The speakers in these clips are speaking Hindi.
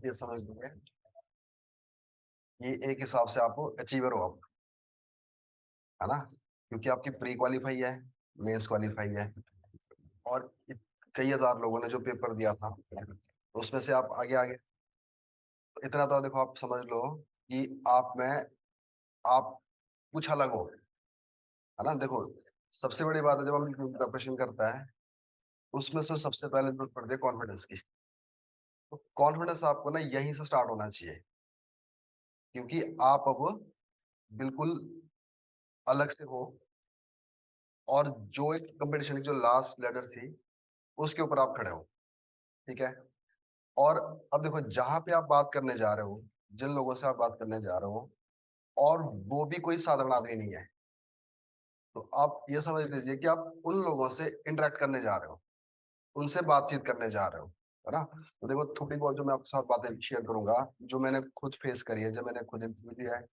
ये समझ लीजिए कि एक हिसाब से आप अचीवर हो आप, है ना, क्योंकि आपकी प्री क्वालिफाई है, मेंस क्वालिफाई है, और कई हजार लोगों ने जो पेपर दिया था उसमें से आप आगे आगे। तो इतना तो देखो, आप समझ लो कि आप में आप कुछ अलग हो, है ना। देखो, सबसे बड़ी बात है जब हम प्रिपरेशन करता है, उसमें से सबसे पहले जरूरत पड़ती है कॉन्फिडेंस की। तो कॉन्फिडेंस आपको ना यहीं से स्टार्ट होना चाहिए, क्योंकि आप अब बिल्कुल अलग से हो, और जो एक कंपटीशन की जो लास्ट लेडर थी उसके ऊपर आप खड़े हो, ठीक है। और अब देखो, जहां पे आप बात करने जा रहे हो, जिन लोगों से आप बात करने जा रहे हो, और वो भी कोई साधारण आदमी नहीं है, तो आप ये समझ लीजिए कि आप उन लोगों से इंटरेक्ट करने जा रहे हो, उनसे बातचीत करने जा रहे हो, है ना। तो देखो, थोड़ी बहुत जो मैं आपके साथ बातें शेयर करूंगा, जो मैंने खुद फेस करी है, जब मैंने खुद इंटरव्यू दिया है,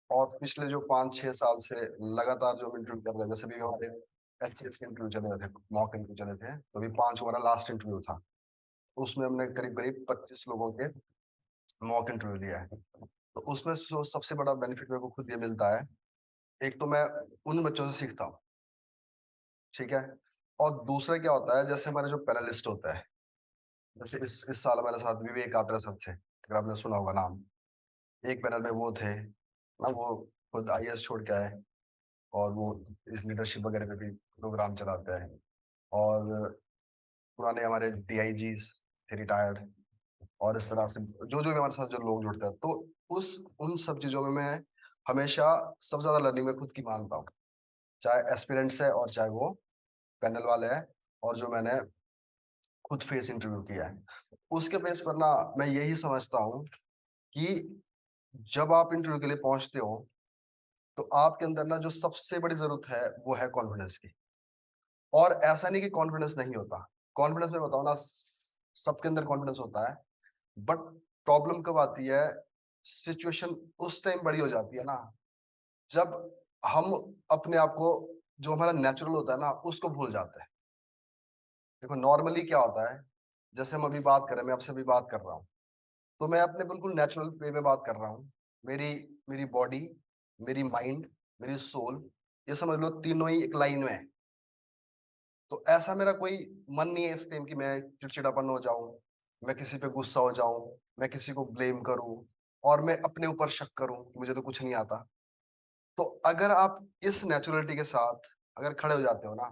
और पिछले जो 5-6 साल से लगातार जो हम इंटरव्यू कर रहे हैं, जैसे भी वहाँ पे एचएएस के इंटरव्यू चले हुए थे, मॉक इंटरव्यू चले थे, तो अभी 5 हमारा लास्ट इंटरव्यू था। उसमें हमने करीब करीब 25 लोगों के मॉक इंटरव्यू लिया है। तो उसमें सबसे बड़ा बेनिफिट मेरे को खुद ये मिलता है, एक तो मैं उन बच्चों से सीखता हूँ, ठीक है। और दूसरा क्या होता है, जैसे हमारे जो पैनलिस्ट होता है, जैसे इस साल हमारे साथ विवेक आत्रा सर थे, अगर आपने सुना होगा नाम। एक पैनल में वो थे ना, वो खुद आईएएस छोड़ के आए, और वो इस लीडरशिप वगैरह पे भी प्रोग्राम चलाते हैं। और पुराने हमारे डीआईजी थे, रिटायर्ड। और इस तरह से जो जो भी हमारे साथ जो लोग जुड़ते हैं, तो उस उन सब चीजों में मैं हमेशा सबसे ज्यादा लर्निंग में खुद की मानता हूँ, चाहे एस्पिरेंट्स है और चाहे वो पैनल वाले हैं, और जो मैंने खुद फेस इंटरव्यू किया है। उसके बेस पर ना मैं यही समझता हूँ कि जब आप इंटरव्यू के लिए पहुंचते हो, तो आपके अंदर ना जो सबसे बड़ी जरूरत है वो है कॉन्फिडेंस की। और ऐसा नहीं कि कॉन्फिडेंस नहीं होता, कॉन्फिडेंस में बताओ ना, सबके अंदर कॉन्फिडेंस होता है। बट प्रॉब्लम कब आती है, सिचुएशन उस टाइम बड़ी हो जाती है ना, जब हम अपने आप को, जो हमारा नेचुरल होता है ना, उसको भूल जाते हैं। देखो, नॉर्मली क्या होता है, जैसे हम अभी बात कर रहे हैं, मैं आपसे अभी बात कर रहा हूँ, तो मैं अपने बिल्कुल नेचुरल वे में बात कर रहा हूँ। मेरी मेरी बॉडी, मेरी माइंड, मेरी सोल, ये समझ लो तीनों ही एक लाइन में है। तो ऐसा मेरा कोई मन नहीं है इस टाइम कि मैं चिड़चिड़ापन हो जाऊं, मैं किसी पे गुस्सा हो जाऊं, मैं किसी को ब्लेम करूं, और मैं अपने ऊपर शक करूं कि मुझे तो कुछ नहीं आता। तो अगर आप इस नेचुरलिटी के साथ अगर खड़े हो जाते हो ना,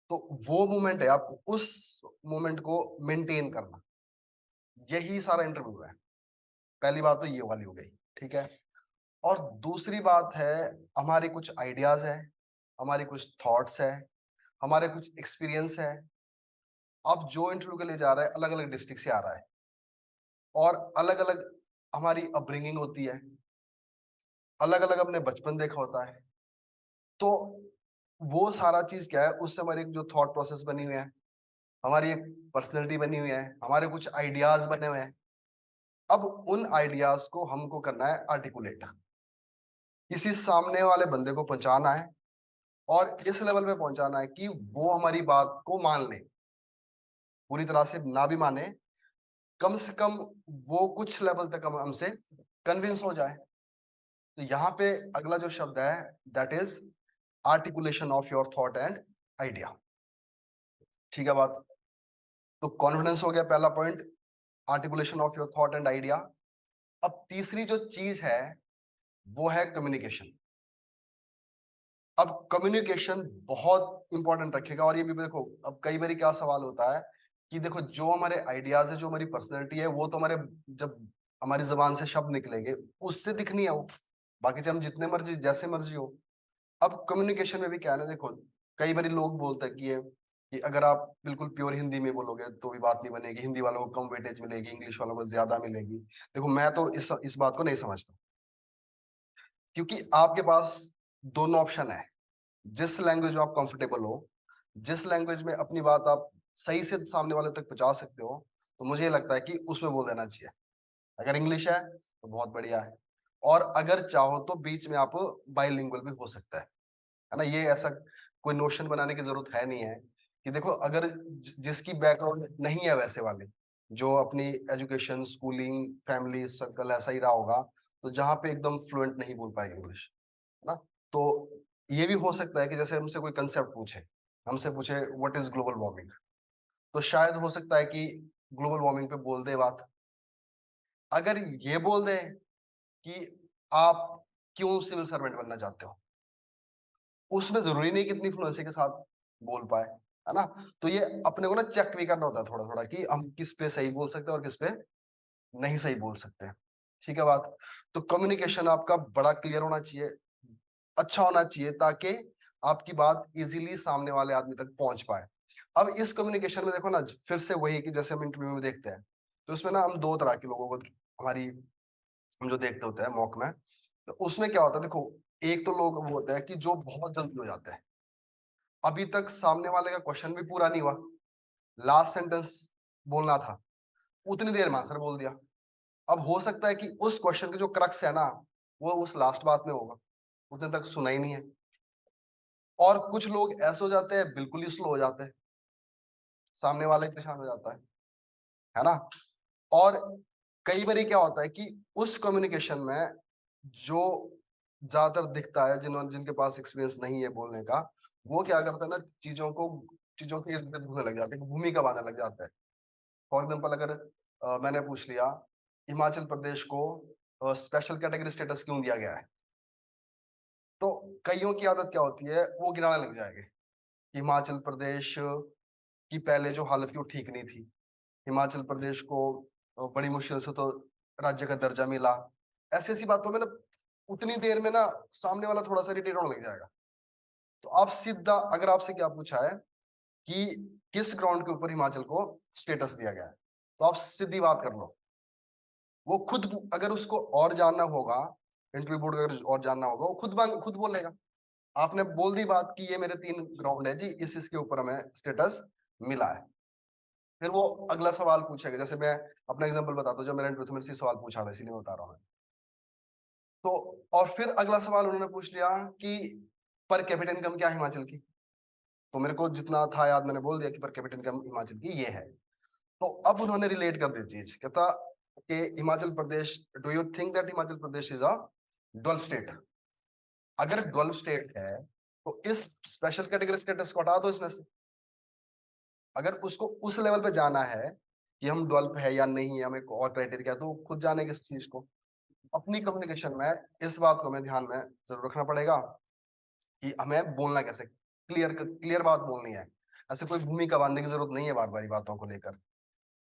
तो वो मोमेंट है, आप उस मोमेंट को मेंटेन करना, यही सारा इंटरव्यू है। पहली बात तो ये वाली हो गई, ठीक है। और दूसरी बात है, हमारे कुछ आइडियाज है, हमारी कुछ थॉट्स है, हमारे कुछ एक्सपीरियंस है। अब जो इंटरव्यू के लिए जा रहा है, अलग अलग डिस्ट्रिक्ट से आ रहा है, और अलग अलग हमारी अपब्रिंगिंग होती है, अलग अलग हमने बचपन देखा होता है। तो वो सारा चीज क्या है, उससे हमारी एक जो थॉट प्रोसेस बनी हुई है, हमारी एक पर्सनैलिटी बनी हुई है, हमारे कुछ आइडियाज बने हुए हैं। अब उन आइडियाज को हमको करना है आर्टिकुलेट, किसी सामने वाले बंदे को पहुंचाना है, और इस लेवल पे पहुंचाना है कि वो हमारी बात को मान ले। पूरी तरह से ना भी माने, कम से कम वो कुछ लेवल तक हम हमसे कन्विंस हो जाए। तो यहाँ पे अगला जो शब्द है, that is articulation of your thought and idea, ठीक है बात। तो कॉन्फिडेंस हो गया पहला point, articulation of your thought and idea. अब तीसरी जो चीज है वो है कम्युनिकेशन। अब कम्युनिकेशन बहुत इंपॉर्टेंट रखेगा, और ये भी देखो, अब कई बार क्या सवाल होता है कि देखो, जो हमारे आइडियाज है, जो हमारी पर्सनैलिटी है, वो तो हमारे, जब हमारी जबान से शब्द निकलेंगे उससे दिखनी है वो, बाकी से हम जितने मर्जी जैसे मर्जी हो। अब कम्युनिकेशन में भी क्या है ना, देखो, कई बार लोग बोलते हैं कि ये कि अगर आप बिल्कुल प्योर हिंदी में बोलोगे तो भी बात नहीं बनेगी, हिंदी वालों को कम वेटेज मिलेगी, इंग्लिश वालों को ज्यादा मिलेगी। देखो, मैं तो इस बात को नहीं समझता, क्योंकि आपके पास दोनों ऑप्शन है। जिस लैंग्वेज में आप कंफर्टेबल हो, जिस लैंग्वेज में अपनी बात आप सही से सामने वाले तक पहुंचा सकते हो, तो मुझे लगता है कि उसमें बोल देना चाहिए। अगर इंग्लिश है तो बहुत बढ़िया है, और अगर चाहो तो बीच में आप बाइलिंगुअल भी हो सकता है ना। ये ऐसा कोई नोशन बनाने की जरूरत है नहीं है कि देखो, अगर जिसकी बैकग्राउंड नहीं है वैसे वाले, जो अपनी एजुकेशन, स्कूलिंग, फैमिली सर्कल ऐसा ही रहा होगा, तो जहाँ पे एकदम फ्लुएंट नहीं बोल पाएंगे इंग्लिश, है ना। तो ये भी हो सकता है कि जैसे हमसे कोई कंसेप्ट पूछे, हमसे पूछे व्हाट इज ग्लोबल वार्मिंग, तो शायद हो सकता है कि ग्लोबल वार्मिंग पे बोल दे बात। अगर ये बोल दे कि आप क्यों सिविल सर्वेंट बनना चाहते हो, उसमें जरूरी नहीं कितनी फ्लुएंसी के साथ बोल पाए, है ना। तो ये अपने को ना चेक भी करना होता है थोड़ा थोड़ा कि हम किस पे सही बोल सकते हैं और किस पे नहीं सही बोल सकते हैं। ठीक है बात। तो कम्युनिकेशन आपका बड़ा क्लियर होना चाहिए, अच्छा होना चाहिए, ताकि आपकी बात इजीली सामने वाले आदमी तक पहुंच पाए। अब इस कम्युनिकेशन में देखो ना, फिर से वही कि जैसे हम इंटरव्यू में देखते हैं, तो उसमें ना हम दो तरह के लोगों को, हमारी हम जो देखते होते हैं मॉक में, तो उसमें क्या होता है देखो, एक तो लोग वो होते हैं कि जो बहुत जल्दी हो जाते हैं, अभी तक सामने वाले का क्वेश्चन भी पूरा नहीं हुआ, लास्ट सेंटेंस बोलना था, उतनी देर में आंसर बोल दिया। अब हो सकता है कि उस क्वेश्चन के जो क्रक्स है ना, वो उस लास्ट बात में होगा, उतने तक सुना ही नहीं है। और कुछ लोग ऐसे हो जाते हैं, बिल्कुल ही स्लो हो जाते हैं, सामने वाला ही परेशान हो जाता है ना। और कई बार क्या होता है कि उस कम्युनिकेशन में जो ज्यादातर दिखता है, जिन्होंने जिनके पास एक्सपीरियंस नहीं है बोलने का, वो क्या करता है ना, चीजों के इर्द गिर्द घूमने लग जाते हैं, भूमिका बांधने लग जाता है। फॉर एग्जाम्पल, अगर मैंने पूछ लिया हिमाचल प्रदेश को स्पेशल कैटेगरी स्टेटस क्यों दिया गया है, तो कईयों की आदत क्या होती है, वो गिनाने लग जाएंगे। हिमाचल प्रदेश की पहले जो हालत थी वो ठीक नहीं थी, हिमाचल प्रदेश को बड़ी मुश्किल से तो राज्य का दर्जा मिला। ऐसी ऐसी बातों में ना, उतनी देर में ना सामने वाला थोड़ा सा इरिटेट होने लग जाएगा। तो आप सीधा, अगर आपसे क्या पूछा है कि किस ग्राउंड के ऊपर हिमाचल को स्टेटस दिया गया है, तो आप सीधी बात कर लो। वो खुद, अगर उसको और जानना होगा, इंटरव्यू बोर्ड अगर और जानना होगा, वो खुद बोलेगा। आपने बोल दी बात कि ये मेरे 3 ग्राउंड है जी, इसके ऊपर हमें स्टेटस मिला है। फिर वो अगला सवाल पूछेगा, जैसे मैं अपना एग्जांपल बताता हूँ, जो मेरे इंटरव्यू में इसी सवाल पूछा था, इसीलिए मैं बता रहा हूँ। तो और फिर अगला सवाल उन्होंने पूछ लिया कि पर कैपिटा इनकम क्या है हिमाचल की, तो मेरे को जितना था याद, मैंने बोल दिया कि पर कैपिटा इनकम हिमाचल की ये है। तो अब उन्होंने रिलेट कर दी चीज, कहता कि Himachal Pradesh, do you think that Himachal Pradesh is a gulf state? अगर गल्फ स्टेट है, तो इस स्पेशल कैटेगरी स्टेटस को हटा दो इसमें से। अगर उसको उस लेवल पे जाना है कि हम डवेल्प है या नहीं है, हमें और क्राइटेरिया, तो खुद जाने किस चीज को। अपनी कम्युनिकेशन में इस बात को हमें ध्यान में जरूर रखना पड़ेगा कि हमें बोलना कैसे, क्लियर क्लियर बात बोलनी है। ऐसे कोई भूमिका बांधने की जरूरत नहीं है बार बार बातों को लेकर,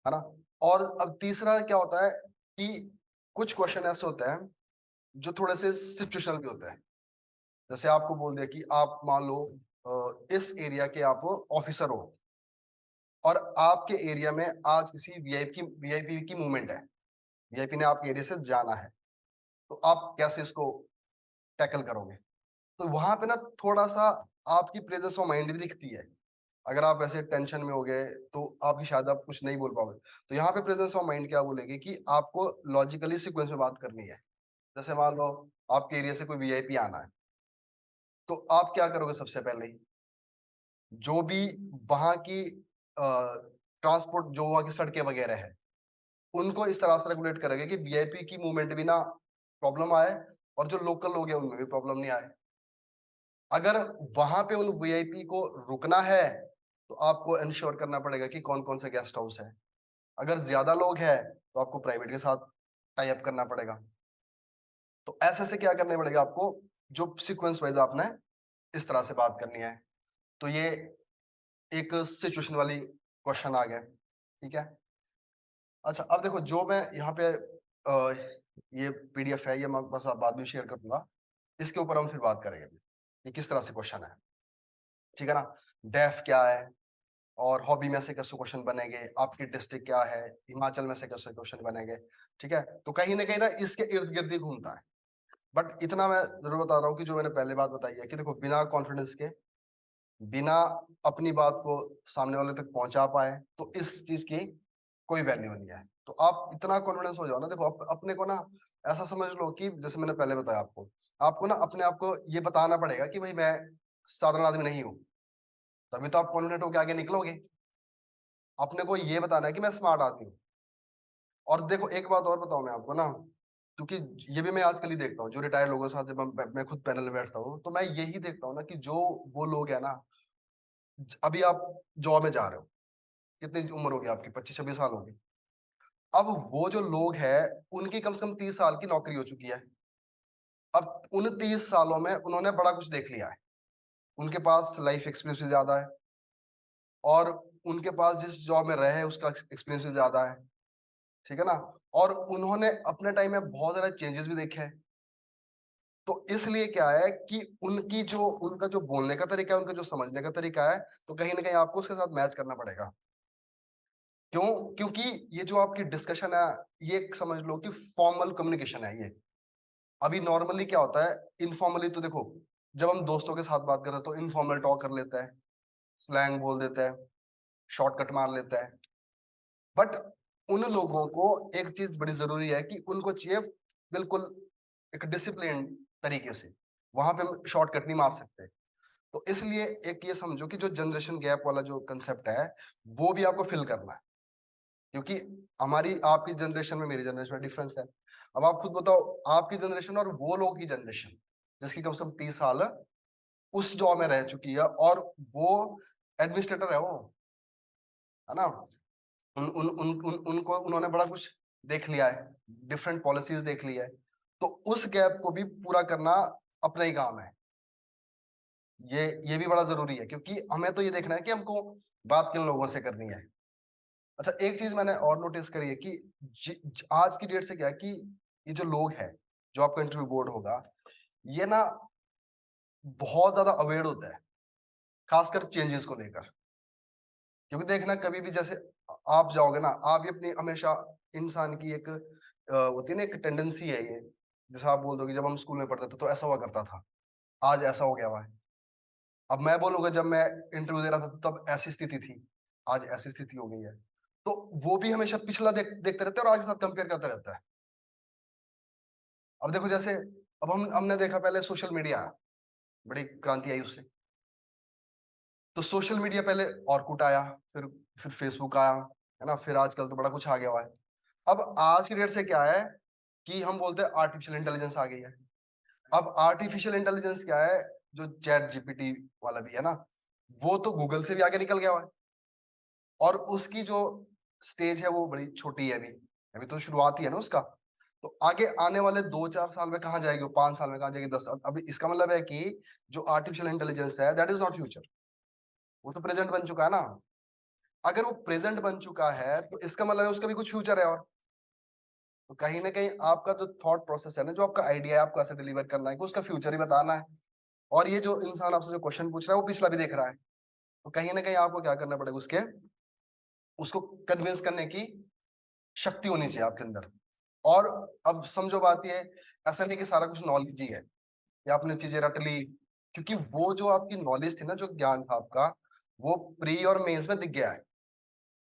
है ना। और अब तीसरा क्या होता है कि कुछ क्वेश्चन ऐसे होते हैं जो थोड़े से सिचुएशनल भी होते हैं। जैसे आपको बोल दिया कि आप मान लो इस एरिया के आप ऑफिसर हो, और आपके एरिया में आज किसी वीआईपी की मूवमेंट है, वीआईपी ने आपके एरिया से जाना है, तो आप कैसे इसको टैकल करोगे। तो वहां पे ना थोड़ा सा आपकी प्रेजेंस ऑफ माइंड भी दिखती है। अगर आप ऐसे टेंशन में हो गए, तो आपकी शायद आप कुछ नहीं बोल पाओगे। तो यहाँ पे प्रेजेंस ऑफ माइंड क्या बोलेगी कि आपको लॉजिकली सीक्वेंस में बात करनी है। जैसे मान लो आपके एरिया से कोई वीआईपी आना है, तो आप क्या करोगे, सबसे पहले जो भी वहां की ट्रांसपोर्ट, जो वहां की सड़कें वगैरह है, उनको इस तरह से रेगुलेट करेंगे कि वीआईपी की मूवमेंट भी ना प्रॉब्लम आए, और जो लोकल लोग हैं उनमें भी प्रॉब्लम नहीं आए। अगर वहां पे उन वीआईपी को रुकना है, तो आपको इंश्योर करना पड़ेगा कि कौन कौन से गेस्ट हाउस है। अगर ज्यादा लोग हैं, तो आपको प्राइवेट के साथ टाई अप करना पड़ेगा। तो ऐसे से क्या करने पड़ेगा आपको, जो सीक्वेंस वाइज आपने इस तरह से बात करनी है। तो ये एक सिचुएशन वाली क्वेश्चन आ गया, ठीक है। अच्छा, अब देखो, जो मैं यहाँ पे ये पीडीएफ है, ये मैं बस बाद में शेयर कर दूंगा, इसके ऊपर हम फिर बात करेंगे ये किस तरह से क्वेश्चन है, ठीक है ना। डेफ क्या है, और हॉबी में से कैसे क्वेश्चन बनेंगे, आपकी डिस्ट्रिक्ट क्या है, हिमाचल में से कैसे क्वेश्चन बनेंगे, ठीक है। तो कहीं ना कहीं ना इसके इर्द गिर्द ही घूमता है। बट इतना मैं जरूर बता रहा हूँ कि जो मैंने पहले बात बताई है कि देखो, बिना कॉन्फिडेंस के, बिना अपनी बात को सामने वाले तक पहुंचा पाए, तो इस चीज की कोई वैल्यू नहीं है। तो आप इतना कॉन्फिडेंस हो जाओ ना, देखो अपने को ना ऐसा समझ लो कि जैसे मैंने पहले बताया आपको, आपको ना अपने आप को ये बताना पड़ेगा कि भाई मैं साधारण आदमी नहीं हूँ, तभी तो आप कॉन्फिडेंट होकर आगे निकलोगे। अपने को ये बताना है कि मैं स्मार्ट आदमी हूँ, और देखो एक बात और बताऊं मैं आपको ना, क्योंकि ये भी मैं आजकल ही देखता हूँ, जो रिटायर्ड लोगों के साथ जब मैं खुद पैनल में बैठता हूँ, तो मैं यही देखता हूँ ना कि जो वो लोग है ना, अभी आप जॉब में जा रहे हो, कितनी उम्र होगी आपकी, 25-26 साल होगी। अब वो जो लोग हैं, उनकी कम से कम 30 साल की नौकरी हो चुकी है। अब उन 30 सालों में उन्होंने बड़ा कुछ देख लिया है, उनके पास लाइफ एक्सपीरियंस भी ज्यादा है, और उनके पास जिस जॉब में रहे उसका एक्सपीरियंस भी ज्यादा है, ठीक है ना। और उन्होंने अपने टाइम में बहुत सारे चेंजेस भी देखे हैं। तो इसलिए क्या है कि उनका जो बोलने का तरीका है, उनका जो समझने का तरीका है, तो कहीं ना कहीं आपको उसके साथ मैच करना पड़ेगा। क्यों? क्योंकि ये जो आपकी डिस्कशन है, ये एक समझ लो कि फॉर्मल कम्युनिकेशन है ये। अभी नॉर्मली क्या होता है, इनफॉर्मली तो देखो, जब हम दोस्तों के साथ बात करते हैं तो इनफॉर्मल टॉक कर लेते हैं, स्लैंग बोल देते हैं, शॉर्टकट मार लेते हैं। बट उन लोगों को एक चीज बड़ी जरूरी है कि उनको चाहिए बिल्कुल एक डिसिप्लिन तरीके से, वहां पे हम शॉर्टकट नहीं मार सकते। तो इसलिए एक ये समझो कि जो जनरेशन गैप वाला जो कंसेप्ट है, वो भी आपको फिल करना है, क्योंकि हमारी आपकी जनरेशन में मेरी जनरेशन में डिफरेंस है। अब आप खुद बताओ, आपकी जनरेशन और वो लोग की जनरेशन जिसकी कम से कम 30 साल उस जॉब में रह चुकी है, और वो एडमिनिस्ट्रेटर है, वो है ना, उन उन उन उन उनको उन्होंने बड़ा कुछ देख लिया है, डिफरेंट पॉलिसीज देख ली है। तो उस गैप को भी पूरा करना अपना ही काम है। ये भी बड़ा जरूरी है, क्योंकि हमें तो ये देखना है कि हमको बात किन लोगों से करनी है। अच्छा, एक चीज मैंने और नोटिस करी है कि आज की डेट से क्या है कि ये जो लोग हैं, जो आपका इंटरव्यू बोर्ड होगा, ये ना बहुत ज्यादा अवेयर होता है, खासकर चेंजेस को लेकर। क्योंकि देखना, कभी भी जैसे आप जाओगे ना, आप भी अपनी हमेशा इंसान की एक होती है ना, एक टेंडेंसी है ये, जैसे आप बोल दोगे जब हम स्कूल में पढ़ते थे तो ऐसा हुआ करता था, आज ऐसा हो गया हुआ है। अब मैं बोलूंगा जब मैं इंटरव्यू दे रहा था तब ऐसी स्थिति थी, आज ऐसी स्थिति हो गई है। तो वो भी हमेशा पिछला देखते रहते हैं और आज के साथ कंपेयर करते रहता है। अब देखो जैसे, अब हमने देखा पहले सोशल मीडिया, बड़ी क्रांति आई उससे। तो सोशल मीडिया पहले ऑर्कुट आया, फिर फेसबुक आया, है ना, फिर आजकल तो बड़ा कुछ आ गया हुआ है। अब आज की डेट से क्या है कि हम बोलते हैं आर्टिफिशियल इंटेलिजेंस आ गई है। अब आर्टिफिशियल इंटेलिजेंस क्या है, जो चैट जीपीटी वाला भी है ना, वो तो गूगल से भी आगे निकल गया हुआ है। और उसकी जो स्टेज है वो बड़ी छोटी है, अभी अभी तो शुरुआत ही है ना उसका। तो आगे आने वाले 2-4 साल में कहाँ जाएगी वो, 5 साल में कहाँ जाएगी, 10 साल। अभी इसका मतलब है कि जो आर्टिफिशियल इंटेलिजेंस है, दैट इज नॉट फ्यूचर, वो तो प्रेजेंट बन चुका है ना। अगर वो प्रेजेंट बन चुका है तो इसका मतलब है उसका भी कुछ फ्यूचर है। और तो कहीं ना कहीं आपका जो थॉट प्रोसेस है ना, जो आपका आइडिया है, आपको ऐसे डिलीवर करना है कि उसका फ्यूचर ही बताना है। और ये जो इंसान आपसे जो क्वेश्चन पूछ रहा है वो पिछला भी देख रहा है। तो कहीं ना कहीं आपको क्या करना पड़ेगा, उसको कन्विंस करने की शक्ति होनी चाहिए आपके अंदर। और अब समझो बात ये, ऐसा नहीं कि सारा कुछ नॉलेज ही है या आपने चीजें रट ली, क्योंकि वो जो आपकी नॉलेज थी ना, जो ज्ञान था आपका, वो प्री और मेंस में दिख गया है,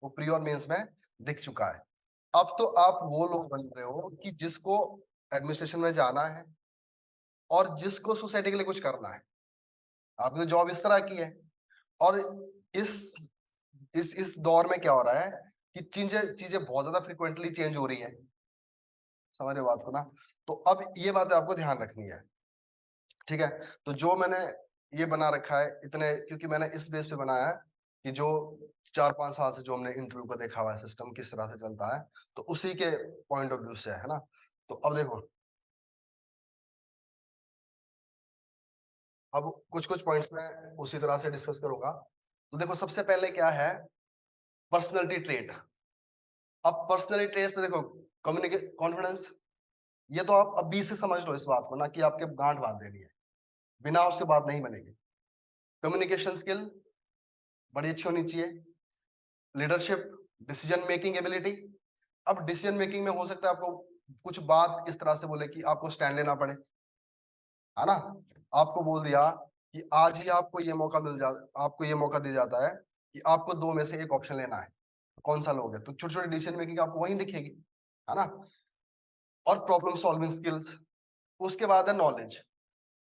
वो प्री और मेंस में दिख चुका है। अब तो आप वो लोग बन रहे हो कि जिसको एडमिनिस्ट्रेशन में जाना है और जिसको सोसाइटी के लिए कुछ करना है। आपकी तो जॉब इस तरह की है। और इस इस दौर में क्या हो रहा है कि चीजें चीजें बहुत ज्यादा फ्रिक्वेंटली चेंज हो रही है, समझ रहे हो बात को ना। तो अब ये बात आपको ध्यान रखनी है, ठीक है। तो जो मैंने ये बना रखा है इतने, क्योंकि मैंने इस बेस पे बनाया है कि जो 4-5 साल से जो हमने इंटरव्यू का देखा हुआ है सिस्टम किस तरह से चलता है, तो उसी के पॉइंट ऑफ व्यू से है ना। तो अब देखो, अब कुछ कुछ पॉइंट्स में उसी तरह से डिस्कस करूंगा। तो देखो, सबसे पहले क्या है, पर्सनैलिटी ट्रेट। अब पर्सनैलिटी ट्रेट में देखो, कम्युनिकेट कॉन्फिडेंस, ये तो आप अभी से समझ लो इस बात को ना, कि आपके गांठ बांध देनी है, बिना उसके बात नहीं बनेगी। कम्युनिकेशन स्किल बड़ी अच्छी होनी चाहिए। Leadership, decision making ability. अब डिसीजन मेकिंग में हो सकता है आपको कुछ बात इस तरह से बोले कि आपको स्टैंड लेना पड़े, है ना। आपको बोल दिया कि आज ही आपको ये मौका आपको ये मौका दिया जाता है कि आपको दो में से एक ऑप्शन लेना है, कौन सा लोगे, तो छोटी छोटी डिसीजन मेकिंग आपको वहीं दिखेगी, है ना। और प्रॉब्लम सॉल्विंग स्किल्स। उसके बाद है नॉलेज।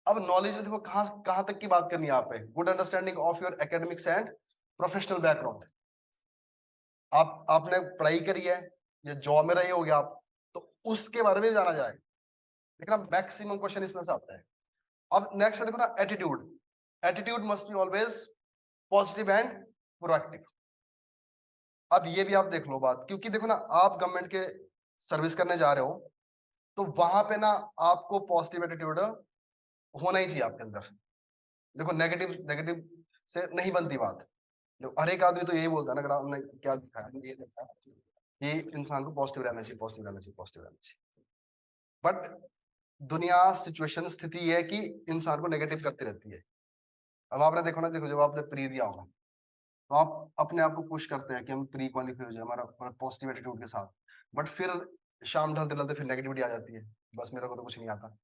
अब नॉलेज में देखो कहाँ कहाँ तक की बात करनी है आप पे, good understanding of your academics and professional background. आपने पढ़ाई करी है, या जॉब में रहे होगे आप, तो उसके बारे में भी जाना जाए। लेकिन अब मैक्सिमम क्वेश्चन इसमें से आता है। अब नेक्स्ट देखो ना, attitude. Attitude must be always positive and proactive. अब ये भी आप देख लो बात, क्योंकि देखो ना, आप गवर्नमेंट के सर्विस करने जा रहे हो, तो वहां पे ना आपको पॉजिटिव एटीट्यूड होना ही चाहिए आपके अंदर। देखो नेगेटिव नेगेटिव से नहीं बनती बात। देखो हर एक आदमी तो यही बोलता है ना, अगर आपने क्या दिखाया, ये देखा कि इंसान को पॉजिटिव रहना चाहिए, पॉजिटिव रहना चाहिए, पॉजिटिव रहना चाहिए। बट दुनिया, सिचुएशन, स्थिति ये है कि इंसान को नेगेटिव करती रहती है। अब आपने देखो ना, देखो जब आपने प्री दिया होगा, तो आप अपने आप को पुश करते हैं कि हम प्री क्वालिफाई हो जाए, हमारा पॉजिटिव एटीट्यूड के साथ। बट फिर शाम ढलते ढलते फिर नेगेटिविटी आ जाती है, बस मेरे को तो कुछ नहीं आता।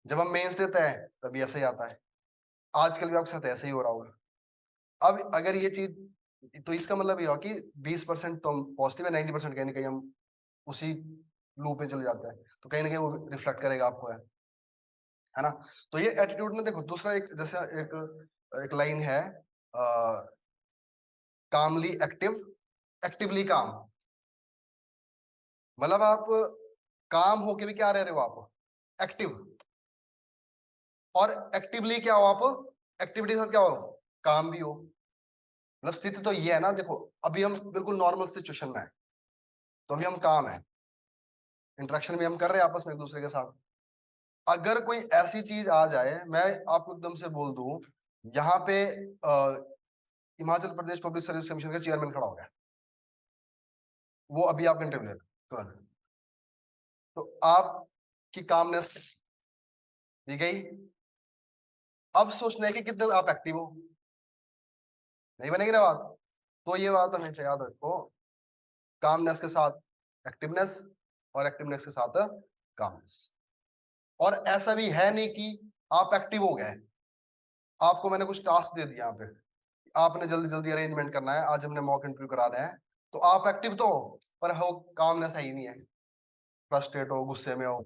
जब हम मेंस देते हैं तभी ऐसा ही आता है। आजकल भी आपके साथ ऐसा ही हो रहा होगा। अब अगर ये चीज, तो इसका मतलब ये हुआ कि 20% तो हम पॉजिटिव है, 90% कहीं ना कहीं हम उसी लूप में चले जाते हैं, तो कहीं ना कहीं वो रिफ्लेक्ट करेगा आपको, है ना। तो ये एटीट्यूड में देखो, दूसरा एक जैसे एक एक लाइन है, कामली एक्टिव, एक्टिवली काम। मतलब आप काम होके भी क्या रह रहे हो आप, एक्टिव। और एक्टिवली क्या हो आप, एक्टिविटी के साथ क्या हो, काम भी हो। मतलब स्थिति तो ये है ना, देखो अभी हम बिल्कुल नॉर्मल सिचुएशन में है, तो अभी हम काम है, इंटरेक्शन भी हम कर रहे हैं आपस में एक दूसरे के साथ। अगर कोई ऐसी चीज आ जाए, मैं आपको एकदम से बोल दूं, यहाँ पे Himachal Pradesh public service commission का चेयरमैन खड़ा हो गया, वो अभी आपका इंटरव्यू है तुरंत, तो आपकी कामनेस दी गई। अब सोचना है कि कितने आप एक्टिव हो, नहीं बनेगी ना बात। तो ये बात हमेशा याद रखो, कामनेस के साथ एक्टिवनेस, और एक्टिवनेस के साथ कामनेस। और ऐसा भी है नहीं कि आप एक्टिव हो गए, आपको मैंने कुछ टास्क दे दिया यहाँ पे, आपने जल्दी जल्दी अरेंजमेंट करना है, आज हमने मॉक इंटरव्यू करा रहे हैं, तो आप एक्टिव तो हो, पर हो कामनेस है ही नहीं है, फ्रस्ट्रेट हो, गुस्से में हो।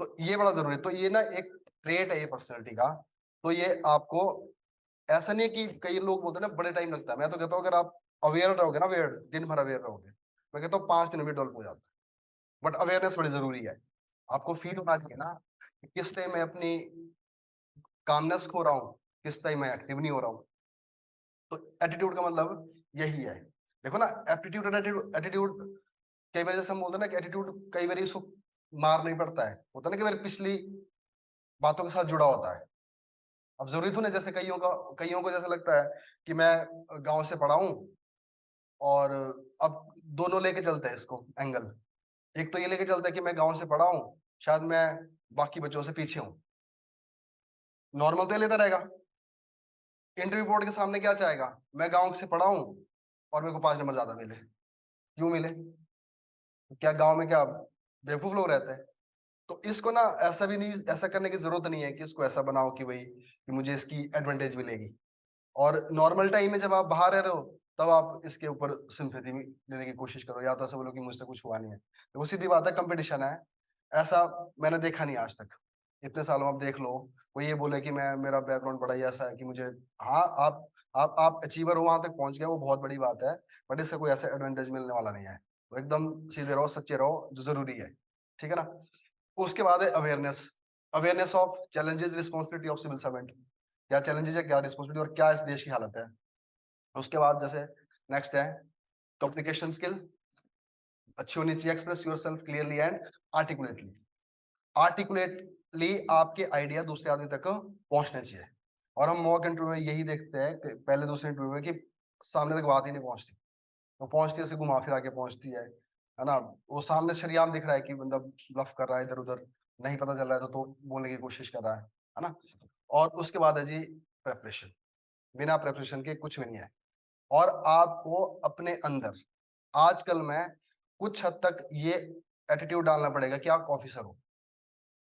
तो ये बड़ा जरूरी है। तो ये ना एक ट्रेट है ये पर्सनैलिटी का। तो ये आपको, ऐसा नहीं है कि कई लोग बोलते हैं ना बड़े टाइम लगता है, मैं तो कहता हूँ अगर आप अवेयर रहोगे ना, अवेयर दिन भर अवेयर रहोगे, मैं कहता हूँ 5 दिन में डेवलप हो जाता है। बट अवेयरनेस बड़ी जरूरी है। आपको फील होना चाहिए ना कि किस टाइम मैं अपनी कामनेस खो रहा हूँ, किस टाइम मैं एक्टिव नहीं हो रहा हूँ। तो एटीट्यूड का मतलब यही है। देखो ना, एप्टीट्यूड और एटीट्यूड कई बार जैसे हम बोलते हैं ना कि एटीट्यूड कई बार इसको मार नहीं पड़ता है, होता है ना, कई बार पिछली बातों के साथ जुड़ा होता है। अब जरूरी तो नहीं, जैसे कईयों को जैसा लगता है कि मैं गांव से पढ़ा हूं, और अब दोनों लेके चलते हैं इसको एंगल। एक तो ये लेके चलता है कि मैं गांव से पढ़ा हूं, शायद मैं बाकी बच्चों से पीछे हूँ, नॉर्मल तो ये लेता रहेगा। इंटरव्यू बोर्ड के सामने क्या चाहेगा, मैं गांव से पढ़ा हूँ और मेरे को 5 नंबर ज्यादा मिले। क्यों मिले, क्या गांव में क्या बेवकूफ लोग रहते हैं। तो इसको ना ऐसा भी नहीं, ऐसा करने की जरूरत नहीं है कि इसको ऐसा बनाओ कि भाई कि मुझे इसकी एडवांटेज मिलेगी। और नॉर्मल टाइम में जब आप बाहर रह रहे हो, तब आप इसके ऊपर सिंपैथी लेने की कोशिश करो, या तो ऐसा बोलो कि मुझसे कुछ हुआ नहीं है। तो वो सीधी बात है, कंपटीशन है। ऐसा मैंने देखा नहीं आज तक, इतने सालों में। आप देख लो, कोई ये बोले कि मैं, मेरा बैकग्राउंड बड़ा ही ऐसा है कि मुझे, हाँ आप अचीवर हो, वहां तक पहुंच गए, वो बहुत बड़ी बात है। बट इससे कोई ऐसा एडवांटेज मिलने वाला नहीं है। तो एकदम सीधे रहो, सच्चे रहो, जो जरूरी है। ठीक है ना। उसके बाद है awareness. Awareness of challenges, responsibility of civil servant. क्या चैलेंजेस है, क्या रिस्पॉन्सिबिलिटी, और क्या इस देश की हालत है। उसके बाद जैसे नेक्स्ट है कम्युनिकेशन स्किल, अच्छी होनी चाहिए, express yourself clearly and articulately. Articulately आपके आइडिया दूसरे आदमी तक पहुंचने चाहिए। और हम मॉक इंटरव्यू में यही देखते हैं कि पहले दूसरे इंटरव्यू में कि सामने तक बात ही नहीं पहुंचती, वो पहुंचती है, ऐसे घुमा फिरा के पहुंचती है ना। वो सामने शरेआम दिख रहा है कि बंदा ब्लफ कर रहा है, इधर उधर नहीं पता चल रहा है, तो बोलने की कोशिश कर रहा है ना। और उसके बाद है जी प्रेपरेशन। बिना प्रेपरेशन के कुछ भी नहीं है। और आपको अपने अंदर आजकल में कुछ हद तक ये एटीट्यूड डालना पड़ेगा कि आप ऑफिसर हो,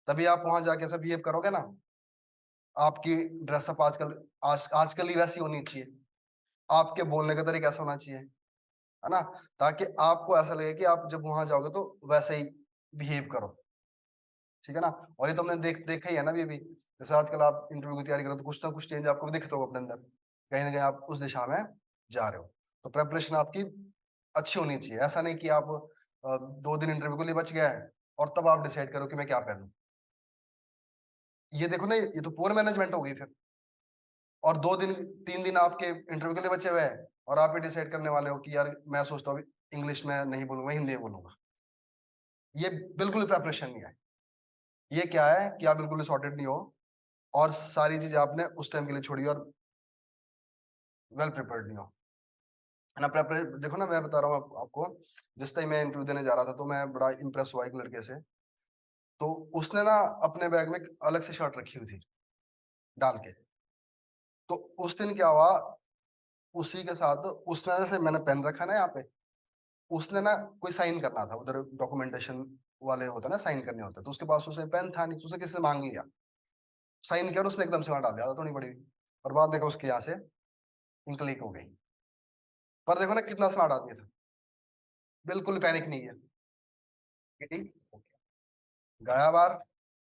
तभी आप वहां जाके ऐसा बिहेव करोगे ना। आपकी ड्रेसअप आजकल ही वैसी होनी चाहिए, आपके बोलने का तरीका ऐसा होना चाहिए, है ना, ताकि आपको ऐसा लगे कि आप जब वहां जाओगे तो वैसे ही बिहेव करो। ठीक है ना। और ये तो हमने देखा ही है ना अभी जैसे आजकल आप इंटरव्यू की तैयारी करो, तो कुछ ना कुछ चेंज आपको भी दिखता होगा अपने अंदर, कहीं ना कहीं आप उस दिशा में जा रहे हो। तो प्रेपरेशन आपकी अच्छी होनी चाहिए। ऐसा नहीं कि आप 2 दिन इंटरव्यू के लिए बच गया है और तब आप डिसाइड करो कि मैं क्या पहनूं। ये देखो ना, ये तो पुअर मैनेजमेंट हो गई फिर। और 2 दिन 3 दिन आपके इंटरव्यू के लिए बचे हुए हैं और आप ये डिसाइड करने वाले हो कि यार मैं सोचता हूँ इंग्लिश में नहीं बोलूंगा, हिंदी में बोलूंगा। ये बिल्कुल प्रेपरेशन नहीं है। ये क्या है कि आप बिल्कुल सॉर्टेड नहीं हो और सारी चीजें आपने उस टाइम के लिए छोड़ी और वेल प्रिपेयर्ड नहीं हो, है ना। प्रेपर देखो ना, मैं बता रहा हूँ आपको, जिस टाइम मैं इंटरव्यू देने जा रहा था तो मैं बड़ा इंप्रेस हुआ एक लड़के से। तो उसने ना अपने बैग में एक अलग से शर्ट रखी हुई थी डाल के। तो उस दिन क्या हुआ, उसी के साथ उसने, जैसे मैंने पेन रखा ना यहाँ पे, उसने ना कोई साइन करना था उधर, डॉक्यूमेंटेशन वाले होते हैं ना, साइन करने होते हैं, तो उसके पास उसने पेन था नहीं, तो उसने किसी से मांग लिया, साइन किया और उसने एकदम से वहां डाल दिया, आदत होनी पड़ी। और बाद देखो उसके यहाँ से इंक लीक हो गई। पर देखो ना कितना स्मार्ट आदमी था, बिल्कुल पैनिक नहीं किया। ठीक, गया बाहर,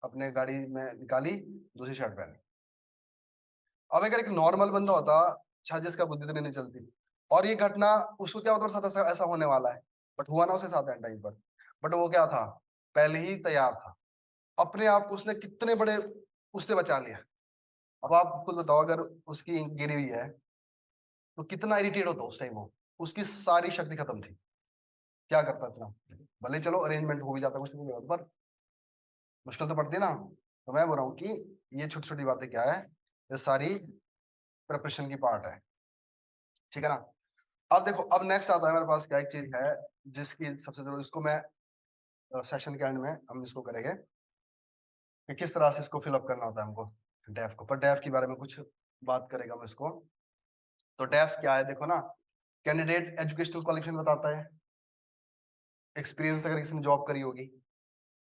अपने गाड़ी में निकाली, दूसरी शर्ट पहनी। अब अगर एक नॉर्मल बंदा होता, शायद जिसका बुद्धि इतनी नहीं चलती, और ये घटना उसको क्या होता है, साथ ऐसा होने वाला है, बट हुआ ना उसके साथ एंड टाइम पर। बट वो क्या था, पहले ही तैयार था, अपने आप को उसने कितने बड़े उससे बचा लिया। अब आप खुद बताओ, अगर उसकी इंक गिरी हुई है तो कितना इरिटेट होता उस टाइम वो, उसकी सारी शक्ति खत्म थी, क्या करता इतना। भले चलो अरेंजमेंट हो भी जाता, कुछ नहीं होता, पर मुश्किल तो पड़ती है ना। तो मैं बोल रहा हूँ कि ये छोटी छोटी बातें क्या है, ये सारी प्रिपरेशन की पार्ट है, ठीक है ना। अब देखो, अब नेक्स्ट आता है मेरे पास क्या एक चीज है, जिसकी सबसे जरूरी, इसको मैं सेशन के एंड में हम इसको करेंगे कि किस तरह से इसको फिलअप करना होता है हमको, डेफ को। पर डेफ के बारे में कुछ बात करेगा हम इसको। तो डेफ क्या है, देखो ना, कैंडिडेट एजुकेशनल क्वालिफिकेशन बताता है, एक्सपीरियंस अगर किसी ने जॉब करी होगी,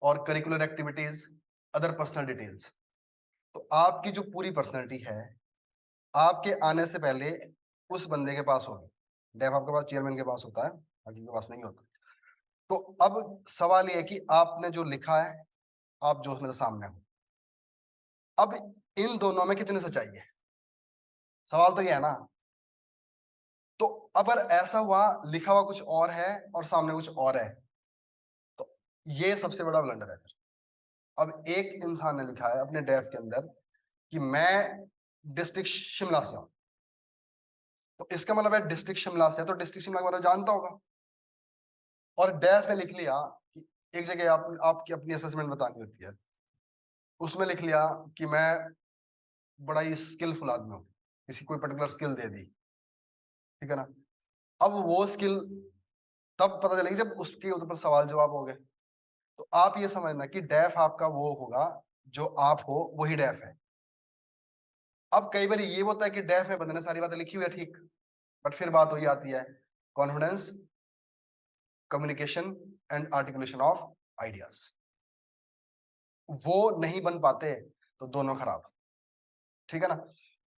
और curricular activities, other personal details. तो आपकी जो पूरी पर्सनैलिटी है, आपके आने से पहले उस बंदे के पास होगी। डेफ आपके पास चेयरमैन के पास होता है, बाकी के पास नहीं होता। तो अब सवाल ये है कि आपने जो लिखा है, आप जो मेरे सामने हो, अब इन दोनों में कितनी सच्चाई है, सवाल तो ये है ना। तो अगर ऐसा हुआ, लिखा हुआ कुछ और है और सामने कुछ और है, तो ये सबसे बड़ा ब्लंडर है फिर। अब एक इंसान ने लिखा है अपने डेफ के अंदर कि मैं डिस्ट्रिक्ट शिमला से हूं, तो इसका मतलब है डिस्ट्रिक्ट शिमला से है, तो डिस्ट्रिक्ट शिमला के बारे में जानता होगा। और डेफ ने लिख लिया कि एक जगह आपकी अपनी असेसमेंट बतानी होती है, उसमें लिख लिया कि मैं बड़ा ही स्किलफुल आदमी हूँ, किसी कोई पर्टिकुलर स्किल दे दी, ठीक है ना। अब वो स्किल तब पता चलेगी जब उसके ऊपर सवाल जवाब हो गए। तो आप ये समझना कि डेफ आपका वो होगा, जो आप हो वही डेफ है। अब कई बार ये होता है कि डेफ में बंदे ने सारी बातें लिखी हुई है, ठीक, बट फिर बात वही आती है, confidence, communication and articulation of ideas, वो नहीं बन पाते, तो दोनों खराब, ठीक है ना।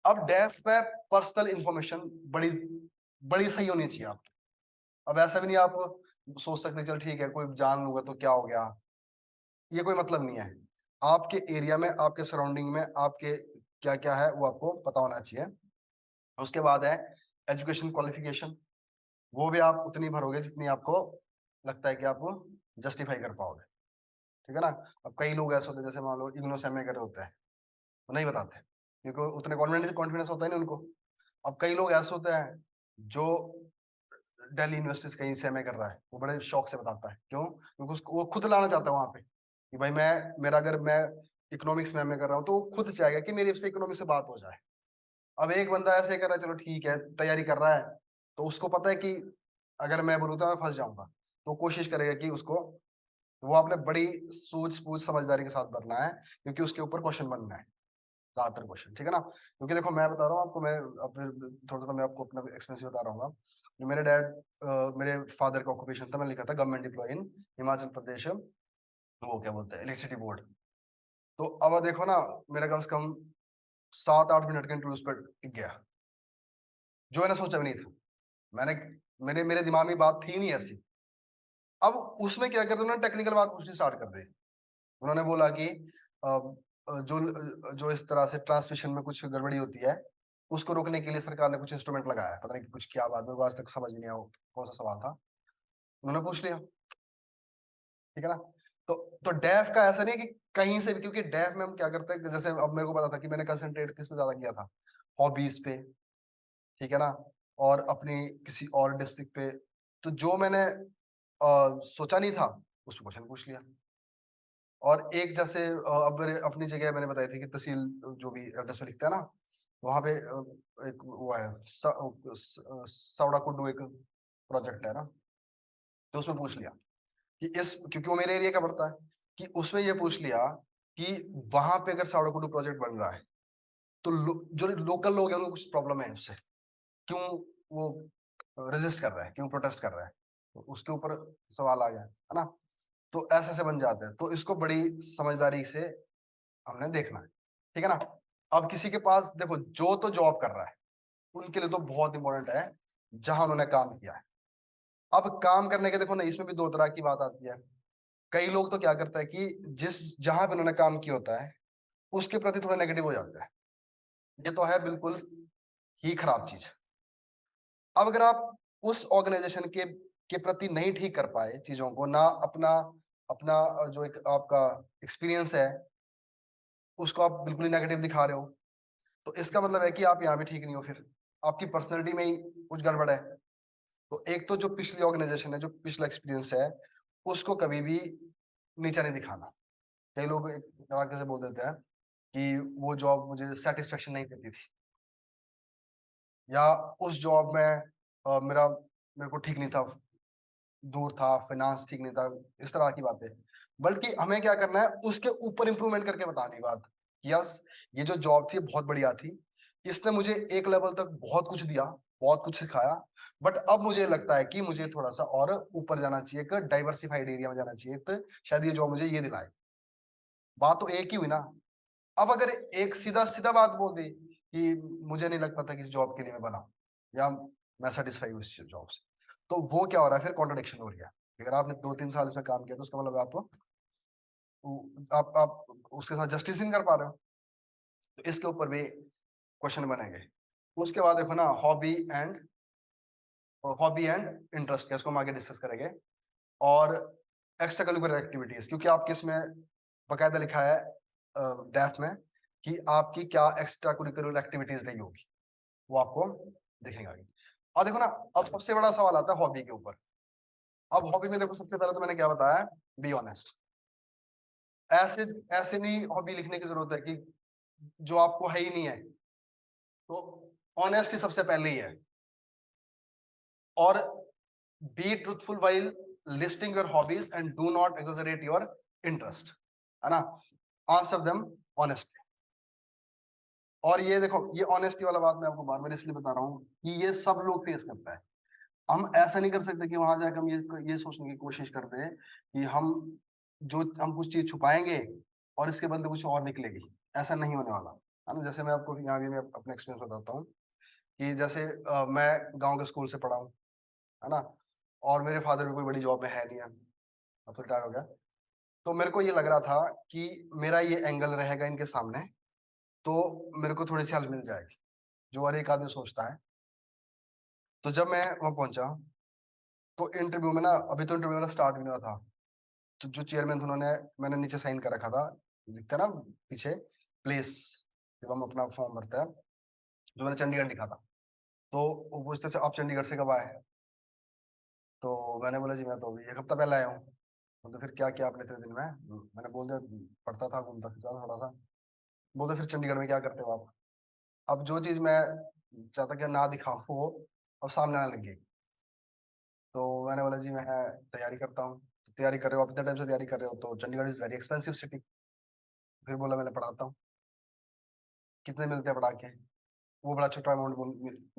अब डेफ पे पर्सनल इंफॉर्मेशन बड़ी बड़ी सही होनी चाहिए आप। अब ऐसा भी नहीं आप सोच सकते चल ठीक है कोई जान लूंगा तो क्या हो गया, ये कोई मतलब नहीं है। आपके एरिया में, आपके सराउंडिंग में, आपके क्या क्या है वो आपको पता होना चाहिए। उसके बाद है एजुकेशन क्वालिफिकेशन, वो भी आप उतनी भरोगे जितनी आपको लगता है कि आप जस्टिफाई कर पाओगे, ठीक है ना। अब कई लोग ऐसे होते हैं, जैसे मान लो इग्नो से एमए कर रहे होते हैं, वो नहीं बताते क्योंकि उतने कॉन्फिडेंस होता है नहीं उनको। अब कई लोग ऐसे होते हैं जो दिल्ली यूनिवर्सिटी कहीं से एमए कर रहा है, वो बड़े शौक से बताता है, क्यों, क्योंकि उसको वो खुद लाना चाहता है वहां पे कि भाई मेरा अगर मैं इकोनॉमिक्स में एमए कर रहा हूँ तो वो खुद चाहेगा कि मेरी से इकोनॉमिक्स से बात हो जाए। अब एक बंदा ऐसे कर रहा है, चलो ठीक है तैयारी कर रहा है, तो उसको पता है कि अगर मैं बोलूँ तो मैं फंस जाऊंगा, तो कोशिश करेगा कि उसको, वो आपने बड़ी सूझ बूझ समझदारी के साथ भरना है, क्योंकि उसके ऊपर क्वेश्चन बनना है, ज्यादातर क्वेश्चन, ठीक है ना। क्योंकि देखो मैं बता रहा हूँ आपको, मैं अब फिर थोड़ा थोड़ा मैं आपको अपना एक्सपीरियंस बता रहा हूँ। जो मेरे मेरे फादर का ऑक्यूपेशन था, मैंने लिखा था गवर्नमेंट एम्प्लॉय इन हिमाचल प्रदेश, वो क्या बोलते हैं, इलेक्ट्रिसिटी बोर्ड। तो अब देखो ना, मेरा कम से कम 7-8 मिनट के इंटरव्यू पर टिक गया, जो मैंने सोचा भी नहीं था। मैंने मेरे मेरे दिमाग में बात थी नहीं ऐसी। अब उसमें क्या करते, उन्होंने टेक्निकल बात पूछनी स्टार्ट कर दी। उन्होंने बोला कि जो इस तरह से ट्रांसमिशन में कुछ गड़बड़ी होती है, उसको रोकने के लिए सरकार ने कुछ इंस्ट्रूमेंट लगाया है, पता नहीं कुछ क्या बात, मेरे को आज तक समझ नहीं आया वो कौन सा सवाल था। उन्होंने पूछ लिया, ठीक है ना। तो डेफ का ऐसा नहीं है कि कहीं से भी, क्योंकि डेफ में हम क्या करते हैं, जैसे अब मेरे को पता था कि मैंने कंसंट्रेट किस पे ज्यादा किया था, हॉबीज पे, ठीक है ना, और अपनी किसी और डिस्ट्रिक्ट पे। तो जो मैंने सोचा नहीं था उसमें क्वेश्चन पूछ लिया। और एक जैसे अब अपनी जगह मैंने बताई थी कि तहसील जो भी एड्रेस में लिखता है ना, वहां पे एक वो है सौड़ा कुड्डू एक प्रोजेक्ट है ना, तो उसमें पूछ लिया कि इस, क्योंकि वो मेरे एरिया का पड़ता है, कि उसमें ये पूछ लिया कि वहां पे अगर सौड़ा कुड्डू प्रोजेक्ट बन रहा है तो जो लोकल लोग हैं उनको कुछ प्रॉब्लम है उससे, क्यों वो रेजिस्ट कर रहा है, क्यों प्रोटेस्ट कर रहा है, तो उसके ऊपर सवाल आ गया है ना। तो ऐसे ऐसे बन जाते हैं, तो इसको बड़ी समझदारी से हमने देखना है, ठीक है ना। अब किसी के पास देखो, जो तो जॉब कर रहा है उनके लिए तो बहुत इंपॉर्टेंट है जहां उन्होंने काम किया है। अब काम करने के देखो ना, इसमें भी दो तरह की बात आती है। कई लोग तो क्या करते हैं कि जिस जहां पे उन्होंने काम किया होता है उसके प्रति थोड़ा नेगेटिव हो जाता है। ये तो है बिल्कुल ही खराब चीज। अब अगर आप उस ऑर्गेनाइजेशन के प्रति नहीं ठीक कर पाए चीजों को ना, अपना अपना जो एक आपका एक्सपीरियंस है उसको आप बिल्कुल ही नेगेटिव दिखा रहे हो, तो इसका मतलब है कि आप यहाँ भी ठीक नहीं हो, फिर आपकी पर्सनैलिटी में ही कुछ गड़बड़ है। तो एक तो जो पिछली ऑर्गेनाइजेशन है, जो पिछला एक्सपीरियंस है, उसको कभी भी नीचा नहीं दिखाना। कई लोग एक तरीके से बोल देते हैं कि वो जॉब मुझे सेटिस्फेक्शन नहीं देती थी, या उस जॉब में मेरे को ठीक नहीं था, दूर था, फाइनेंस ठीक नहीं था, इस तरह की बातें। बल्कि हमें क्या करना है, उसके ऊपर इंप्रूवमेंट करके बतानी बात। यस, ये जो जॉब थी बहुत बढ़िया थी, इसने मुझे एक लेवल तक बहुत कुछ दिया, बहुत कुछ सिखाया, बट अब मुझे लगता है कि मुझे थोड़ा सा और ऊपर जाना चाहिए, एक डाइवर्सिफाइड एरिया में जाना चाहिए, तो शायद ये जॉब मुझे ये दिलाए। बात तो एक ही हुई ना। अब अगर एक सीधा सीधा बात बोल दी कि मुझे नहीं लगता था कि इस जॉब के लिए मैं बना, या मैं सेटिस्फाई हूँ इस जॉब से, तो वो क्या हो रहा है, फिर कॉन्ट्रडिक्शन हो रही है। अगर आपने 2-3 साल इसमें काम किया तो उसका मतलब आप उसके साथ जस्टिस नहीं कर पा रहे हो, तो इसके ऊपर भी क्वेश्चन बनेंगे। उसके बाद देखो ना, हॉबी एंड इंटरेस्ट, क्या इसको हम आगे डिस्कस करेंगे। और एक्स्ट्रा करिकुलर एक्टिविटीज, क्योंकि आपके इसमें बकायदा लिखा है डेफ में कि आपकी क्या एक्स्ट्रा करिकुलर एक्टिविटीज रही होगी, वो आपको दिखेंगे आगे। और देखो ना, अब सबसे बड़ा सवाल आता है हॉबी के ऊपर। अब हॉबी में देखो, सबसे पहले तो मैंने क्या बताया, बी ऑनेस्ट। ऐसे ऐसे नहीं हॉबी लिखने की जरूरत है कि जो आपको है ही नहीं है, तो ऑनेस्ट ही सबसे पहले ही है। और be truthful while listing your hobbies and do not exaggerate your interest, है ना। Answer them honest. और ये देखो, ये ऑनेस्टी वाला बात मैं आपको बार बार इसलिए बता रहा हूँ कि ये सब लोग फेस करता है। हम ऐसा नहीं कर सकते कि वहां जाकर हम ये सोचने की कोशिश करते हैं कि हम कुछ चीज छुपाएंगे और इसके बदले कुछ और निकलेगी। ऐसा नहीं होने वाला, है ना। जैसे मैं आपको यहाँ भी मैं अपना एक्सपीरियंस बताता हूँ कि जैसे मैं गांव के स्कूल से पढ़ा हूँ, है ना, और मेरे फादर भी कोई बड़ी जॉब में है नहीं है, अब तो रिटायर हो गया। तो मेरे को ये लग रहा था कि मेरा ये एंगल रहेगा इनके सामने, तो मेरे को थोड़ी सी हेल्प मिल जाएगी, जो हर एक आदमी सोचता है। तो जब मैं वहां पहुंचा, तो इंटरव्यू में ना, अभी तो इंटरव्यू मेरा स्टार्ट भी नहीं हुआ था, तो जो चेयरमैन थे उन्होंने, मैंने नीचे साइन कर रखा था, दिखता है ना पीछे प्लेस, जब हम अपना फॉर्म भरते हैं, जो मैंने चंडीगढ़ लिखा था। तो वो पूछते थे आप चंडीगढ़ से कब आए, तो मैंने बोला जी मैं तो अभी 1 हफ्ता पहले आया हूँ। तो फिर क्या किया आपने इतने दिन में, मैंने बोल दिया पढ़ता था, घूमता फिरता था थोड़ा सा। बोलते फिर चंडीगढ़ में क्या करते हो आप। अब जो चीज मैं चाहता कि ना दिखाऊं वो अब सामने आने लग गई। तो मैंने बोला जी मैं तैयारी करता हूँ। तो तैयारी कर रहे हो आप, इतने टाइम से तैयारी कर रहे हो, तो Chandigarh is very expensive city. फिर बोला मैंने पढ़ाता हूँ। कितने मिलते हैं पढ़ा के, वो बड़ा छोटा अमाउंट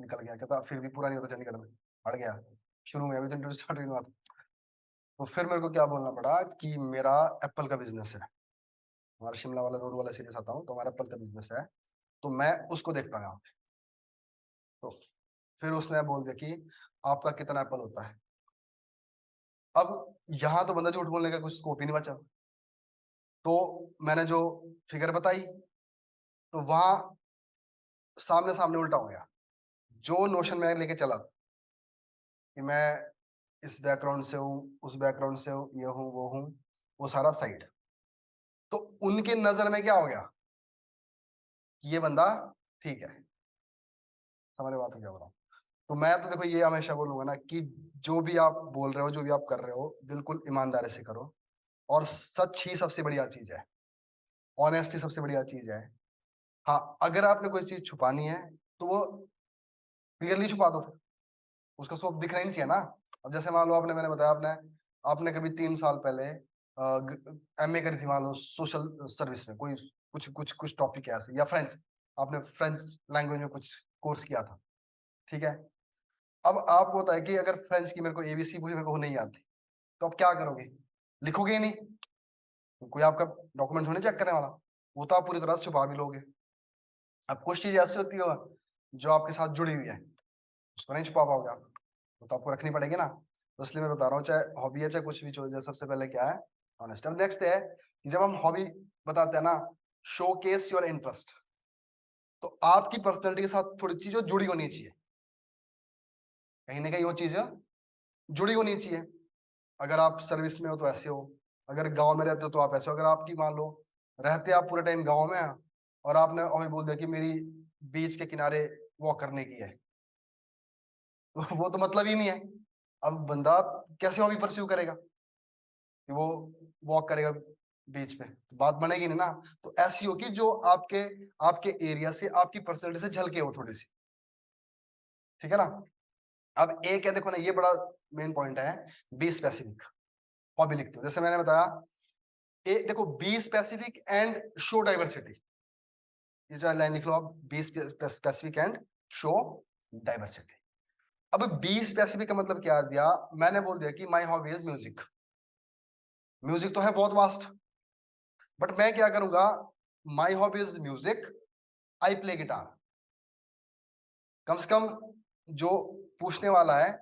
निकल गया, कहता फिर भी पूरा नहीं होता चंडीगढ़ में, पढ़ गया शुरू में, अभी तो इंटरव्यू स्टार्ट ही नहीं हुआ था। तो फिर मेरे को क्या बोलना पड़ा कि मेरा एप्पल का बिजनेस है, हमारा शिमला वाला रोड वाला सीरीज आता हूँ, तो हमारा एप्पल का बिजनेस है, तो मैं उसको देखता हूँ यहाँ पे। तो फिर उसने बोल दिया कि आपका कितना एप्पल होता है। अब यहाँ तो बंदा झूठ बोलने का कुछ स्कोप ही नहीं बचा। तो मैंने जो फिगर बताई, तो वहां सामने सामने उल्टा हो गया। जो नोशन मैं लेके चला था कि मैं इस बैकग्राउंड से हूँ, उस बैकग्राउंड से हूँ, ये हूँ वो हूँ, वो सारा साइड। तो उनके नजर में क्या हो गया, ये बंदा ठीक है। समझ बात हो क्या हो रहा हूँ। तो मैं तो देखो ये हमेशा बोलूंगा ना कि जो भी आप बोल रहे हो, जो भी आप कर रहे हो, बिल्कुल ईमानदारी से करो। और सच ही सबसे बढ़िया चीज है, ऑनेस्टी सबसे बढ़िया चीज है। हाँ, अगर आपने कोई चीज छुपानी है तो वो क्लियरली छुपा दो, फिर उसका स्वरूप दिखना ही नहीं चाहिए ना। अब जैसे मान लो आपने, मैंने बताया आपने आपने कभी 3 साल पहले एमए करी थी, मान लो सोशल सर्विस में, कोई कुछ कुछ कुछ टॉपिक है ऐसे, या फ्रेंच, आपने फ्रेंच लैंग्वेज में कुछ कोर्स किया था, ठीक है। अब आपको होता है कि अगर फ्रेंच की मेरे को एबीसी पूछे, मेरे को नहीं आती, तो आप क्या करोगे, लिखोगे ही नहीं, कोई आपका डॉक्यूमेंट होने चेक करने वाला, वो तो आप पूरी तरह से छुपा भी लोगे। अब कुछ चीज ऐसी होती है जो आपके साथ जुड़ी हुई है, उसको नहीं छुपा पाओगे आप, वो तो आपको रखनी पड़ेगी ना। तो इसलिए मैं बता रहा हूँ, चाहे हॉबी है चाहे कुछ भी चीज है, सबसे पहले क्या है, ऑनेस्ट। अब नेक्स्ट है कि जब हम हॉबी बताते हैं ना, शो केस योर इंटरेस्ट, तो आपकी पर्सनैलिटी के साथ थोड़ी चीज जुड़ी होनी चाहिए, कहीं ना कहीं वो चीज जुड़ी होनी चाहिए। अगर आप सर्विस में हो तो ऐसे हो, अगर गांव में रहते हो तो आप ऐसे हो। अगर आपकी मान लो रहते आप पूरे टाइम गांव में हैं, और आपने हमें बोल दिया कि मेरी बीच के किनारे वॉक करने की है, तो वो तो मतलब ही नहीं है। अब बंदा कैसे हॉबी परस्यू करेगा कि वो वॉक करेगा बीच में, तो बात बनेगी नहीं ना। तो ऐसी हो कि जो आपके आपके एरिया से, आपकी पर्सनैलिटी से झलके हो थोड़ी सी, ठीक है ना। अब एक है, देखो ना, ये बड़ा मेन पॉइंट है, बी स्पेसिफिक। हॉबी लिखते हो, जैसे मैंने बताया, देखो, be specific and show diversity, ये जो लाइन लिख लो आप, be specific and show diversity. अब बी स्पेसिफिक का मतलब क्या दिया, मैंने बोल दिया कि my hobby is music. Music तो है बहुत वास्ट, बट मैं क्या करूंगा, my hobby is music, I play guitar. कम से कम जो पूछने वाला है,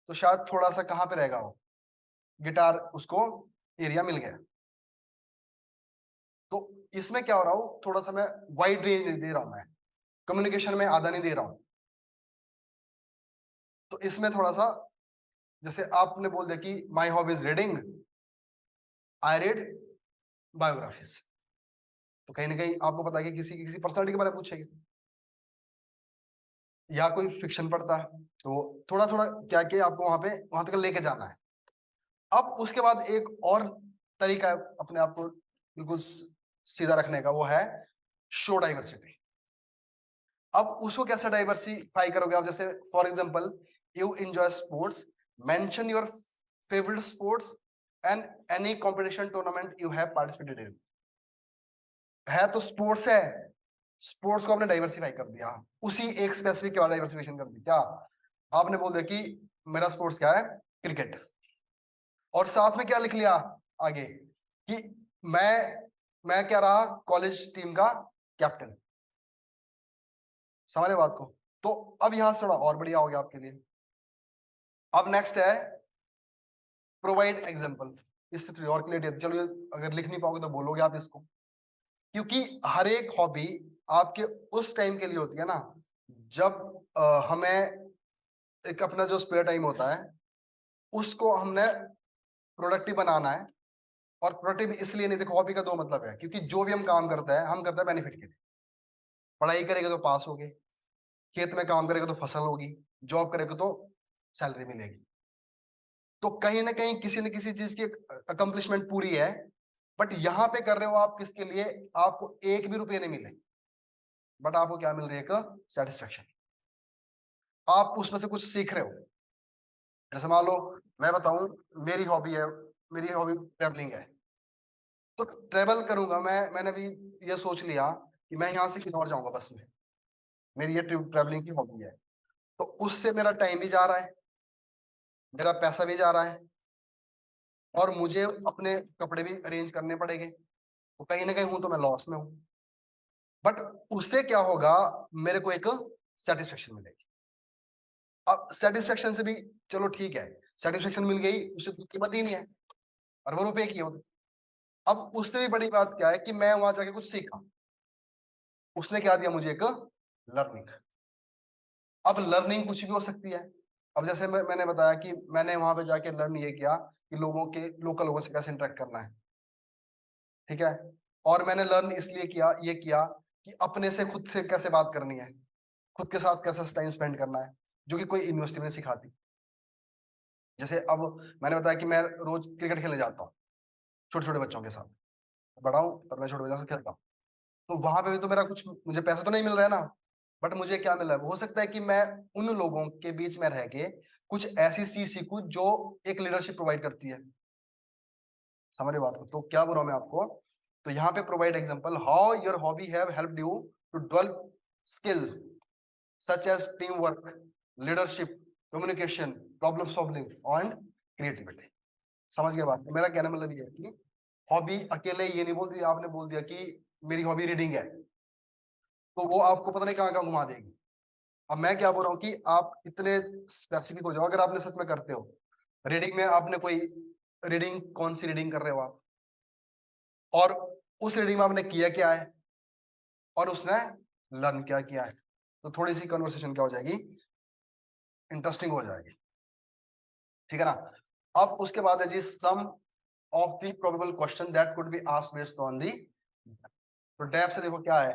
तो शायद थोड़ा सा कहाँ पे रहेगा वो, गिटार उसको एरिया मिल गया। तो इसमें क्या हो रहा हूँ, थोड़ा सा मैं वाइड रेंज दे रहा हूं, मैं कम्युनिकेशन में आधा नहीं दे रहा हूं। तो इसमें थोड़ा सा, जैसे आपने बोल दिया कि my hobby is reading, I read biographies, तो कहीं ना कहीं आपको पता है कि किसी किसी पर्सनालिटी के बारे में पूछेंगे, या कोई फिक्शन पढ़ता है, तो थोड़ा थोड़ा क्या क्या आपको वहां तक लेके जाना है। अब उसके बाद एक और तरीका है अपने आप को बिल्कुल सीधा रखने का, वो है शो डाइवर्सिटी। अब उसको कैसे डाइवर्सिफाई करोगे आप, जैसे for example, you enjoy sports, mention your favourite sports and any competition tournament you have participated in. है तो स्पोर्ट्स है, स्पोर्ट्स को आपने डाइवर्सिफाई कर दिया, उसी एक स्पेसिफिक के बाद डाइवर्सिफिकेशन कर दी क्या, आपने बोल दिया कि मेरा स्पोर्ट्स क्या है, क्रिकेट। और साथ में क्या लिख लिया आगे कि मैं क्या रहा, कॉलेज टीम का कैप्टन। समझ रहे बात को। तो अब यहां से थोड़ा और बढ़िया हो गया आपके लिए। अब नेक्स्ट है प्रोवाइड एग्जांपल। इससे थोड़ी और क्लियर, चलो ये अगर लिख नहीं पाओगे तो बोलोगे आप इसको, क्योंकि हर एक हॉबी आपके उस टाइम के लिए होती है ना, जब हमें एक अपना जो स्पेयर टाइम होता है, उसको हमने प्रोडक्टिव बनाना है। और प्रोडक्टिव इसलिए नहीं, देखो हॉबी का दो मतलब है, क्योंकि जो भी हम काम करते हैं, हम करते हैं बेनिफिट के लिए। पढ़ाई करेंगे तो पास होगे, खेत में काम करेंगे तो फसल होगी, जॉब करेंगे तो सैलरी मिलेगी। तो कहीं ना कहीं किसी न किसी चीज की अकम्पलिशमेंट पूरी है। बट यहाँ पे कर रहे हो आप किसके लिए, आपको एक भी रुपये नहीं मिले, बट आपको क्या मिल रही है, एक सेटिस्फेक्शन। आप उसमें से कुछ सीख रहे हो। जैसे मान लो मैं बताऊं, मेरी हॉबी है, मेरी हॉबी ट्रैवलिंग है, तो ट्रेवल करूंगा मैंने भी ये सोच लिया कि मैं यहाँ से किन्नौर जाऊंगा बस में, मेरी ये ट्रैवलिंग की हॉबी है। तो उससे मेरा टाइम भी जा रहा है, मेरा पैसा भी जा रहा है, और मुझे अपने कपड़े भी अरेंज करने पड़ेंगे, तो कहीं ना कहीं हूं तो मैं लॉस में हूँ। बट उससे क्या होगा, मेरे को एक सेटिस्फेक्शन मिलेगी। अब सेटिस्फेक्शन से भी, चलो ठीक है, सेटिस्फेक्शन मिल गई, उससे तो कीमत ही नहीं है, और वो रुपए की होगी। अब उससे भी बड़ी बात क्या है कि मैं वहां जाके कुछ सीखा, उसने क्या दिया मुझे, एक लर्निंग। अब लर्निंग कुछ भी हो सकती है। अब जैसे मैंने बताया कि मैंने वहां पे जाके लर्न ये किया कि लोगों के, लोकल लोगों से कैसे इंटरेक्ट करना है। ठीक है। और मैंने लर्न इसलिए किया, ये किया कि अपने से खुद से कैसे बात करनी है, खुद के साथ कैसे टाइम स्पेंड करना है, जो कि कोई यूनिवर्सिटी में सिखाती। जैसे अब मैंने बताया कि मैं रोज क्रिकेट खेलने जाता हूँ छोटे छोटे बच्चों के साथ, बड़ा हूँ पर मैं छोटे बच्चों से खेलता हूँ। तो वहां पे भी तो मेरा कुछ, मुझे पैसा तो नहीं मिल रहा है ना, बट मुझे क्या मिल रहा है, हो सकता है कि मैं उन लोगों के बीच में रह के कुछ ऐसी चीज सीखूं जो एक लीडरशिप प्रोवाइड करती है। समझ रहे बात को? तो क्या बोल रहा हूं मैं आपको, तो यहाँ पे provide example how your hobby have helped you to develop skill such as team work, leadership, communication, problem solving and creativity. समझ गए बात? मेरा कहने मतलब ये है कि हॉबी अकेले ये नहीं बोल दिया, आपने बोल दिया कि मेरी हॉबी रीडिंग है, तो वो आपको पता नहीं कहाँ कहाँ घुमा देगी। अब मैं क्या बोल रहा हूँ कि आप इतने स्पेसिफिक हो जाओ, अगर आपने सच में करते हो रीडिंग में, आपने कोई रीडिंग, कौन सी रीडिंग कर रहे हो आप, और उस रीडिंग में आपने किया क्या है, और उसने लर्न क्या किया है, तो थोड़ी सी कन्वर्सेशन क्या हो जाएगी, इंटरेस्टिंग हो जाएगी। ठीक है ना? अब उसके बाद है जी some of the probable question that could be asked based on the, तो डेप से देखो क्या है,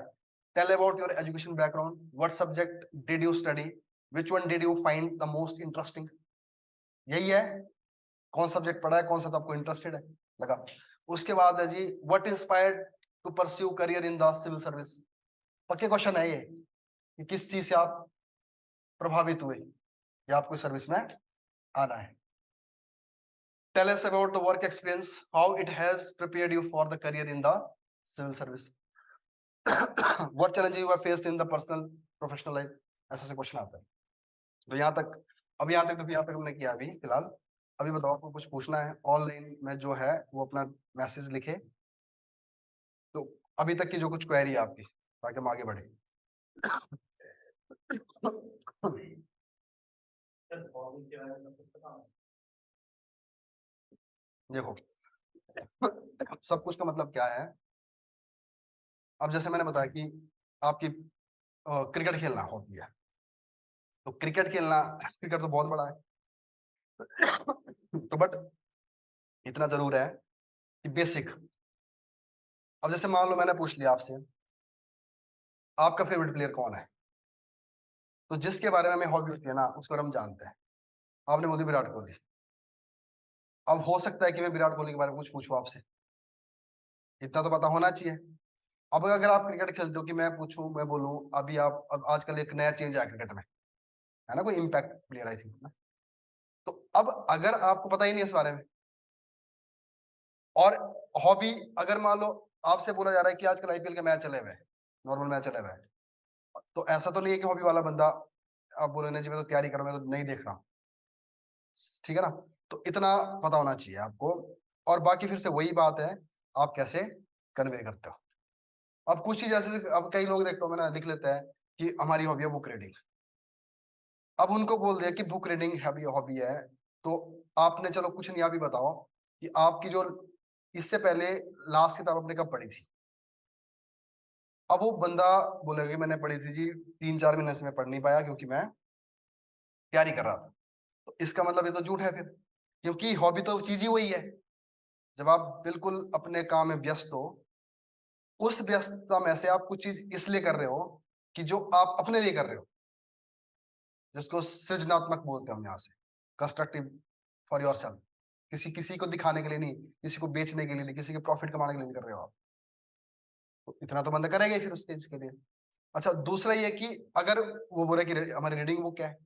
tell about your education background, what subject did you study, which one did you find the most interesting. यही है, कौन सब्जेक्ट पढ़ा है, कौन सा तो आपको इंटरेस्टेड है लगा। उसके बाद है जी what inspired to pursue career in the civil service. पक्के क्वेश्चन है ये कि किस चीज से आप प्रभावित हुए या आपको सर्विस में आना है। Tell us about the work experience, how it has prepared you for the career in the civil service. What challenges you have faced in the personal professional life. ऐसे से क्वेश्चन आता है। तो यहाँ तक, अब यहाँ तक, तो यहाँ तक हमने किया अभी फिलहाल। अभी बताओ आपको कुछ पूछना है ऑनलाइन में, जो है वो अपना मैसेज लिखे। तो अभी तक की जो कुछ क्वेरी है आपकी, ताकि हम आगे बढ़े। देखो सब कुछ का मतलब क्या है। अब जैसे मैंने बताया कि आपकी क्रिकेट खेलना हॉबी है, तो क्रिकेट खेलना, क्रिकेट तो बहुत बड़ा है, तो बट इतना जरूर है कि बेसिक। अब जैसे मान लो मैंने पूछ लिया आपसे आपका फेवरेट प्लेयर कौन है, तो जिसके बारे में हमें हॉबी होती है ना, उसको हम जानते हैं। आपने बोली विराट कोहली। अब हो सकता है कि मैं विराट कोहली के बारे में कुछ पूछूं आपसे, इतना तो पता होना चाहिए। अब अगर आप क्रिकेट खेलते हो कि मैं पूछूं, मैं बोलूं अभी आप, अब आजकल एक नया चेंज आया क्रिकेट में, है ना, कोई इम्पैक्ट प्लेयर आई थिंक ना, तो अब अगर आपको पता ही नहीं है इस बारे में, और हॉबी, अगर मान लो आपसे बोला जा रहा है कि आजकल आईपीएल के मैच चले हुए हैं, नॉर्मल मैच चले हुए हैं, तो ऐसा तो नहीं है कि हॉबी वाला बंदा आप बोले नहीं जी मैं तो तैयारी कर रहा हूं, मैं तो नहीं देख रहा। ठीक है ना? तो इतना पता होना चाहिए आपको। और बाकी फिर से वही बात है, आप कैसे कन्वे करते हो। अब कुछ चीज ऐसे, अब कई लोग देखता हूँ मैंने, लिख लेते हैं कि हमारी हॉबी है बुक रीडिंग। अब उनको बोल दिया कि बुक रीडिंग हॉबी हॉबी है, तो आपने, चलो कुछ नहीं, आप ही बताओ कि आपकी जो इससे पहले लास्ट किताब आपने कब पढ़ी थी। अब वो बंदा बोलेगा कि मैंने पढ़ी थी जी 3-4 महीने से मैं पढ़ नहीं पाया क्योंकि मैं तैयारी कर रहा था। तो इसका मतलब ये तो झूठ है फिर, क्योंकि हॉबी तो चीज ही वही है। जब आप बिल्कुल अपने काम में व्यस्त हो, उस व्यस्तता में से आप कुछ चीज इसलिए कर रहे हो कि जो आप अपने लिए कर रहे हो, जिसको सृजनात्मक बोलते हैं हम यहाँ से, कंस्ट्रक्टिव फॉर योर सेल्फ। किसी किसी को दिखाने के लिए नहीं, किसी को बेचने के लिए नहीं, किसी के प्रॉफिट कमाने के लिए नहीं कर रहे हो आप। तो इतना तो बंदा करेगा ही फिर उस चीज के लिए। अच्छा, दूसरा ये कि अगर वो बोले कि हमारी रीडिंग बुक क्या है,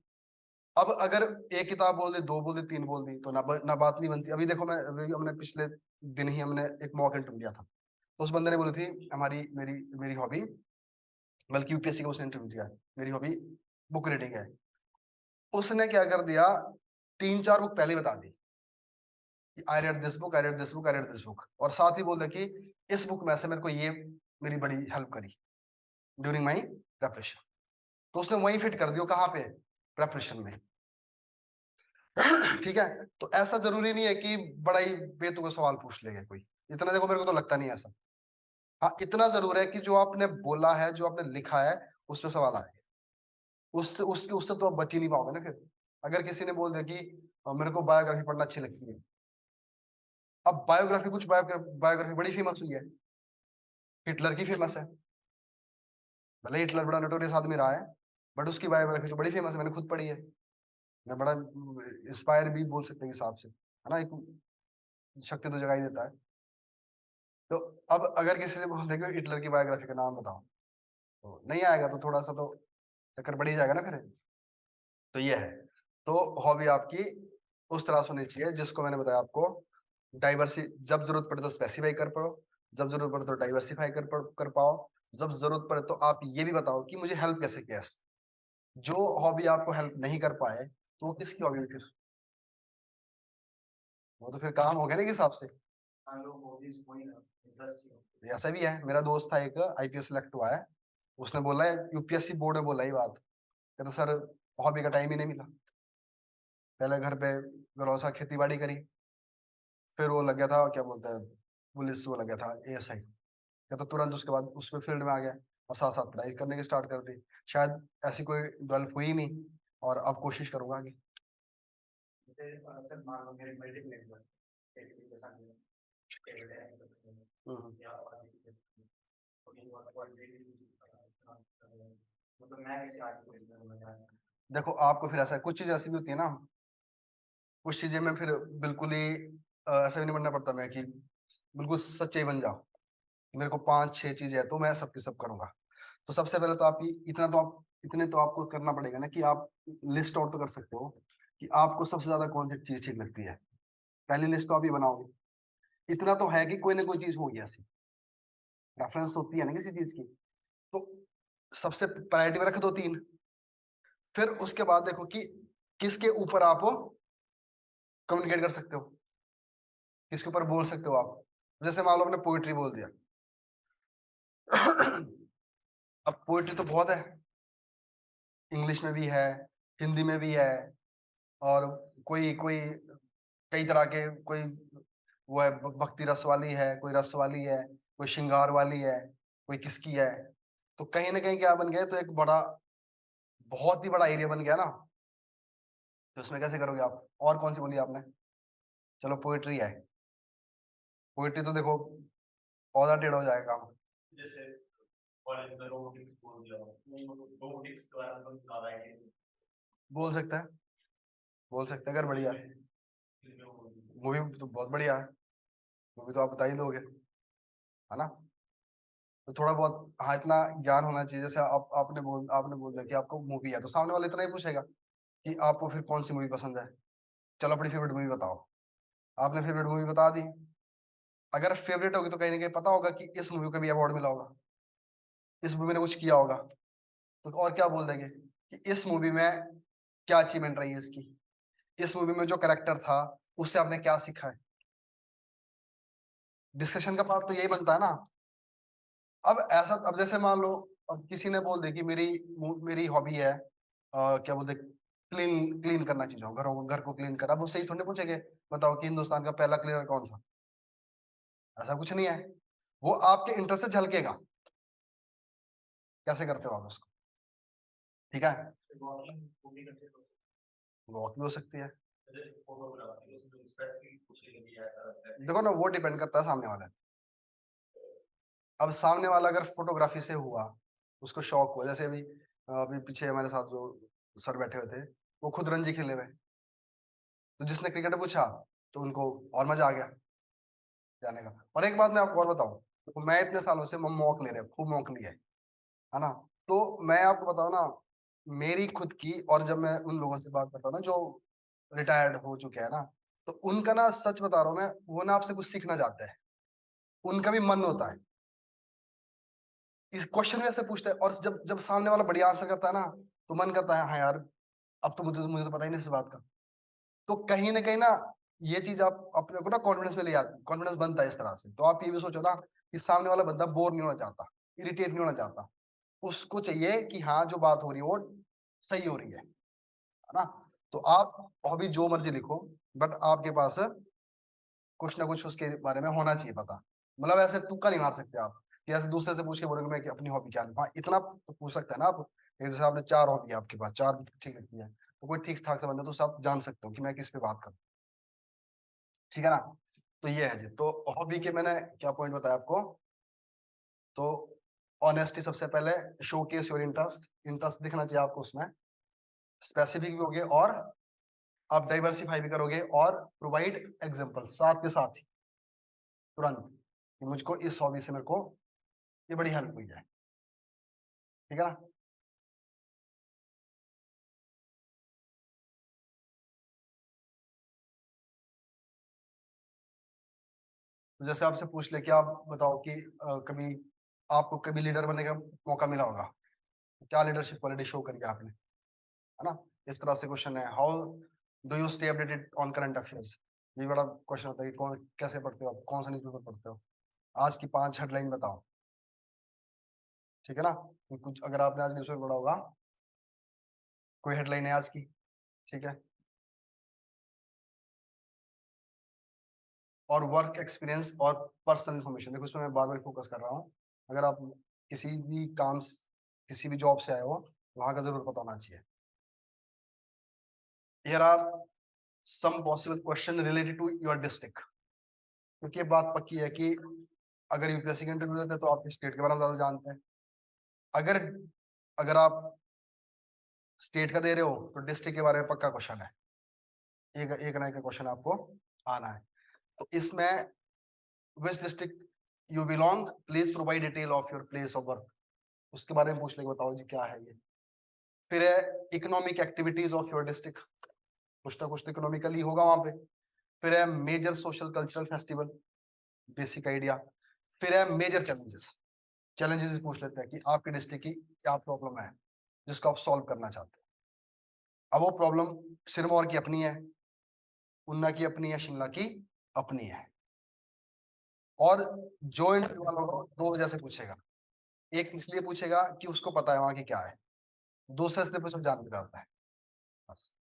अब अगर एक किताब बोल दे, दो बोल दे, तीन बोल दी, तो ना बात नहीं बनती। अभी देखो, मैं अभी हमने पिछले दिन ही हमने एक मॉक इंटरव्यू लिया था, तो उस बंदे ने बोली थी हमारी मेरी मेरी हॉबी, बल्कि यूपीएससी का उसने इंटरव्यू दिया, मेरी हॉबी बुक रीडिंग है। उसने क्या कर दिया, 3-4 बुक पहले ही बता दी, I read this book, I read this book, I read this book, और साथ ही बोल दिया कि इस बुक में से मेरे को ये मेरी बड़ी हेल्प करी ड्यूरिंग माई प्रेपरेशन। तो उसने वही फिट कर दिया, कहाँ पे, प्रेपरेशन में। ठीक है, तो ऐसा जरूरी नहीं है कि बड़ा ही बेतुका सवाल पूछ लेगा कोई, इतना देखो मेरे को तो लगता नहीं है ऐसा। हाँ, इतना जरूर है कि जो आपने बोला है, जो आपने लिखा है, उस पर सवाल आएगा। उससे उसके उससे तो आप बच ही नहीं पाओगे ना फिर। अगर किसी ने बोल दिया कि मेरे को बायोग्राफी पढ़ना अच्छी लगती है, अब बायोग्राफी, कुछ बायोग्राफी बड़ी फेमस हुई है, हिटलर की फेमस है, भले हिटलर बड़ा नोटोरियस आदमी रहा है, बट उसकी बायोग्राफी तो बड़ी फेमस है, मैंने खुद पढ़ी है, मैं बड़ा इंस्पायर भी बोल सकते हैं हिसाब से, है ना, एक शक्ति तो जगा ही देता है। तो अब अगर किसी से बोल देंगे हिटलर की बायोग्राफी का नाम बताओ, तो नहीं आएगा, तो थोड़ा सा तो चक्कर बढ़ ही जाएगा ना फिर। तो ये है, तो हॉबी आपकी उस तरह से होनी चाहिए जिसको मैंने बताया आपको, डाइवर्सी, जब जरूरत पड़े तो स्पेसिफाई कर पाओ, जब जरूरत पड़े तो डाइवर्सिफाई कर पाओ, जब जरूरत पड़े तो आप ये भी बताओ कि मुझे हेल्प कैसे किया इसने। जो हॉबी आपको हेल्प नहीं कर पाए तो वो किसकी हॉबी हुई फिर, वो तो फिर काम हो गया ना एक हिसाब से। ऐसा भी है, मेरा दोस्त था एक, आईपीएस सिलेक्ट हुआ है, उसने बोला है यूपीएससी बोर्ड में बोला ही बात, कहता सर हॉबी का टाइम ही नहीं मिला, पहले घर पे घरों सा खेती बाड़ी करी, फिर वो लग गया था क्या बोलते हैं पुलिस, वो लग गया था एएसआई, कहता तुरंत उसके बाद उसमें फील्ड में आ गया और साथ साथ पढ़ाई करने की स्टार्ट कर दी, शायद ऐसी कोई डेवलप हुई नहीं, और अब कोशिश करूंगा आगे। हम्म। देखो आपको फिर ऐसा है, कुछ चीजें ऐसी भी होती है ना, कुछ चीजें में फिर बिल्कुल ही ऐसा भी नहीं बनना पड़ता मैं कि बिल्कुल सच्चे ही बन जाओ, मेरे को 5-6 चीजें है तो मैं सबकी सब करूंगा। तो सबसे पहले तो आप इतने तो आपको करना पड़ेगा ना कि आप लिस्ट आउट तो कर सकते हो कि आपको सबसे ज्यादा कौन सी चीज ठीक लगती है, पहली लिस्ट तो आप ही बनाओगे। इतना तो है कि कोई ना कोई चीज होगी ऐसी, रेफरेंस होती है ना किसी चीज की, तो सबसे प्रायोरिटी में रख दो 3, फिर उसके बाद देखो कि किसके ऊपर आप कम्युनिकेट कर सकते हो, किसके ऊपर बोल सकते हो आप। जैसे मान लो आपने पोइट्री बोल दिया अब पोइट्री तो बहुत है, इंग्लिश में भी है, हिंदी में भी है, और कोई कोई कई तरह के, कोई वो है भक्ति रस वाली है, कोई रस वाली है, कोई श्रृंगार वाली है, कोई किसकी है। तो कहीं ना कहीं क्या बन गया, तो एक बड़ा, बहुत ही बड़ा एरिया बन गया ना, तो उसमें कैसे करोगे आप, और कौन सी बोली आपने, चलो पोइट्री है, पोइट्री तो देखो और टेढ़ा हो जाएगा काम। बोल सकता है, बोल सकते हैं अगर बढ़िया, मूवी तो बहुत बढ़िया है, मूवी तो आप बता ही दोगे, है ना। तो थोड़ा बहुत हाँ इतना ज्ञान होना चाहिए, जैसे आपने बोल दिया कि आपको मूवी है, तो सामने वाला इतना ही पूछेगा कि आपको फिर कौन सी मूवी पसंद है, चलो अपनी फेवरेट मूवी बताओ, आपने फेवरेट मूवी बता दी, अगर फेवरेट होगी तो कहीं ना कहीं पता होगा कि इस मूवी को भी अवार्ड मिला होगा, इस मूवी ने कुछ किया होगा, तो और क्या बोल देंगे कि इस मूवी में क्या अचीवमेंट रही है इसकी, इस मूवी में जो करेक्टर था उससे आपने क्या सीखा है। डिस्कशन का पार्ट तो यही बनता है ना। अब जैसे मान लो, अब किसी ने बोल दे कि मेरी मेरी हॉबी है क्या बोलते, क्लीन क्लीन करना चीजों, घर को क्लीन करना, अब उससे ही थोड़ी ना पूछेंगे बताओ कि हिंदुस्तान का पहला क्लीनर कौन था, ऐसा कुछ नहीं है, वो आपके इंटरेस्ट से झलकेगा, कैसे करते हो आप उसको, ठीक है। वॉक भी हो सकती है, देखो ना वो डिपेंड करता है सामने वाला, अब सामने वाला अगर फोटोग्राफी से हुआ, उसको शौक हुआ, जैसे अभी पीछे हमारे साथ जो सर बैठे हुए थे, वो खुद रणजी खेले हुए, तो जिसने क्रिकेट पूछा तो उनको और मजा आ गया जाने का। और एक बात मैं आपको और बताऊं, तो मैं इतने सालों से मॉक ले रहे हैं, खूब मॉक लिया है ना, तो मैं आपको बताऊं ना, मेरी खुद की, और जब मैं उन लोगों से बात करता हूँ ना जो रिटायर्ड हो चुके हैं ना, तो उनका ना सच बता रहा हूँ मैं, वो ना आपसे कुछ सीखना चाहते हैं, उनका भी मन होता है, इस क्वेश्चन में ऐसे पूछते हैं, और जब जब सामने वाला बढ़िया आंसर करता है ना, तो मन करता है हाँ यार, अब तो मुझे तो पता ही नहीं इस बात का। तो कहीं ना कहीं ना ये चीज आप अपने को ना कॉन्फिडेंस में ले आते, कॉन्फिडेंस बनता है इस तरह से। तो आप ये भी सोचो ना कि सामने वाला बंदा बोर नहीं होना चाहता, इरिटेट नहीं होना चाहता, उसको चाहिए कि हाँ जो बात हो रही है वो सही हो रही है ना। तो आप हॉबी जो मर्जी लिखो, बट आपके पास कुछ ना कुछ उसके बारे में होना चाहिए पता, मतलब ऐसे तुक्का नहीं मार सकते आप कि ऐसे दूसरे से पूछ के बोलोगे मैं कि अपनी हॉबी क्या है। हाँ इतना तो पूछ सकते हैं ना आप, जैसे आपने 4 हॉबी है आपके पास, 4 ठीक लगती है, तो कोई ठीक ठाक से बंदा तो सब जान सकते हो कि मैं किस पे बात करूँ, ठीक है ना। तो ये है जी। तो हॉबी के मैंने क्या पॉइंट बताया आपको, तो ऑनेस्टी सबसे पहले, show case your interest, interest दिखना चाहिए आपको उसमें, स्पेसिफिक भी होगे और आप डाइवर्सिफाई भी करोगे, और प्रोवाइड एग्जांपल साथ के साथ ही तुरंत कि मुझको इस हॉबी से मेरे को ये बड़ी हेल्प हुई है, ठीक है ना। तो जैसे आपसे पूछ ले कि आप बताओ कि कभी आपको कभी लीडर बनने का मौका मिला होगा, क्या लीडरशिप क्वालिटी शो करी आपने, है ना। इस तरह से क्वेश्चन है, how do you stay updated on current affairs, ये बड़ा क्वेश्चन होता है कि कौन कैसे पढ़ते हो आप, कौन सा न्यूज़पेपर पढ़ते हो, आज की 5 हेडलाइन बताओ, ठीक है ना। कुछ अगर आपने आज न्यूज़पेपर पढ़ा होगा, कोई हेडलाइन है आज की, ठीक है। और वर्क एक्सपीरियंस और पर्सनल इन्फॉर्मेशन, देखो इसमें मैं बार बार फोकस कर रहा हूँ, अगर आप किसी भी काम किसी भी जॉब से आए हो, वहां का जरूर पता होना चाहिए। Here are some possible question related to your district, क्योंकि ये बात पक्की है कि अगर यूपीएससी का इंटरव्यू देते हैं तो आप स्टेट के बारे में ज्यादा जानते हैं, अगर अगर आप स्टेट का दे रहे हो तो डिस्ट्रिक्ट के बारे में पक्का क्वेश्चन है, एक एक ना एक क्वेश्चन आपको आना है। तो इसमें which district you belong, please provide detail of your place of birth, उसके बारे में पूछ लेंगे, बताओ जी क्या है ये। फिर है economic activities of your district, कुछ ना कुछ तो इकोनॉमिकली होगा वहां पे। फिर है major social cultural festival, basic idea. फिर है मेजर चैलेंजेस, चैलेंजेस पूछ लेते हैं कि आपके डिस्ट्रिक्ट की क्या प्रॉब्लम है जिसको आप सॉल्व करना चाहते हैं। अब वो प्रॉब्लम सिरमौर की अपनी है, उन्ना की अपनी है, शिमला की अपनी है। और जो इंटरव्यू वाला होगा, दो वजह से पूछेगा, एक इसलिए पूछेगा कि उसको पता है वहां की क्या है, दूसरा इसलिए पूछे जान भी जाता है, बस।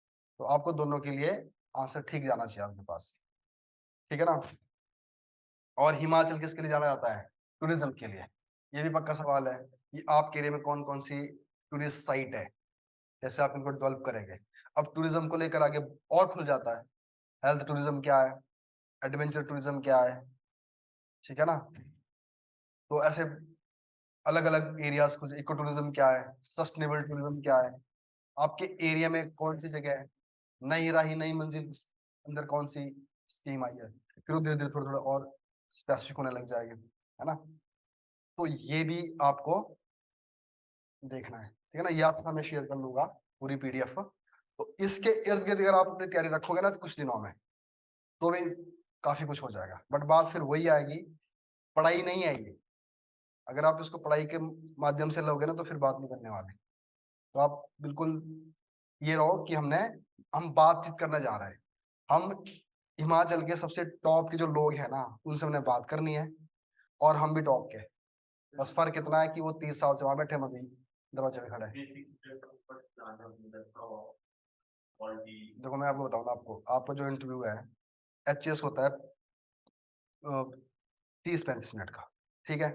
तो आपको दोनों के लिए आंसर ठीक जाना चाहिए आपके पास, ठीक है ना। और हिमाचल किसके लिए जाना जाता है, टूरिज्म के लिए, ये भी पक्का सवाल है कि आपके एरिया में कौन कौन सी टूरिस्ट साइट है, कैसे आप इनको डेवलप करेंगे। अब टूरिज्म को लेकर आगे और खुल जाता है, हेल्थ टूरिज्म क्या है, एडवेंचर टूरिज्म क्या है, ठीक है ना। तो ऐसे अलग अलग एरियाज खुल, इको टूरिज्म क्या है, सस्टेनेबल टूरिज्म क्या है, आपके एरिया में कौन सी जगह है, नई राही नई मंजिल अंदर कौन सी स्कीम आई है, फिर धीरे धीरे थोड़ा थोड़ा और स्पेसिफिक होने लग जाएगी, है ना। तो ये भी आपको देखना है, ठीक है ना। ये आपके साथ मैं शेयर कर लूंगा पूरी पीडीएफ। तो इसके इर्द गिर्द अगर आप अपनी तैयारी रखोगे ना तो कुछ दिनों में तो भी काफी कुछ हो जाएगा, बट बात फिर वही आएगी, पढ़ाई नहीं आएगी। अगर आप इसको पढ़ाई के माध्यम से लोगे ना तो फिर बात नहीं करने वाले। तो आप बिल्कुल ये रहो कि हम बातचीत करने जा रहे हैं, हम हिमाचल के सबसे टॉप के जो लोग हैं ना उनसे हमने बात करनी है, और हम भी टॉप के, बस फर्क इतना है कि वो 30 साल से वहां बैठे, हम अभी दरवाजे में खड़े हैं। देखो मैं आपको बताऊँ ना, आपका जो इंटरव्यू है एचएस होता है 30-35 मिनट का, ठीक है।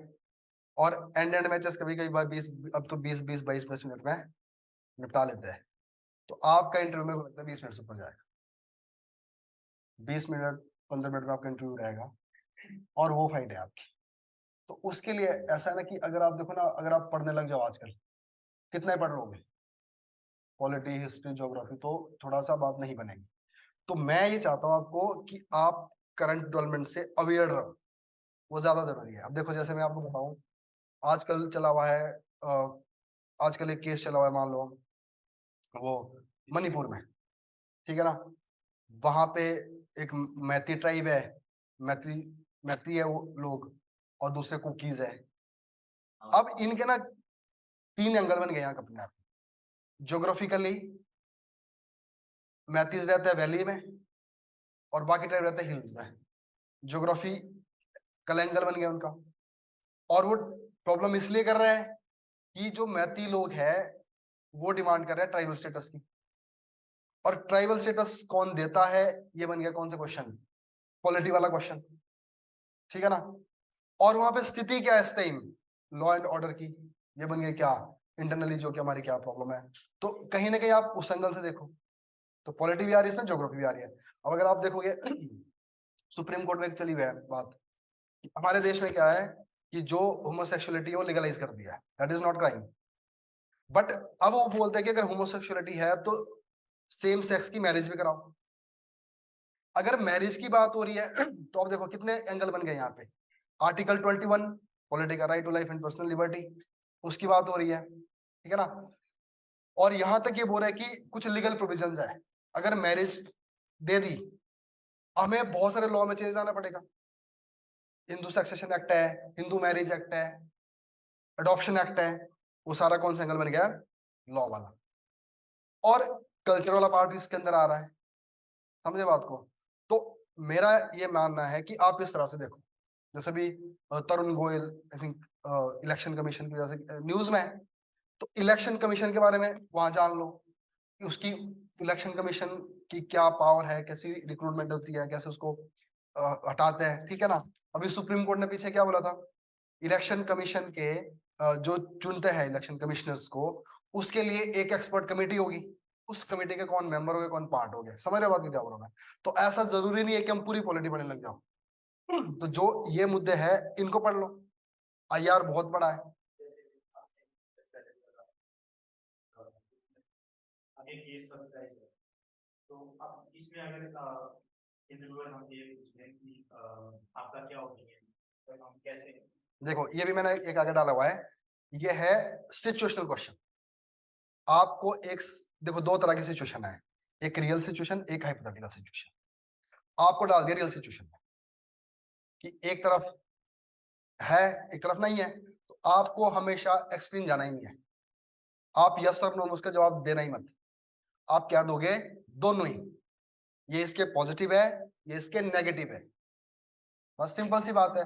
और एंड मैचेस कभी कभी बार 20, अब तो 20-22-22 मिनट में निपटा लेते हैं। तो आपका इंटरव्यू में लगता है 20 मिनट से ऊपर जाएगा, 20 मिनट 15 मिनट में आपका इंटरव्यू रहेगा, और वो फाइट है आपकी। तो उसके लिए ऐसा है ना कि अगर आप देखो ना, अगर आप पढ़ने लग जाओ आजकल, कितना ही पढ़ लोगे, पॉलिटी हिस्ट्री ज्योग्राफी, तो थोड़ा सा बात नहीं बनेगी। तो मैं ये चाहता हूँ आपको कि आप करंट डेवलपमेंट से अवेयर रहो, वो ज्यादा जरूरी है। अब देखो जैसे मैं आपको बताऊं, आजकल चला हुआ है, आजकल एक केस चला हुआ है, मान लो वो मणिपुर में, ठीक है ना। वहां पे एक मैती ट्राइब है, मैती मैती है वो लोग, और दूसरे कुकीज है। अब इनके ना 3 एंगल बन गए यहाँ अपने आप। ज्योग्राफिकली मैतीज रहते हैं वैली में, और बाकी ट्राइब रहते हैं हिल्स में। ज्योग्राफी कल एंगल बन गया उनका, और वो प्रॉब्लम इसलिए कर रहे हैं कि जो मैती लोग हैं वो डिमांड कर रहे हैं ट्राइबल स्टेटस की, और ट्राइबल स्टेटस कौन देता है, ये बन गया कौन सा क्वेश्चन, पॉलिटी वाला क्वेश्चन, ठीक है ना। और वहां पे स्थिति क्या है इस टाइम, लॉ एंड ऑर्डर की, ये बन गया क्या, इंटरनली जो कि हमारी क्या प्रॉब्लम है। तो कहीं ना कहीं आप उस एंगल से देखो, तो पॉलिटी भी आ रही है इसमें, ज्योग्राफी भी आ रही है। अब अगर आप देखोगे सुप्रीम कोर्ट में एक चली हुई है बात कि हमारे देश में क्या है कि जो होमोसेक्सुअलिटी है वो लीगलाइज कर दिया है, that is not crime. But अब वो बोलते हैं कि अगर होमोसेक्सुअलिटी है तो सेम सेक्स की मैरिज भी कराओ। अगर मैरिज की बात हो रही है तो अब देखो कितने एंगल बन गए यहाँ पे। Article 21 political right to life and personal liberty, उसकी बात हो रही है, ठीक है ना। और यहां तक ये बोल रहा है कि कुछ लीगल प्रोविजंस है, अगर मैरिज दे दी हमें बहुत सारे लॉ में चेंज लाना पड़ेगा। हिंदू सक्सेशन एक्ट है, हिंदू मैरिज एक्ट है, अडॉप्शन एक्ट है, वो सारा कौन सा एंगल बन गया, लॉ वाला। और कल्चर वाला पार्ट इसके अंदर आ रहा है, समझे बात को। तो मेरा ये मानना है कि आप इस तरह से देखो, जैसे भी Tarun Goyal I think election commission की वजह से न्यूज में है, तो इलेक्शन कमीशन के बारे में वहां जान लो कि उसकी इलेक्शन कमीशन की क्या पावर है, कैसी रिक्रूटमेंट होती है, कैसे उसको हटाते हैं, ठीक है ना। अभी सुप्रीम कोर्ट ने पीछे क्या बोला था, इलेक्शन कमीशन के जो चुनते हैं इलेक्शन कमिश्नर्स को, उसके लिए एक एक्सपर्ट कमेटी होगी, उस कमेटी के कौन मेंबर हो गए, कौन पार्ट हो गए, समझ रहे बात की क्या बोल रहा मैं। तो ऐसा जरूरी नहीं है कि हम पूरी पॉलिटी पढ़ने लग जाओ। तो जो ये मुद्दे हैं इनको पढ़ लो, आईआर बहुत बड़ा है। तो अब इसमें अगर इंटरव्यूअर हम ये पूछें कि आपका क्या ओपिनियन है, तो हम कैसे। देखो ये भी मैंने एक आगे डाला हुआ है, ये है सिचुएशनल क्वेश्चन। आपको एक देखो दो तरह की सिचुएशन है, एक रियल सिचुएशन, एक हाइपोथेटिकल सिचुएशन। आपको डाल दिया रियल सिचुएशन में कि एक तरफ है एक तरफ नहीं है, तो आपको हमेशा एक्सट्रीम जाना ही नहीं है। आप यस और नो में उसका जवाब देना ही मत। आप क्या दोगे, दोनों ही, ये इसके पॉजिटिव है, ये इसके नेगेटिव है, बस सिंपल सी बात है।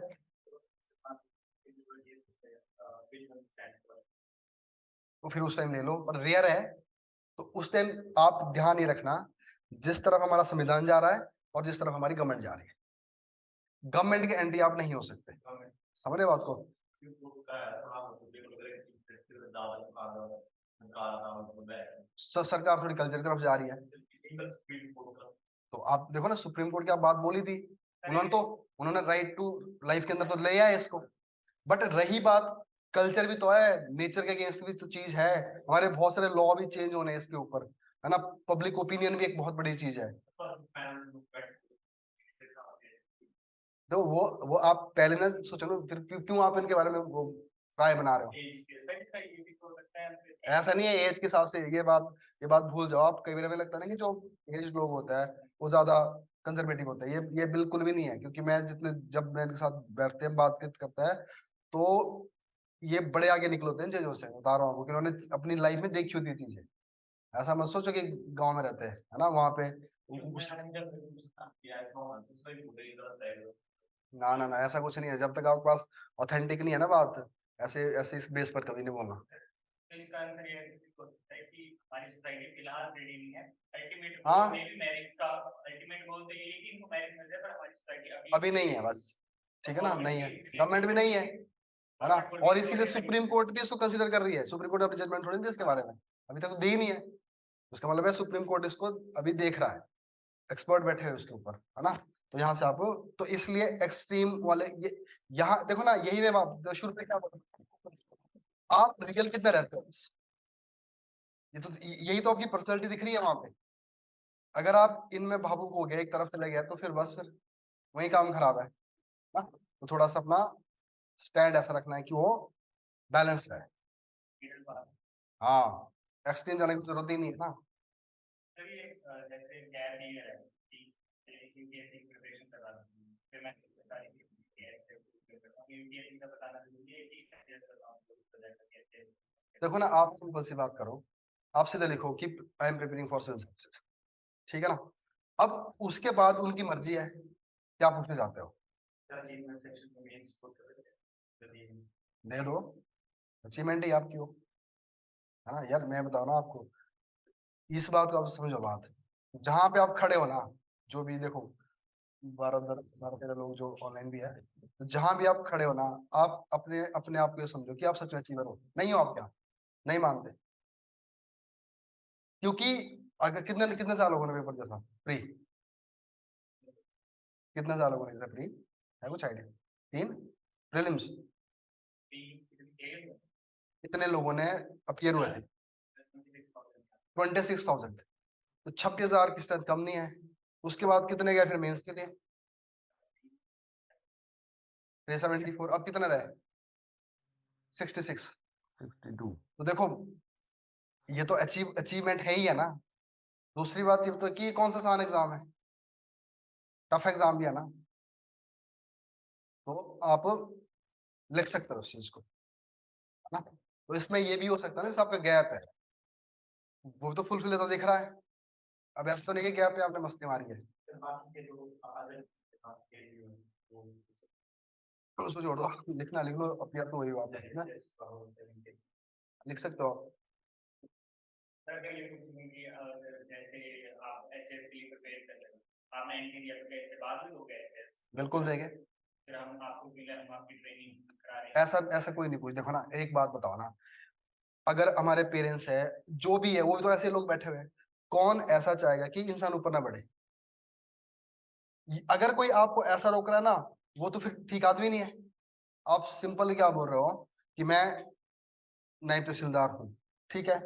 तो फिर उस टाइम ले लो, पर रेयर है तो उस टाइम आप ध्यान ये रखना, जिस तरफ हमारा संविधान जा रहा है और जिस तरफ हमारी गवर्नमेंट जा रही है, गवर्नमेंट के एंटी आप नहीं हो सकते, समझ रहे बात को। सरकार थोड़ी कल्चर की तरफ जा रही है, तो आप देखो ना सुप्रीम कोर्ट की आप बात बोली थी, उन्होंने राइट टू लाइफ के अंदर तो ले आए इसको। बट रही बात, कल्चर भी तो है, नेचर के अगेंस्ट भी तो चीज है, हमारे बहुत सारे लॉ भी चेंज होने हैं इसके ऊपर, है ना। पब्लिक ओपिनियन भी एक बहुत बड़ी चीज है। तो वो आप पहले ना सोचो ना, फिर क्यों आप इनके बारे में वो राय बना रहे हो। ऐसा नहीं है एज के हिसाब से, ये बात भूल जाओ आप। कई बार हमें लगता है ना कि जो एज लोग होता है वो ज्यादा कंजर्वेटिव होता है, ये बिल्कुल भी नहीं है। क्योंकि मैं जितने जब मैं इनके साथ बैठते हैं बात करता है, तो ये बड़े आगे निकले होते हैं इन चीजों से, बता रहा हूँ आपको कि उन्होंने अपनी लाइफ में देखी होती है चीजें। ऐसा मत सोचो कि गांव में रहते हैं, है ना, वहां पे ना ना ना ऐसा कुछ नहीं है, जब तक आपके पास ऑथेंटिक नहीं है ना बात, ऐसे ऐसे इस बेस पर कभी नहीं बोलना। तो इसका आंसर ये हो सकता है कि हमारी सोसाइटी फिलहाल रेडी नहीं है। अल्टीमेट हाँ गोल भी मैरिज का, अल्टीमेट गोल तो ये है कि इनको मैरिज मिल जाए, पर हमारी सोसाइटी अभी नहीं है बस, ठीक है ना, नहीं है, गवर्नमेंट भी नहीं है ना। और इसीलिए सुप्रीम कोर्ट भी इसको कंसिडर कर रही है। सुप्रीम कोर्ट अपनी जजमेंट थोड़ी दी इसके बारे में, अभी तक तो दी ही नहीं है। उसका मतलब है सुप्रीम कोर्ट इसको अभी देख रहा है, एक्सपर्ट बैठे हैं उसके ऊपर, है ना। तो यहाँ से आप, तो इसलिए एक्सट्रीम वाले ये, यहाँ देखो ना, यही मैं शुरू में क्या बोला, आप रियल कितने रहते हो, ये तो यही तो आपकी पर्सनैलिटी दिख रही है वहां पे। अगर आप इनमें भावुक हो गए, एक तरफ चले गए, तो फिर बस फिर वही काम खराब है ना। तो थोड़ा सा अपना स्टैंड ऐसा रखना है कि वो बैलेंस रहे। हाँ, एक्सट्रीम जाने की जरूरत ही नहीं है ना। जैसे गैप ईयर है कि यूपीएससी की प्रिपरेशन कर रहा हूं, फिर मैं यूपीएससी का बताना जरूरी है कि देखो ना, आप सिंपल सी बात करो, आप सीधे लिखो कि I am preparing for civil services, ठीक है ना। अब उसके बाद उनकी मर्जी है क्या पूछने चाहते हो, दे दो, अचीवमेंट ही आपकी हो, है ना। यार मैं बताऊं ना आपको, इस बात को आप समझो बात, जहां पे आप खड़े हो ना, जो भी देखो 12 13 लोग जो ऑनलाइन भी है, तो जहां भी आप खड़े हो ना, आप अपने अपने आप को ये समझो कि आप सच में अचीवर हो, नहीं हो आप क्या, नहीं मानते। क्योंकि अगर कितने कितने साल हो गए पेपर जैसा फ्री, कितने साल लोगों ने दिया प्री, है कुछ आइडिया? 3 प्रीलिम्स कितने लोगों ने अपीयर हुए थे? 26,000। तो 26,000 की स्ट्रेंथ कम नहीं है। उसके बाद कितने गए फिर मेंस के लिए? 374। अब कितने रहे? 66, 62। तो देखो ये तो अचीवमेंट है ही है ना। दूसरी बात ये तो कि ये कौन सा आसान एग्जाम है, टफ एग्जाम भी है ना। तो आप लिख सकते हो उस चीज को, है ना। तो इसमें ये भी हो सकता है ना, जैसे आपका गैप है वो तो फुलफिल तो दिख रहा है। अब ऐसा तो नहीं कि गैप पे आपने मस्ती मारी है, तो उसको जोड़ दो, लिखना लिख लो, अपीयर तो वही बात है ना, लिख सकते हो आप। बिल्कुल देंगे। ऐसा ऐसा कोई नहीं पूछ, देखो ना एक बात बताओ ना, अगर हमारे पेरेंट्स है जो भी है वो भी तो ऐसे लोग बैठे हुए हैं, कौन ऐसा चाहेगा कि इंसान ऊपर ना बढ़े? अगर कोई आपको ऐसा रोक रहा है ना, वो तो फिर ठीक आदमी नहीं है। आप सिंपल क्या बोल रहे हो कि मैं नायब तहसीलदार हूँ, ठीक है,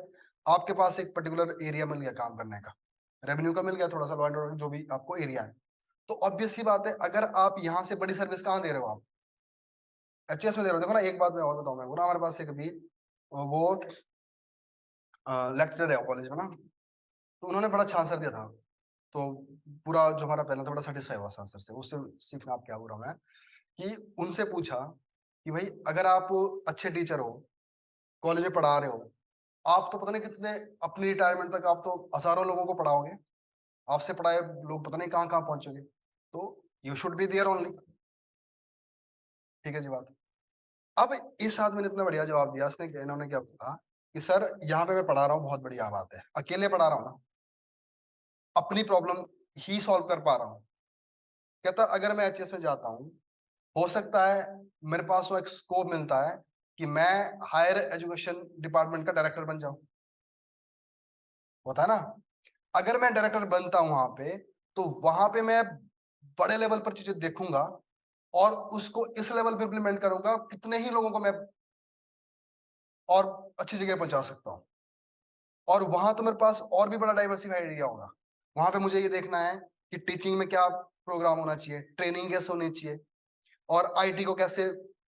आपके पास एक पर्टिकुलर एरिया मिल गया काम करने का, रेवेन्यू का मिल गया, थोड़ा सा लॉ एंड ऑर्डर जो भी आपको एरिया है, तो ऑब्वियस सी बात है अगर आप यहाँ से बड़ी सर्विस कहाँ दे रहे हो, आप एचएस में दे रहे हो। देखो ना एक बात मैं और बताऊँ, मैं वो ना हमारे पास एक अभी वो लेक्चरर है कॉलेज में ना, तो उन्होंने बड़ा अच्छा आंसर दिया था। तो पूरा जो हमारा पहला था बड़ा सेटिस्फाई हुआ आंसर से, उससे सीखना आप क्या बोल रहा हूँ मैं, कि उनसे पूछा कि भाई अगर आप अच्छे टीचर हो, कॉलेज में पढ़ा रहे हो, आप तो पता नहीं कितने अपनी रिटायरमेंट तक आप तो हजारों लोगों को पढ़ाओगे, आपसे पढ़ाए लोग पता नहीं कहाँ कहाँ पहुंचोगे, तो you should be there only. ठीक है जी बात। अब इस आदमी ने इतना बढ़िया जवाब दिया, इन्होंने क्या कहा कि सर यहाँ पे मैं पढ़ा रहा हूँ, बहुत बढ़िया बात है, अकेले पढ़ा रहा हूँ ना, अपनी प्रॉब्लम ही सॉल्व कर पा रहा हूँ। कहता अगर मैं एचएस में जाता हूँ, हो सकता है मेरे पास वो एक स्कोप मिलता है कि मैं हायर एजुकेशन डिपार्टमेंट का डायरेक्टर बन जाऊं, होता है ना। अगर मैं डायरेक्टर बनता हूं वहां पे, तो वहां पे मैं बड़े लेवल पर चीजें देखूंगा और उसको इस लेवल पे इम्प्लीमेंट करूंगा, कितने ही लोगों को मैं और अच्छी जगह पहुंचा सकता हूँ। और वहां तो मेरे पास और भी बड़ा डाइवर्सिफाइड एरिया होगा। वहां पे मुझे ये देखना है कि टीचिंग में क्या प्रोग्राम होना चाहिए, ट्रेनिंग कैसे होनी चाहिए, और आईटी को कैसे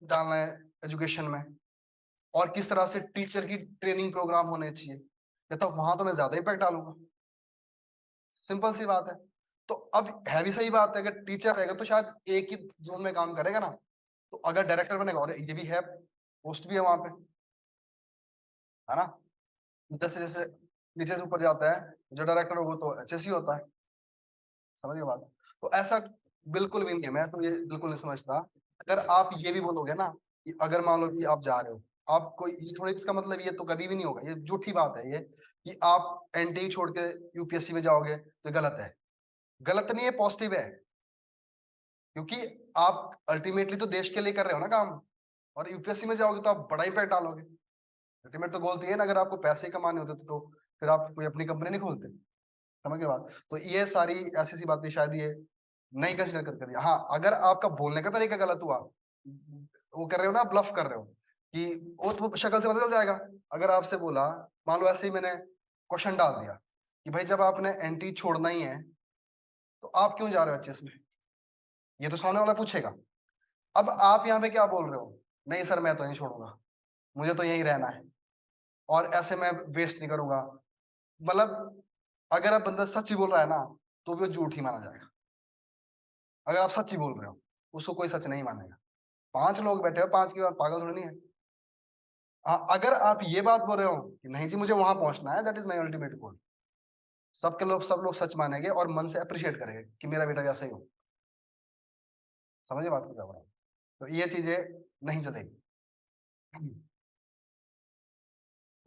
डालना है एजुकेशन में, और किस तरह से टीचर की ट्रेनिंग प्रोग्राम होने चाहिए, या तो वहां तो मैं ज्यादा इम्पैक्ट डालूंगा। सिंपल सी बात है। तो अब है भी सही बात है, अगर टीचर रहेगा तो शायद एक ही जोन में काम करेगा ना, तो अगर डायरेक्टर बनेगा, और ये भी है, पोस्ट भी है वहां पे, है ना। जैसे जैसे नीचे से ऊपर जाता है, जो डायरेक्टर होगा तो एचएससी होता है, समझ गए बात। तो ऐसा बिल्कुल भी नहीं है, मैं तो ये बिल्कुल नहीं समझता। अगर आप ये भी बोलोगे ना कि अगर मान लो कि आप जा रहे हो, आपको ये थोड़ी, इसका मतलब ये तो कभी भी नहीं होगा, ये झूठी बात है ये, कि आप एनटी छोड़ के यूपीएससी में जाओगे तो गलत है। गलत नहीं है, पॉजिटिव है, क्योंकि आप अल्टीमेटली तो देश के लिए कर रहे हो ना काम, और यूपीएससी में जाओगे तो आप बड़ा इम्पैक्ट डालोगे। अल्टीमेट तो गोल तो ये है ना, अगर आपको पैसे ही कमाने होते तो फिर आप कोई अपनी कंपनी नहीं खोलते, समझ गए बात। तो ये सारी ऐसी सी बातें शायद ये नहीं कंसिडर करते रहिए। हाँ अगर आपका बोलने का तरीका गलत हुआ, वो कर रहे हो ना, ब्लफ कर रहे हो, कि वो तो शक्ल से पता चल जाएगा। अगर आपसे बोला, मान लो ऐसे ही मैंने क्वेश्चन डाल दिया कि भाई जब आपने एनटी छोड़ना ही है तो आप क्यों जा रहे हो एचएस में, ये तो सामने वाला पूछेगा। अब आप यहाँ पे क्या बोल रहे हो, नहीं सर मैं तो नहीं छोड़ूंगा, मुझे तो यहीं रहना है, और ऐसे मैं वेस्ट नहीं करूंगा। मतलब अगर आप बंदा सच ही बोल रहा है ना, तो भी वो झूठ ही माना जाएगा। अगर आप सच ही बोल रहे हो, उसको कोई सच नहीं मानेगा। 5 लोग बैठे हो, 5 की बात पागल थोड़ी नहीं है। हाँ अगर आप ये बात बोल रहे हो कि नहीं जी मुझे वहां पहुंचना है, that is my ultimate goal, सब लोग सच मानेंगे और मन से अप्रिशिएट करेंगे कि मेरा बेटा ऐसा ही हो। समझिए बात को क्या बोला। तो ये चीजें नहीं चलेगी।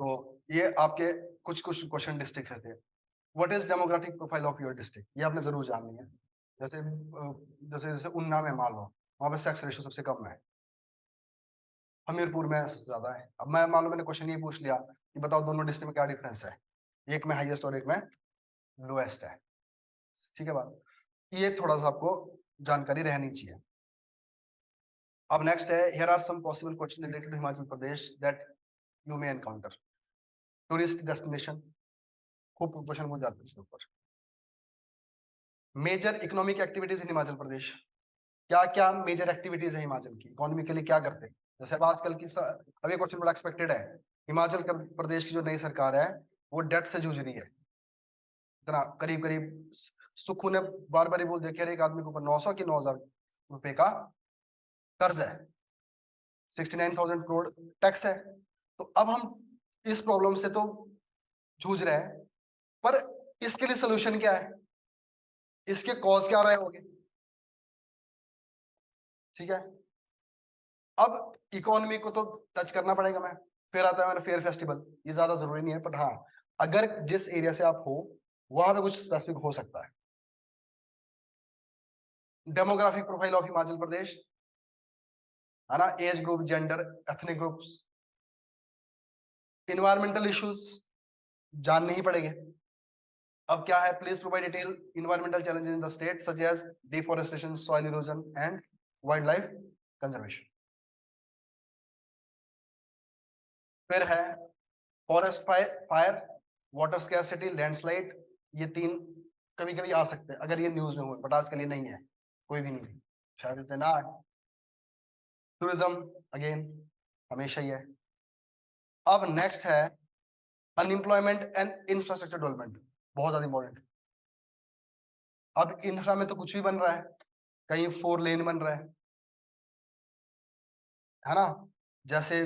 तो ये आपके कुछ कुछ क्वेश्चन डिस्ट्रिक्ट थे। What is demographic profile of your district, ये आपने जरूर जाननी है। जैसे जैसे जैसे उन्ना में मान लो, वहां पे सेक्स रेशियो सबसे कम है, हमीरपुर में सबसे ज्यादा है। अब मैं मान लो मैंने क्वेश्चन ये पूछ लिया कि बताओ दोनों डिस्ट्रिक्ट में क्या डिफरेंस है, एक में हाईएस्ट और एक में लोएस्ट है, ठीक है बात। ये थोड़ा सा आपको जानकारी रहनी चाहिए। अब नेक्स्ट है, here are some possible question related to Himachal Pradesh that you may encounter. Tourist destination, खूब क्वेश्चन पूछ जाते हैं इसके ऊपर। Major economic activities in Himachal Pradesh, क्या क्या मेजर एक्टिविटीज है हिमाचल की, इकोनॉमी के लिए क्या करते हैं। जैसे अब आजकल की अब ये क्वेश्चन बड़ा एक्सपेक्टेड है, हिमाचल प्रदेश की जो नई सरकार है वो डेट से जूझ रही है। इतना करीब करीब सुखू ने बार बार बोल दिया कि एक आदमी के ऊपर 900 की 9,000 रुपए का कर्ज है, 69,000 करोड़ टैक्स है। तो अब हम इस प्रॉब्लम से तो जूझ रहे हैं, पर इसके लिए सोल्यूशन क्या है, इसके कॉज क्या रहे होंगे, ठीक है। अब इकोनॉमी को तो टच करना पड़ेगा। मैं फिर आता है मेरा फेयर फेस्टिवल, ये ज्यादा जरूरी नहीं है, बट हाँ अगर जिस एरिया से आप हो वहां पे कुछ स्पेसिफिक हो सकता है। Demographic profile of Himachal Pradesh, है ना, age group, gender, ethnic groups, environmental issues जानने ही पड़ेंगे। अब क्या है, please provide detail environmental challenges in the state such as deforestation, soil erosion and wild life conservation. फिर है forest fire, water scarcity, landslide, ये तीन कभी कभी आ सकते हैं अगर ये न्यूज में हुए, बट आजकल ये नहीं है, कोई भी नहीं, शायद इतने ना है। टूरिज्म अगेन हमेशा ही है। अब नेक्स्ट है अनएम्प्लॉयमेंट एंड इंफ्रास्ट्रक्चर डेवलपमेंट, बहुत ज्यादा इंपॉर्टेंट। अब इंफ्रा में तो कुछ भी बन रहा है, कहीं 4 लेन बन रहा है ना, जैसे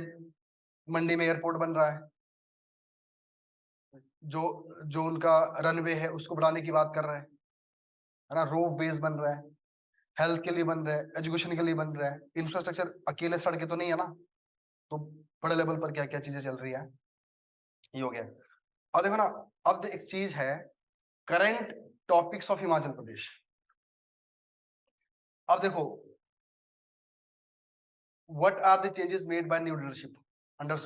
मंडी में एयरपोर्ट बन रहा है, जो जो उनका रनवे है उसको बढ़ाने की बात कर रहे हैं, है ना, रोड बेस बन रहा है, हेल्थ के लिए बन रहा है, एजुकेशन के लिए बन रहा है। इंफ्रास्ट्रक्चर अकेले सड़कें तो नहीं है ना, तो बड़े लेवल पर क्या क्या चीजें चल रही है, ये हो गया। और देखो ना, अब एक चीज है, current topics of Himachal Pradesh. अब देखो, what are the changes made by new leadership under,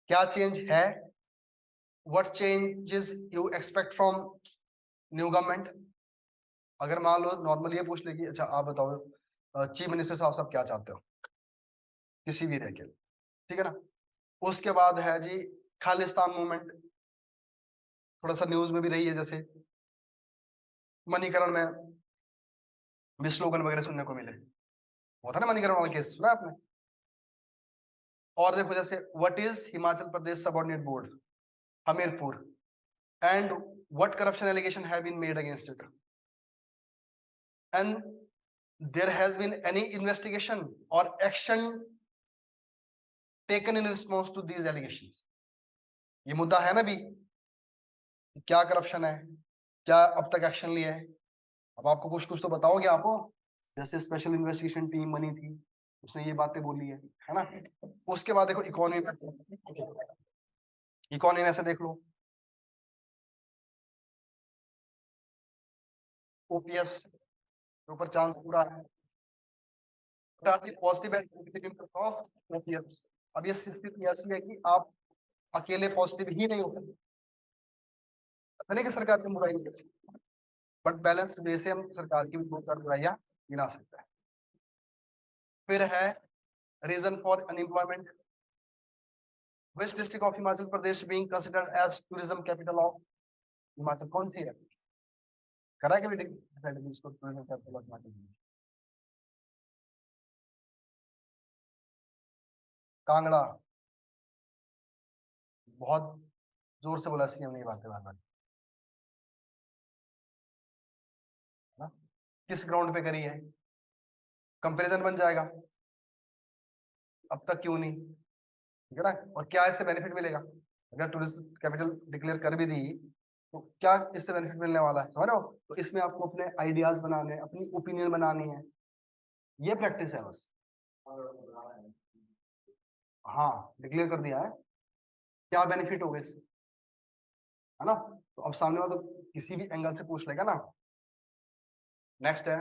क्या चेंज है, what changes you expect from new government. अगर मान लो नॉर्मली ये पूछ ले कि अच्छा आप बताओ चीफ मिनिस्टर साहब क्या चाहते हो किसी भी रह के, ठीक है ना। उसके बाद है जी खालिस्तान मूवमेंट, थोड़ा सा न्यूज में भी रही है, जैसे मणिकरण में भी स्लोगन वगैरह सुनने को मिले, वो था ना मणिकरण वाला केस, सुना आपने। और देखो जैसे what is Himachal Pradesh subordinate board, Hamirpur, and what corruption allegation have been made against it, and there has been any investigation और action taken in response to these allegations. ये मुद्दा है ना भी, क्या करप्शन है, क्या अब तक एक्शन लिया है। अब आपको कुछ कुछ तो बताओगे आपको, जैसे स्पेशल इन्वेस्टिगेशन टीम बनी थी, उसने ये बातें बोली है ना। उसके बाद देखो इकोनॉमी में से देख लो, ओपीएस के ऊपर चांस पूरा है, positive and negative impact of OPS. अब ये स्थिति ऐसी है कि आप अकेले पॉजिटिव ही नहीं हो सकते, ऐसा नहीं कि सरकार की बुराई नहीं कर सकती, बट बैलेंस वे से हम सरकार की भी दो चार बुराइयां गिना सकते हैं। फिर है reason for unemployment, which district of Himachal Pradesh being considered as tourism capital of Himachal, कौन सी है, करा है कभी इसको tourism capital of Himachal, Kangra, बहुत जोर से बोला सीएम ने ये बातें बार बार, है ना। किस ग्राउंड पे करी है, कंपैरिजन बन जाएगा, अब तक क्यों नहीं, ठीक है ना। और क्या इससे बेनिफिट मिलेगा, अगर टूरिस्ट कैपिटल डिक्लेयर कर भी दी तो क्या इससे बेनिफिट मिलने वाला है, समझ रहे हो। तो इसमें आपको अपने आइडियाज बनाने, अपनी ओपिनियन बनानी है, ये प्रैक्टिस है बस। हाँ डिक्लेयर कर दिया है, क्या बेनिफिट होगा इससे, है ना। तो अब सामने वाला तो किसी भी एंगल से पूछ लेगा ना। नेक्स्ट है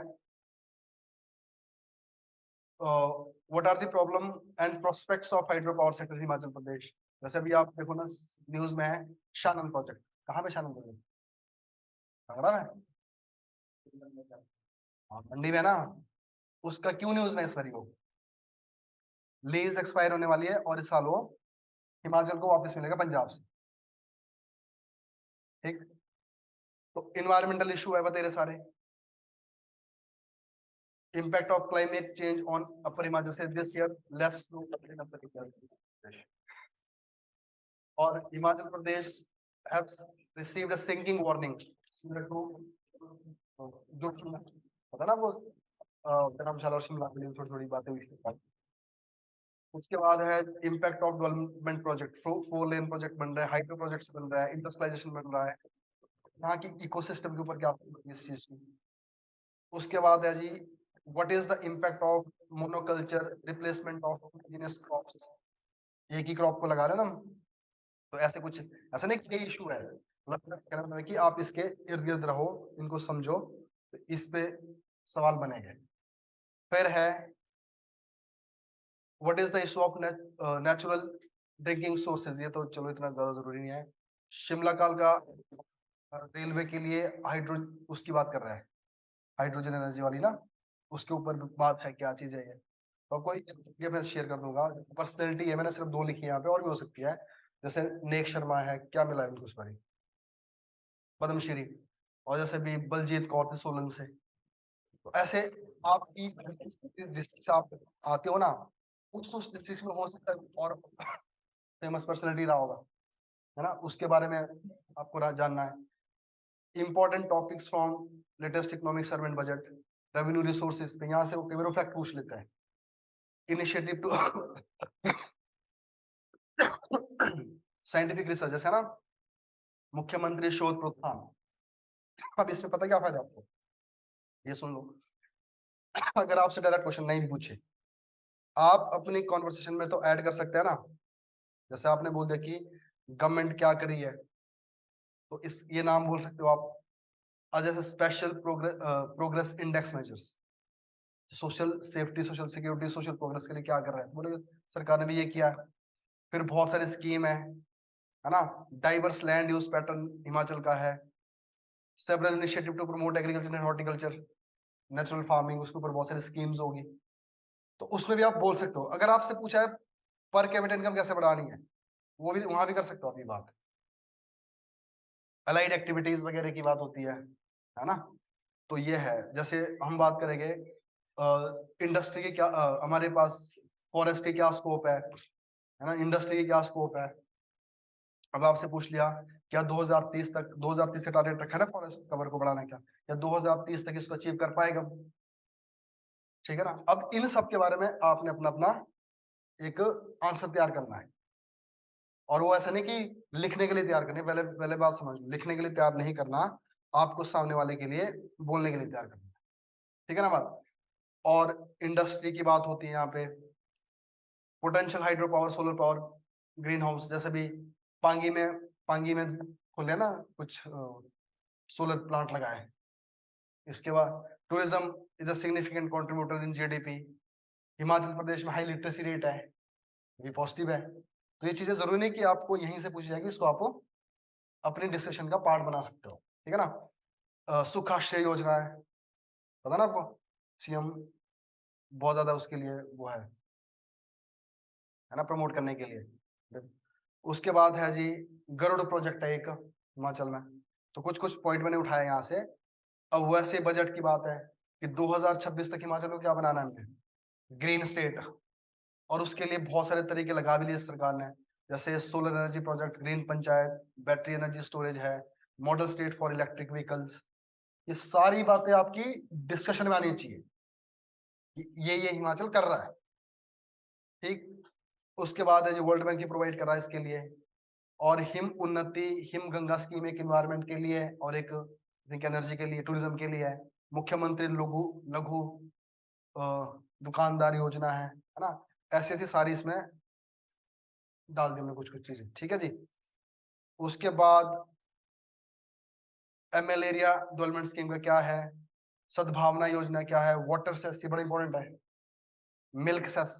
what are the problem and prospects of hydro power sector Himachal Pradesh. जैसे अभी आप देखो ना न्यूज में है शानन प्रोजेक्ट, कहाँ पे शानन प्रोजेक्ट, कांगड़ा में, हाँ, मंडी में ना, उसका क्यों न्यूज में इस बारी वो लीज एक्सपायर होने वाली है और इस साल वो हिमाचल को वापस मिलेगा पंजाब से। ठीक। तो इन्वायरमेंटल इशू है तेरे सारे, impact of climate change on upper Himachal said this year less snow in upper Himachal Pradesh. और Himachal Pradesh have received a sinking warning similar to जो पता ना वो धर्मशाला और शिमला के लिए थोड़ी थोड़ी बातें हुई। उसके बाद है impact of development project, 4 lane project बन रहा है, हाइड्रो प्रोजेक्ट्स बन रहा है, इंडस्ट्रियलाइजेशन बन रहा है, यहाँ की इकोसिस्टम के ऊपर क्या इस चीज की। उसके बाद है जी what is the impact of monoculture replacement of indigenous crops, एक ही क्रॉप को लगा रहे हैं ना हम, तो ऐसे कुछ ऐसा नहीं कि इशू है, मतलब है कि आप इसके इर्द गिर्द रहो, इनको समझो, तो इस पे सवाल बनेंगे। फिर है what is the issue of natural drinking sources, ये तो चलो इतना ज्यादा जरूरी नहीं है। शिमला काल का रेलवे के लिए हाइड्रो उसकी बात कर रहा है, हाइड्रोजन एनर्जी वाली ना, उसके ऊपर बात है, क्या चीज है ये, तो कोई ये मैं शेयर कर दूंगा। पर्सनैलिटी है, मैंने सिर्फ 2 लिखी है यहाँ पे, और भी हो सकती है, जैसे नेक शर्मा है, क्या मिला है उनको इस बारी, पद्मश्री, और जैसे भी बलजीत कौर थे सोलन से। तो ऐसे आपकी डिस्ट्रिक्ट से आप आते हो ना, उस डिस्ट्रिक्ट में हो सकता है और फेमस पर्सनैलिटी रहा होगा, है ना, उसके बारे में आपको जानना है। Important topics from latest economic survey and budget, revenue resources पे यहाँ से वो कई बार फैक्ट पूछ लेता है। इनिशिएटिव टू साइंटिफिक रिसर्च, जैसे ना मुख्यमंत्री शोध प्रोत्साहन, अब इसमें पता क्या फायदा आपको, ये सुन लो। अगर आपसे डायरेक्ट क्वेश्चन नहीं भी पूछे, आप अपनी कॉन्वर्सेशन में तो ऐड कर सकते हैं ना, जैसे आपने बोल दिया कि गवर्नमेंट क्या करी है, तो इस ये नाम बोल सकते हो आप, और जैसे special progress index measures, social safety, social security, social progress के लिए क्या कर रहा है, बोले सरकार ने भी ये किया है। फिर बहुत सारी स्कीम है ना, diverse land use pattern Himachal का है, several initiative to promote agriculture and horticulture, natural farming, उसके ऊपर बहुत सारी स्कीम्स होगी, तो उसमें भी आप बोल सकते हो। अगर आपसे पूछा है पर कैपिटा इनकम कैसे बढ़ानी है, वो भी वहां भी कर सकते हो अपनी बात। अलाइड एक्टिविटीज वगैरह की बात होती है ना, तो ये है। जैसे हम बात करेंगे इंडस्ट्री के क्या, हमारे पास फॉरेस्ट के क्या स्कोप है ना, इंडस्ट्री के क्या स्कोप है। अब आपसे पूछ लिया क्या 2030 तक, 2030 से टारगेट रखा है ना फॉरेस्ट कवर को बढ़ाने का, या 2030 तक इसको अचीव कर पाएगा, ठीक है ना। अब इन सब के बारे में आपने अपना अपना एक आंसर तैयार करना है, और वो ऐसा नहीं कि लिखने के लिए तैयार करने, पहले पहले बात समझ लो, लिखने के लिए तैयार नहीं करना, आपको सामने वाले के लिए बोलने के लिए तैयार करना, ठीक है ना बात। और इंडस्ट्री की बात होती है यहाँ पे, potential hydro power, solar power, green house, जैसे भी पांगी में खुले ना कुछ सोलर प्लांट लगाए। इसके बाद tourism is a significant contributor in GDP, Himachal Pradesh में हाई लिटरेसी रेट है, ये पॉजिटिव है। तो ये चीजें जरूरी नहीं कि आपको यहीं से पूछी जाएगी, इसको आप अपने डिस्कशन का पार्ट बना सकते हो, ठीक है ना। सुखाश्रय योजना पता ना आपको, सीएम बहुत ज्यादा उसके लिए वो है ना, प्रमोट करने के लिए। उसके बाद है जी गरुड़ प्रोजेक्ट है एक हिमाचल में, तो कुछ कुछ पॉइंट मैंने उठाए यहाँ से। अब वैसे बजट की बात है कि 2026 तक हिमाचल को क्या बनाना है हमें, ग्रीन स्टेट, और उसके लिए बहुत सारे तरीके लगा भी लिए सरकार ने, जैसे solar energy project, green panchayat, battery energy storage है, model state for electric vehicles. ये सारी बातें आपकी डिस्कशन में आनी चाहिए कि ये हिमाचल कर रहा है, ठीक। उसके बाद है जो वर्ल्ड बैंक ही प्रोवाइड कर रहा है इसके लिए, और हिम उन्नति, हिम गंगा स्कीम एक इन्वायरमेंट के लिए और एक एनर्जी के लिए, टूरिज्म के लिए है। मुख्यमंत्री लघु लघु दुकानदार योजना है ना, ऐसी ऐसी सारी इसमें डाल दी हमने कुछ कुछ चीजें, ठीक है जी। उसके बाद एमएल एरिया डेवलपमेंट स्कीम का क्या है, सद्भावना योजना क्या है, वाटर सेस, ये बड़ा इंपॉर्टेंट है, मिल्क सेस,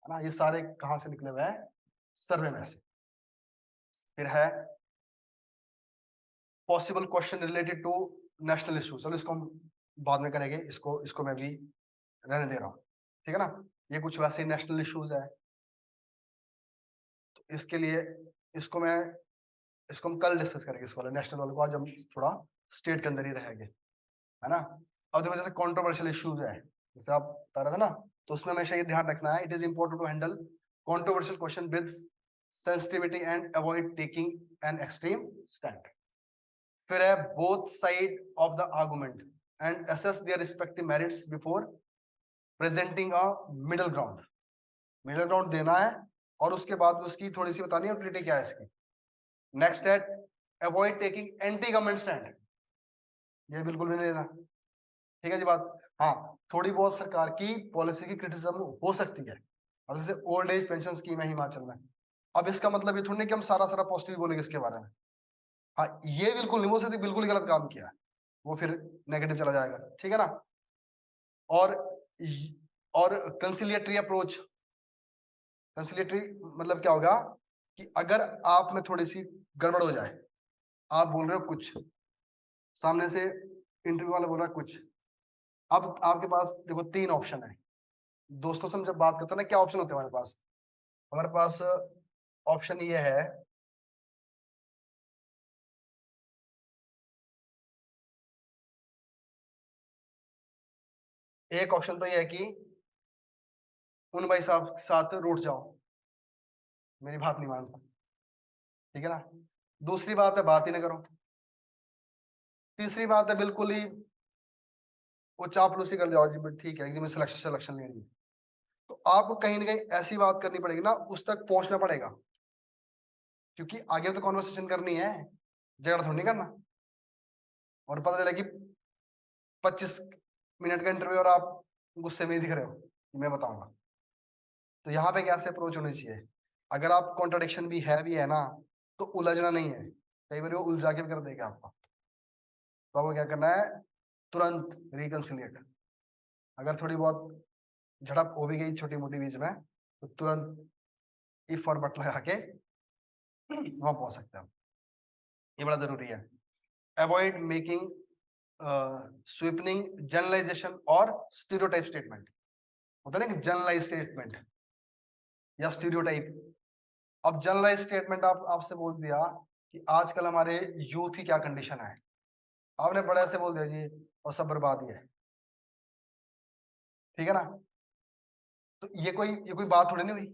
है ना, ये सारे कहाँ से निकले हुए हैं, सर्वे में से। फिर है possible question related to national issue, चलो इसको हम बाद में करेंगे, इसको मैं भी रहने दे रहा हूँ, ठीक है ना। ये कुछ वैसे नेशनल इश्यूज है, तो इसके लिए इसको हम कल डिस्कस करेंगे, इस वाले नेशनल वाले को। आज हम थोड़ा स्टेट के अंदर ही रहेंगे, है ना। अब देखो जैसे कंट्रोवर्शियल इश्यूज है, जैसे आप बता रहे थे ना, तो उसमें हमेशा ये ध्यान रखना है, it is important to handle controversial question with sensitivity and avoid taking an extreme stand. फिर है both side of the argument and assess their respective merits before presenting a middle ground. Middle ground देना है और उसके बाद उसकी थोड़ी सी बतानी है यूटिलिटी क्या है इसकी। नेक्स्ट है avoid taking anti government stand, ये बिल्कुल भी नहीं लेना, ठीक है जी बात। हाँ, थोड़ी बहुत सरकार की पॉलिसी की क्रिटिसिज्म हो सकती है, अब जैसे ओल्ड एज पेंशन स्कीम है हिमाचल में, अब इसका मतलब ये थोड़ी नहीं कि हम सारा सारा पॉजिटिव बोलेंगे इसके बारे में। हाँ, ये बिल्कुल नहीं बोल सकते बिल्कुल ही गलत काम किया, वो फिर नेगेटिव चला जाएगा, ठीक है ना। और कंसिलिएटरी अप्रोच, कंसिलिएटरी मतलब क्या होगा कि अगर आप में थोड़ी सी गड़बड़ हो जाए, आप बोल रहे हो कुछ, सामने से इंटरव्यू वाला बोल रहा है कुछ, अब आपके पास देखो 3 ऑप्शन है। दोस्तों से हम जब बात करते हैं ना, क्या ऑप्शन होते हैं हमारे पास ऑप्शन ये है, एक ऑप्शन तो ये है कि उन भाई साहब के साथ रूठ जाओ, मेरी बात नहीं मानता, ठीक है ना। दूसरी बात है बात ही ना करो। तीसरी बात है बिल्कुल ही वो चापलूसी कर जाओ, जी ठीक है जी, सिलेक्शन सिलेक्शन लेनी है। तो आपको कहीं ना कहीं ऐसी बात करनी पड़ेगी ना, उस तक पहुंचना पड़ेगा, क्योंकि आगे तो कॉन्वर्सेशन करनी है, झगड़ा थोड़ी नहीं करना। और पता चला कि 25 मिनट का इंटरव्यू और आप गुस्से में ही दिख रहे हो कि मैं बताऊंगा। तो यहाँ पे कैसे अप्रोच होनी चाहिए, अगर आप कॉन्ट्रडिक्शन भी है ना, तो उलझना नहीं है, कई बार वो उलझा के भी कर देगा आपको। तो आपको क्या करना है, तुरंत रिकंसिलिएट। अगर थोड़ी बहुत झड़प हो भी गई छोटी मोटी बीच में, तो तुरंत इफ और बट लगा के वहां पहुंच सकते हैं, ये बड़ा जरूरी है। अवॉइड मेकिंग स्वीपनिंग जनरलाइजेशन और स्टीरियोटाइप स्टेटमेंट, होता है ना कि जनरलाइज स्टेटमेंट या स्टीरियोटाइप। अब जनरलाइज स्टेटमेंट आपसे बोल दिया कि आजकल हमारे यूथ की क्या कंडीशन है, आपने बड़े से बोल दिया जी और सब बर्बादी है, ठीक है ना। तो ये कोई बात थोड़ी नहीं हुई।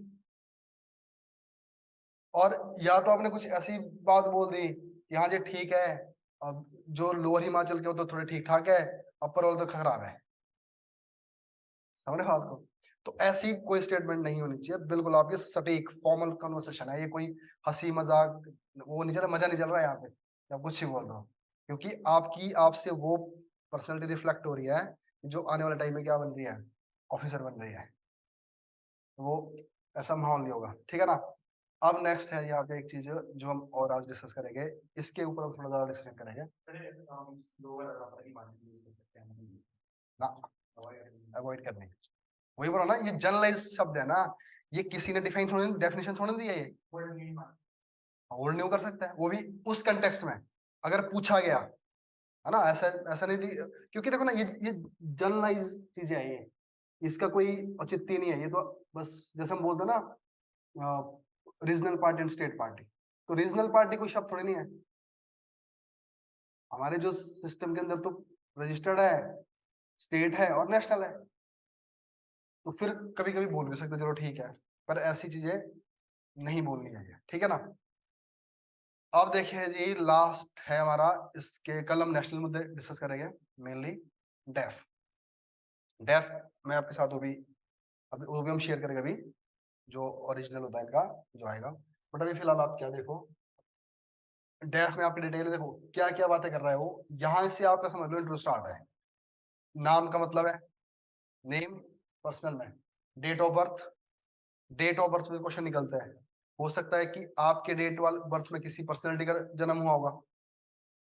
और या तो आपने कुछ ऐसी बात बोल दी कि हाँ जी ठीक है, अब जो लोअर हिमाचल के हो तो थोड़े ठीक ठाक है, अपर वाले तो खराब है, समझ रहे हो बात को। तो ऐसी कोई स्टेटमेंट नहीं होनी चाहिए, बिल्कुल आपकी सटीक फॉर्मल कन्वर्सेशन है, ये कोई हंसी मजाक वो नहीं चल रहा, मजा नहीं चल रहा है यहाँ पे कि आप कुछ ही बोल दो, क्योंकि आपकी आपसे वो पर्सनैलिटी रिफ्लेक्ट हो रही है जो आने वाले टाइम में क्या बन रही है, ऑफिसर बन रही है। तो वो ऐसा माहौल नहीं होगा, ठीक है ना। अब नेक्स्ट है यहाँ पे एक चीज जो हम और आज डिस्कस करेंगे, इसके ऊपर हम थोड़ा ज्यादा डिस्कशन करेंगे ना, अवॉइड करने, वही बोला ना, ये जनरलाइज शब्द है ना, ये किसी ने डिफाइन थोड़ी डेफिनेशन थोड़ी दी है, ये होल्ड नहीं कर सकता है, वो भी उस कंटेक्स्ट में अगर पूछा गया, है ना। ऐसा ऐसा नहीं क्योंकि देखो ना, ये जनरलाइज चीजें है, ये इसका कोई औचित्य नहीं है, ये तो बस जैसे हम बोलते हैं ना regional party and state party, तो रीजनल पार्टी कोई शब्द थोड़ी नहीं है, हमारे जो सिस्टम के अंदर तो रजिस्टर्ड है, स्टेट है और नेशनल है, तो फिर कभी कभी बोल भी सकते चलो ठीक है, पर ऐसी चीजें नहीं बोलनी है, ठीक है ना। अब देखिए जी लास्ट है हमारा, इसके कल हम नेशनल मुद्दे डिस्कस करेंगे, मेनली डेफ। डेफ मैं आपके साथ वो भी हम शेयर करेंगे अभी, जो ओरिजिनल होता है इनका जो आएगा। बट अभी फिलहाल आप क्या देखो, डेफ में आपकी डिटेल देखो क्या क्या बातें कर रहा है वो, यहाँ से आपका समझ लो इंट्रो स्टार्ट है। नाम का मतलब है नेम, पर्सनल में date of birth, date of birth में क्वेश्चन निकलते हैं, हो सकता है कि आपके डेट वाले बर्थ में किसी पर्सनैलिटी का जन्म हुआ होगा,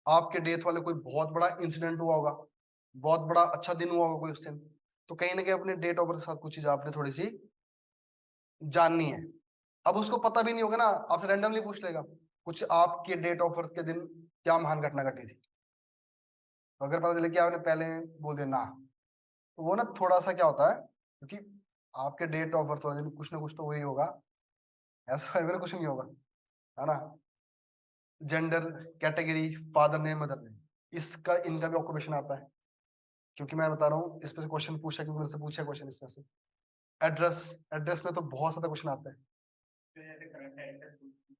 आपके डेथ वाले कोई बहुत बड़ा इंसिडेंट हुआ होगा, बहुत बड़ा अच्छा दिन हुआ होगा कोई उस दिन, तो कहीं ना कहीं अपने डेट ऑफ बर्थ के साथ कुछ चीज आपने थोड़ी सी जाननी है। अब उसको पता भी नहीं होगा ना, आपसे रैंडमली पूछ लेगा कुछ आपके डेट ऑफ बर्थ के दिन क्या महान घटना घटी थी, तो अगर पता चले कि आपने पहले बोल दिया ना, तो वो ना थोड़ा सा क्या होता है, क्योंकि आपके डेट ऑफ बर्थ वाले दिन कुछ ना कुछ तो वही होगा, ऐसा वगैरह कुछ नहीं होगा, है ना। Gender, category, father name, mother name, इसका इनका भी ऑक्यूपेशन आता है, क्योंकि मैं बता रहा हूँ इस पे से क्वेश्चन पूछा, क्योंकि मेरे से पूछा क्वेश्चन इसमें से। एड्रेस, एड्रेस में तो बहुत ज्यादा क्वेश्चन आता है। तो जैसे करंट एड्रेस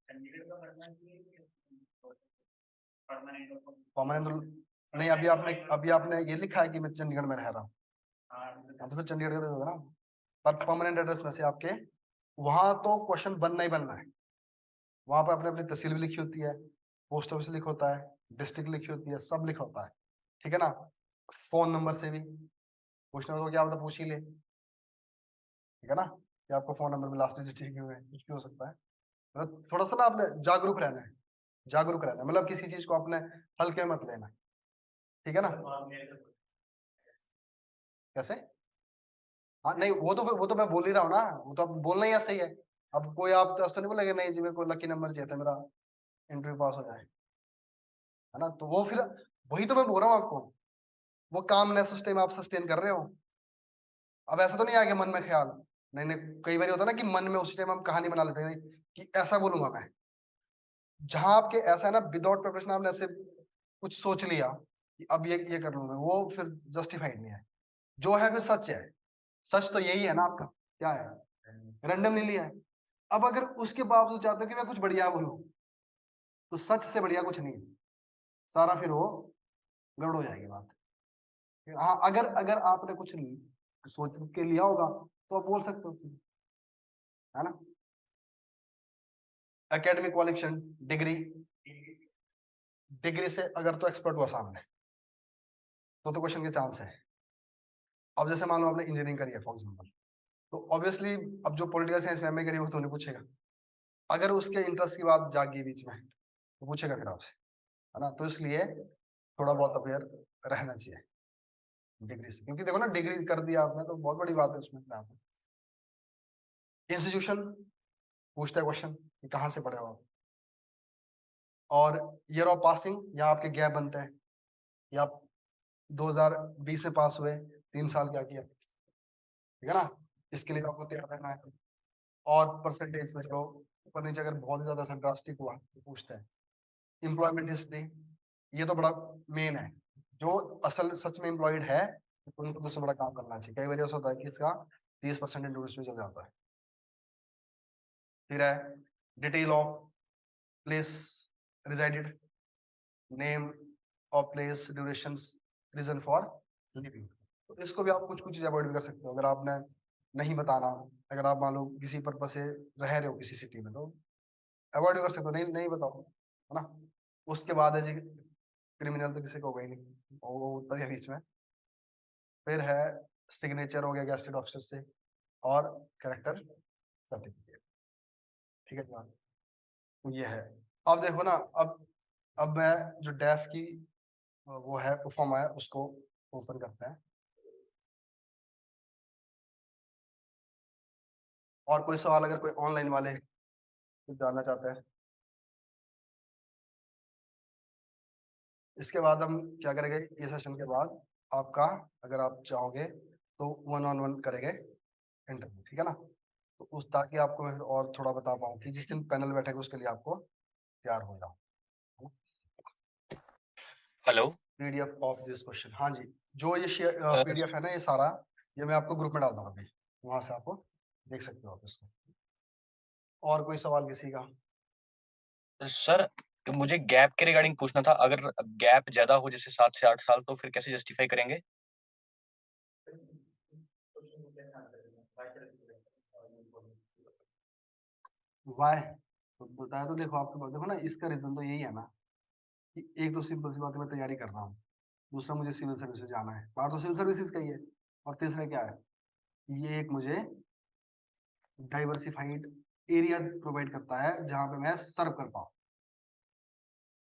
चंडीगढ़ का करना चाहिए, परमानेंट परमानेंट नहीं, अभी आपने ये लिखा है कि मैं चंडीगढ़ में रह रहा हूँ, हाँ, तो फिर चंडीगढ़ का दे दोगे ना। पर परमानेंट एड्रेस में से आपके वहां तो क्वेश्चन बनना ही बनना है, वहां पर अपने अपनी तहसील भी लिखी होती है, पोस्ट ऑफिस लिखा होता है, डिस्ट्रिक्ट लिखी होती है, सब लिखा होता है, ठीक है ना। फोन नंबर से भी पूछना तो क्या मतलब पूछ ही ले, ठीक है ना, कि आपका फोन नंबर में लास्ट डिजिट ठीक है, कुछ भी हो सकता है। मतलब थोड़ा सा ना आपने जागरूक रहना है, जागरूक रहना है, मतलब किसी चीज को आपने हल्के में मत लेना, ठीक है ना। कैसे? हाँ नहीं, वो तो मैं बोल ही रहा हूँ ना, वो तो अब बोलना ही ऐसा ही है। अब कोई आप तो ऐसा नहीं बोलेंगे नहीं जी मेरे को लकी नंबर चाहिए था मेरा इंटरव्यू पास हो जाए, है ना। तो वो फिर वही तो मैं बोल रहा हूँ आपको, वो कामनेस उस टाइम आप सस्टेन कर रहे हो। अब ऐसा तो नहीं आ गया मन में ख्याल, नहीं नहीं, कई बार होता है ना कि मन में उस टाइम हम कहानी बना लेते हैं कि ऐसा बोलूंगा मैं। जहां आपके ऐसा है ना, विदाउट प्रिपरेशन आपने ऐसे कुछ सोच लिया कि अब ये कर लूंगा, वो फिर जस्टिफाइड नहीं है। जो है फिर सच है, सच तो यही है ना आपका, क्या है, रैंडम नहीं लिया है। अब अगर उसके बावजूद चाहते हो कि मैं कुछ बढ़िया बोलूं, तो सच से बढ़िया कुछ नहीं है, सारा फिर वो गड़बड़ हो जाएगी बात। हाँ, अगर अगर आपने कुछ सोच के लिया होगा तो आप बोल सकते हो, है ना। एकेडमिक क्वालिफिकेशन, डिग्री, डिग्री से अगर तो एक्सपर्ट हुआ सामने तो क्वेश्चन के चांस है। अब जैसे मान लो आपने इंजीनियरिंग करी है फॉर एग्जाम्पल, तो ऑब्वियसली अब जो पॉलिटिकल साइंस में एमए करी वो तो नहीं पूछेगा, अगर उसके इंटरेस्ट की बात जागी बीच में तो पूछेगा फिर आपसे, है ना। तो इसलिए थोड़ा बहुत अवेयर रहना चाहिए डिग्री से, क्योंकि देखो ना डिग्री कर दिया आपने तो बहुत बड़ी बात है उसमें। इंस्टीट्यूशन पूछता है क्वेश्चन कि कहाँ से पढ़े हो आप, और ईयर ऑफ पासिंग, यहाँ आपके गैप बनते हैं, या आप 2020 में पास हुए, 3 साल क्या किया, ठीक है ना, इसके लिए आपको तैयार रहना है। और परसेंटेज में चलो ऊपर नीचे अगर बहुत ज्यादा सा ड्रास्टिक हुआ तो पूछते हैं। एम्प्लॉयमेंट हिस्ट्री, ये तो बड़ा मेन है, जो असल सच में एम्प्लॉयड है तो उनको तो बड़ा काम करना चाहिए। कई बार ऐसा होता है कि इसका 30% इंटरेस्ट में चल जाता है। फिर है detail of place resided, name of place, durations, reason for living. तो इसको भी आप कुछ कुछ चीज अवॉइड भी कर सकते हो, अगर आपने नहीं बताना। अगर आप मान लो किसी पर्पज से रह रहे हो किसी सिटी में, तो अवॉइड भी कर सकते हो, नहीं नहीं बताओ, है ना। उसके बाद है जी क्रिमिनल, तो किसी को होगा ही नहीं, वो होता ही है बीच में। फिर है सिग्नेचर हो गया गेस्टेड ऑफिसर से, और कैरेक्टर सर्टिफिकेट, ठीक है जनाब। तो ये है। अब देखो ना, अब मैं जो डेफ की वो है फॉर्म है उसको ओपन करते हैं। और कोई सवाल अगर कोई ऑनलाइन वाले कुछ जानना चाहते हैं। इसके बाद हम क्या करेंगे, ये सेशन के बाद आपका, अगर आप चाहोगे तो 1-on-1 करेंगे इंटरव्यू, ठीक है ना। तो उस ताकि आपको मैं फिर और थोड़ा बता पाऊँ कि जिस दिन पैनल बैठेगा उसके लिए आपको तैयार हो जाओ। Hello. PDF of this question, हाँ जी, जो ये अ, पीडीएफ है ना ये सारा, ये मैं आपको ग्रुप में डाल दूंगा अभी, वहां से आपको देख सकते हो आप इसको। और कोई सवाल किसी का? सर, मुझे गैप के रिगार्डिंग पूछना था। अगर गैप ज्यादा हो जैसे 7 से 8 साल, तो फिर कैसे जस्टिफाई करेंगे? वाई, तो बताया तो देखो आपके पास, देखो ना इसका रीजन तो यही है ना कि एक तो सिंपल सी बात है, मैं तैयारी कर रहा हूँ, दूसरा मुझे सिविल सर्विसेज जाना है, बाहर तो सिविल सर्विसेज का ही है, और तीसरा क्या है, ये एक मुझे डाइवर्सिफाइड एरिया प्रोवाइड करता है जहां पे मैं सर्व कर पाऊँ,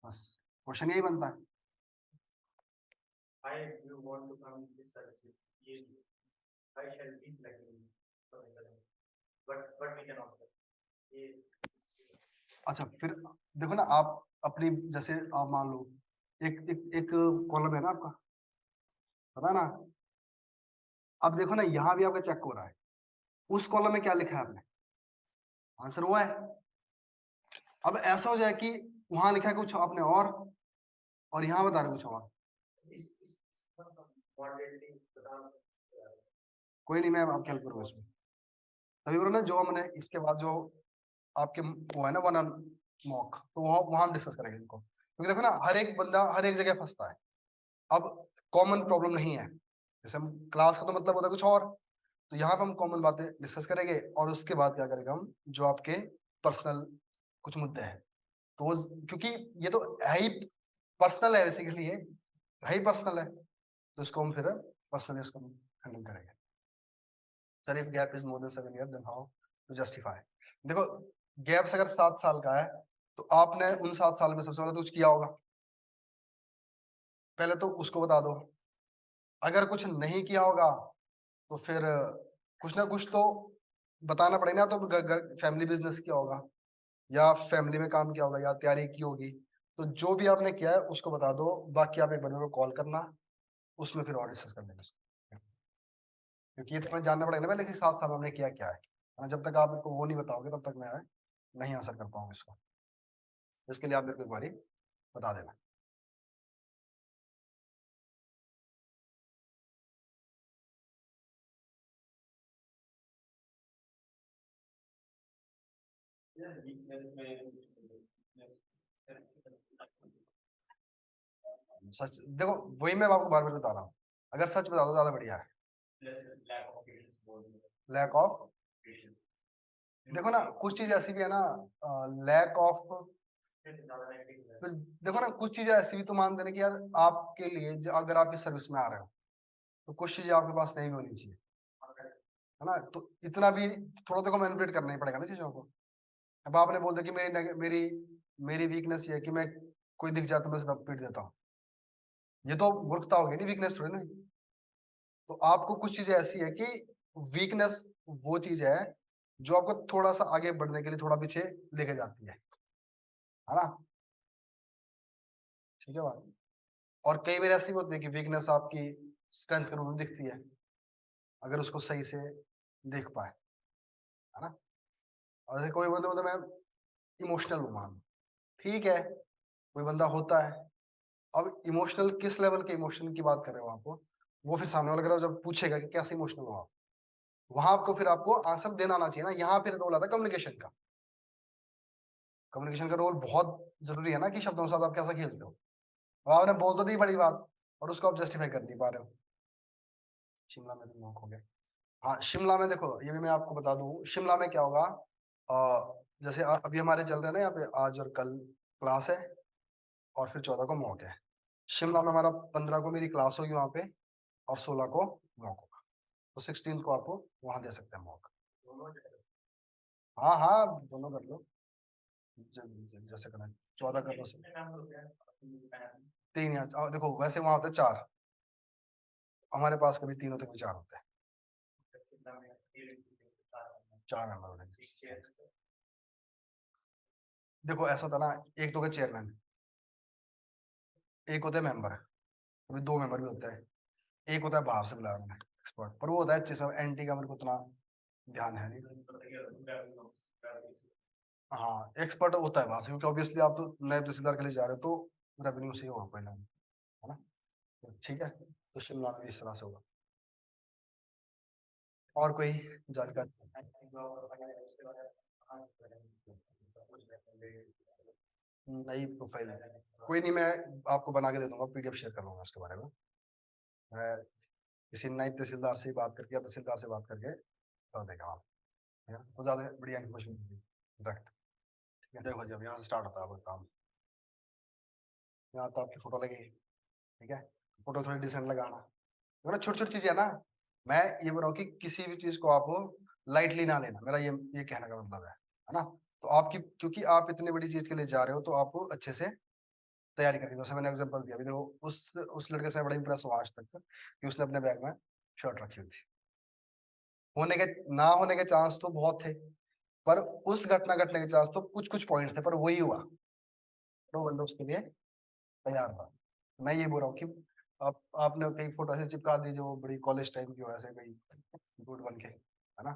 बस क्वेश्चन यही बनता है। Why do you want to come in this service? Yes. Why shall be selected? But we can offer. ये अच्छा फिर देखो ना, आप अपनी जैसे आप मान लो एक एक एक कॉलम है ना आपका, पता ना। अब देखो ना, यहाँ भी आपका चेक हो रहा है, उस कॉलम में क्या लिखा है आपने, आंसर वो है। अब ऐसा हो जाए कि वहां लिखा है कुछ आपने और यहाँ बता रहे कुछ और। कोई नहीं, मैं आपकी हेल्प करूंगा इसमें। तभी बोलो ना, जो हमने इसके बाद जो आपके वो है ना वन ऑन मॉक, तो वहां हम डिस्कस करेंगे इनको, क्योंकि देखो ना, हर एक बंदा हर एक जगह फंसता है। अब कॉमन प्रॉब्लम नहीं है, जैसे हम क्लास का तो मतलब होता है कुछ और, तो यहाँ पे हम कॉमन बातें डिस्कस करेंगे, और उसके बाद क्या करेंगे हम, जो आपके पर्सनल कुछ मुद्दे हैं, तो वो क्योंकि ये तो है ही पर्सनल है, बेसिकली ये है ही पर्सनल है, तो इसको हम फिर पर्सनली इसको हैंडल करेंगे। Sir if gap is more than 7 years then how to justify. देखो, गैप अगर 7 साल का है, तो आपने उन 7 साल में सबसे पहले तो कुछ किया होगा, पहले तो उसको बता दो। अगर कुछ नहीं किया होगा, तो फिर कुछ ना कुछ तो बताना पड़ेगा, तो फैमिली बिजनेस किया होगा, या फैमिली में काम किया होगा, या तैयारी की होगी, तो जो भी आपने किया है उसको बता दो। बाकी आप एक बार मेरे को कॉल करना, उसमें फिर और डिस्कस कर लेंगे इसको। क्योंकि ये तो मैं जानना पड़ेगा ना पहले कि 7 साल में हमने किया क्या है ना। जब तक आप मेरे को वो नहीं बताओगे, तब तक मैं नहीं आंसर कर पाऊंगा इसको। इसके लिए आप मेरे को एक बारी बता देना। सच देखो, वही मैं आपको बार बार बता रहा हूँ, अगर सच बता दो ज्यादा बढ़िया है। लैक ऑफ, देखो ना कुछ चीज ऐसी भी है ना, लैक ऑफ, देखो ना कुछ चीजें ऐसी भी तो मान देना कि यार आपके लिए अगर आप इस सर्विस में आ रहे हो, तो कुछ चीजें आपके पास नहीं भी होनी चाहिए, है ना। तो इतना भी थोड़ा देखो मैनिपुलेट करना ही पड़ेगा ना चीजों को। अब आपने बोल दिया कि मेरी मेरी वीकनेस ये है कि मैं कोई दिख जाए तो मैं सीधा पीट देता हूँ, ये तो मूर्खता होगी नहीं, वीकनेस थोड़ी ना। तो आपको कुछ चीजें ऐसी है कि वीकनेस वो चीज है जो आपको थोड़ा सा आगे बढ़ने के लिए थोड़ा पीछे लेके जाती है ना। ठीक है बात। और कई बार ऐसी भी होती है कि वीकनेस आपकी स्ट्रेंथ के रूप में दिखती है, अगर उसको सही से देख पाए, है ना। और जैसे कोई बंदा बोलता है मैं इमोशनल हूँ, मान, ठीक है, कोई बंदा होता है। अब इमोशनल किस लेवल के इमोशन की बात कर रहे हो आप, वो फिर सामने वाला जब पूछेगा कि कैसे इमोशनल हो आप, वहां आपको फिर आपको आंसर देना आना चाहिए ना। यहाँ फिर रोल आता है कम्युनिकेशन का। कम्युनिकेशन का रोल बहुत जरूरी है ना, कि शब्दों के साथ आप कैसा खेलते हो। अब आपने बोल तो दी बड़ी बात, और उसको आप जस्टिफाई कर नहीं पा रहे हो। शिमला में तो नॉक हो गया। हाँ, शिमला में देखो, ये भी मैं आपको बता दूं, शिमला में क्या होगा। जैसे अभी हमारे चल रहे हैं ना यहाँ पे, आज और कल क्लास है, और फिर 14 को मॉक है। शिमला में हमारा 15 को मेरी क्लास होगी वहाँ पे, और 16 को मॉक होगा। तो 16 को आप वहाँ दे सकते हैं मॉक। हाँ हाँ, दोनों कर लो, जैसे करना है। 14 कर लो, 3 या देखो वैसे वहाँ होते हैं 4, हमारे पास कभी 3 होते, कभी 4 होते हैं। 4 मेंबर होने। देखो ऐसा होता है ना, एक तो होगा चेयरमैन, एक होता है मेंबर, कभी 2 मेंबर भी होते हैं, एक होता है बाहर से बुलाया मैंने एक्सपर्ट, पर वो होता है जैसे एंटी का, मेरे को उतना ध्यान है नहीं। हाँ, एक्सपर्ट होता है बाहर से, क्योंकि ऑब्वियसली आप तो नायब तहसीलदार के लिए जा रहे हो, तो रेवेन्यू से ही होगा कोई ना, है ना। तो ठीक है, तो शिमला में भी इस तरह से होगा। और कोई जानकारी? नई प्रोफाइल, कोई नहीं, मैं आपको बना के दे दूंगा, पीडीएफ शेयर कर लूंगा उसके बारे में। मैं किसी नायब तहसीलदार से बात करके या तहसीलदार से बात करके बता देगा आप, है ना? वो ज्यादा बढ़िया इन्फॉर्मेशन डायरेक्ट। ठीक है, देखो जब यहाँ से स्टार्ट होता है आपका काम, यहाँ तो आपकी फोटो लगेगी, ठीक है, फोटो थोड़ी डिसेंट लगाना, तो ना छोटी छोटी चीजें है ना। मैं ये बोल रहा हूँ कि किसी भी चीज को आप लाइटली ना लेना, मेरा ये कहने का मतलब है ना। तो आपकी, क्योंकि आप इतनी बड़ी चीज के लिए जा रहे हो, तो आपको अच्छे से तैयारी करनी है। जैसे मैंने एग्जांपल दिया, अभी देखो उस लड़के से मैं बड़ा इंप्रेस हुआ आज तक कि उसने अपने बैग में शर्ट रखी हुई थी। होने के ना होने के चांस तो बहुत थे, पर उस घटना घटने के चांस तो कुछ कुछ पॉइंट थे, पर वही हुआ, तो बंदा उसके लिए तैयार था। मैं ये बोल रहा हूँ कि आप आपने कहीं फोटो ऐसे चिपका दी जो बड़ी कॉलेज टाइम की हो, ऐसे कहीं गुड बन के, है ना।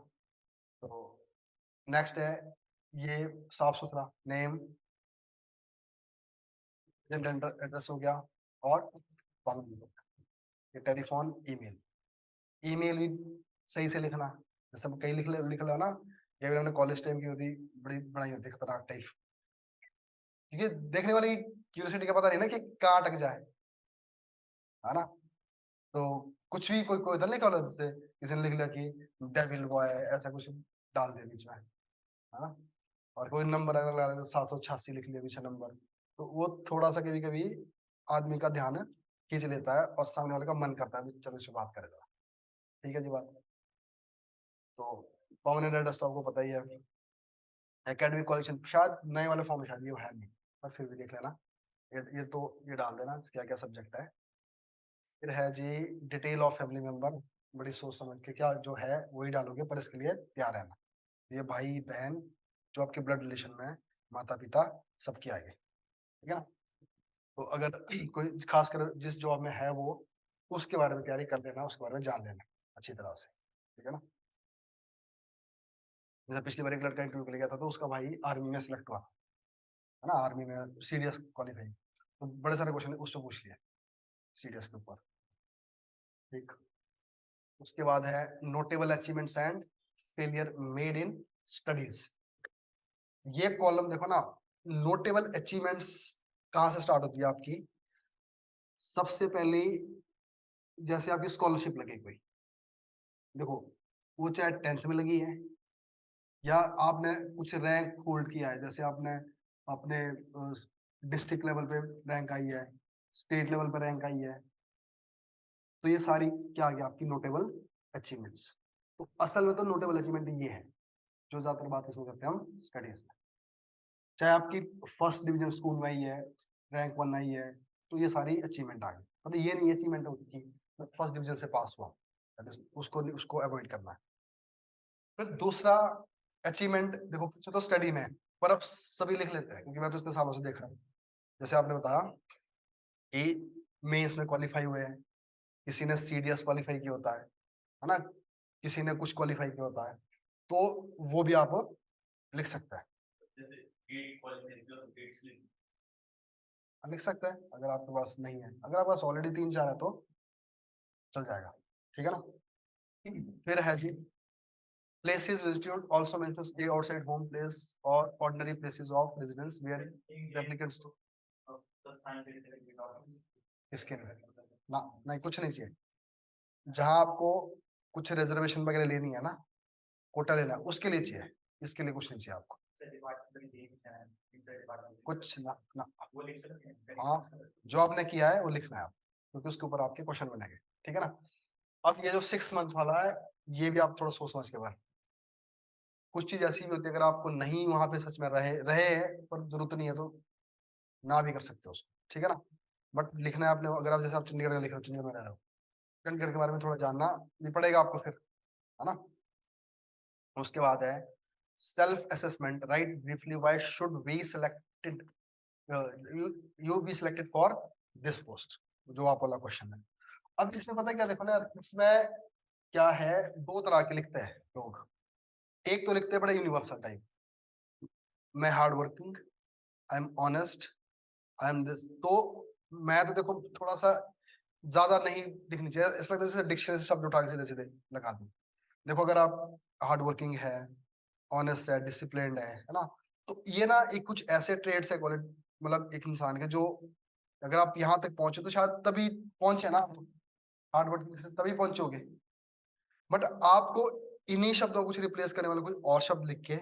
तो नेक्स्ट है ये साफ सुथरा नेम, एड्रेस हो गया, और ये टेलीफोन, ईमेल। ईमेल भी सही से लिखना, जैसे हम कहीं लिख लो ना, या फिर हमने कॉलेज टाइम की होती, बड़ी बनाई होती खतरनाक टाइप, क्योंकि देखने वाले की क्यूरियोसिटी का पता नहीं ना कि कहाँ अटक जाए, है ना। तो कुछ भी कोई कोई इधर लिखा हो, जैसे किसी ने लिख लिया कि डेविल बॉय, ऐसा कुछ डाल दिया बीच में, है ना। और कोई नंबर अगर लगा देते 786 लिख लिया पीछे नंबर, तो वो थोड़ा सा कभी कभी आदमी का ध्यान खींच लेता है, और सामने वाले का मन करता है चलो इस पे बात करें जरा। ठीक है जी बात। तो परमानेंट एड्रेस तो आपको पता ही है। एकेडमिक क्वालिफिकेशन शायद नए वाले फॉर्म में शायद ये है नहीं, पर फिर भी देख लेना, ये तो ये डाल देना क्या क्या सब्जेक्ट है। फिर है जी डिटेल ऑफ फैमिली मेंबर, बड़ी सोच समझ के क्या जो है वही डालोगे, पर इसके लिए तैयार रहना। ये भाई बहन जो आपके ब्लड रिलेशन में है, माता पिता सबके आगे, ठीक है ना। तो अगर कोई खासकर जिस जॉब में है वो, उसके बारे में तैयारी कर लेना, उसके बारे में जान लेना अच्छी तरह से, ठीक है ना। जैसे पिछली बार एक लड़का इंटरव्यू के लिए गया था, तो उसका भाई आर्मी में सिलेक्ट हुआ, है ना, आर्मी में सीडीएस क्वालिफाई, तो बड़े सारे क्वेश्चन उससे पूछ लिए सीडीएस के ऊपर। ठीक, उसके बाद है notable achievements and failure made in studies. ये कॉलम देखो ना, नोटेबल अचीवमेंट्स कहाँ से स्टार्ट होती है आपकी। सबसे पहले जैसे आपकी स्कॉलरशिप लगे कोई, देखो वो चाहे 10th में लगी है, या आपने कुछ रैंक होल्ड किया है, जैसे आपने अपने डिस्ट्रिक्ट लेवल पे रैंक आई है, स्टेट लेवल पे रैंक आई है, तो ये सारी क्या आ गया आपकी नोटेबल अचीवमेंट्स। तो असल में तो नोटेबल अचीवमेंट ये है जो ज्यादातर बात इसमें करते हैं हम स्टडीज में। चाहे आपकी फर्स्ट डिवीजन स्कूल में आई है, रैंक 1 आई है, तो ये सारी अचीवमेंट आ गई, मतलब ये नहीं अचीवमेंट होती कि फर्स्ट डिवीजन से पास हुआ, उसको उसको अवॉइड करना है। फिर दूसरा अचीवमेंट देखो, पीछे तो स्टडी में है, पर अब सभी लिख लेते हैं, क्योंकि मैं तो इतने सालों से देख रहा हूँ। जैसे आपने बताया कि मेंस में क्वालिफाई हुए हैं, किसी ने सीडीएस क्वालिफाई किया होता है ना, किसी ने कुछ क्वालिफाई किया होता है, तो वो भी आप लिख सकते हैं। जैसे गेट क्वालिफाई और गेट स्लिप लिख सकते हैं अगर आपके पास नहीं है, अगर आपके पास ऑलरेडी 3-4 है तो चल जाएगा, ठीक है ना। फिर है जी places visited also mentions stay outside home place or ordinary places of residence where the applicants to the time period that we talk इसके लिए ना नहीं कुछ नहीं चाहिए। जहां आपको कुछ रिजर्वेशन वगैरह लेनी है ना, कोटा लेना है, उसके लिए चाहिए, इसके लिए कुछ नहीं चाहिए आपको कुछ ना ना। वो लिख सकते हैं। हाँ, जो आपने किया है वो लिखना है आप, क्योंकि उसके ऊपर आपके क्वेश्चन बनेंगे, ठीक है ना। अब ये जो 6 मंथ वाला है, ये भी आप थोड़ा सोच समझ के बारे, कुछ चीज ऐसी भी होती है अगर आपको नहीं वहां पे सच में रहे रहे हैं पर जरूरत नहीं है, तो ना भी कर सकते हो उसको, ठीक है ना। बट लिखना है आपने, अगर आप जैसे आप चंडीगढ़ का लिख रहे हो, चंडीगढ़ में रह रहे हो, चंडीगढ़ के बारे में थोड़ा जानना भी पड़ेगा आपको फिर, है ना। उसके बाद है self assessment, write briefly why should we selected you be selected for this post, जो आप वाला क्वेश्चन है। अब इसमें पता है क्या, देखो ना यार, इसमें क्या है, दो तरह के लिखते हैं लोग। एक तो लिखते हैं बड़े यूनिवर्सल टाइप, मैं hard working, I am honest, I am this. तो मैं तो देखो थोड़ा सा ज्यादा नहीं दिखनी चाहिए, ऐसा लगता है जैसे डिक्शनरी से शब्द उठा के सीधे सीधे लगा दी। देखो अगर आप हार्ड वर्किंग है, ऑनेस्ट है, डिसिप्लिन्ड है ना, तो ये ना एक कुछ ऐसे ट्रेड्स है क्वालिटी, मतलब एक इंसान के जो, अगर आप यहाँ तक पहुंचे तो शायद तभी पहुंचे ना, हार्ड वर्किंग से तभी पहुंचोगे। बट आपको इन्हीं शब्दों को कुछ रिप्लेस करने वाले कोई और शब्द लिख के,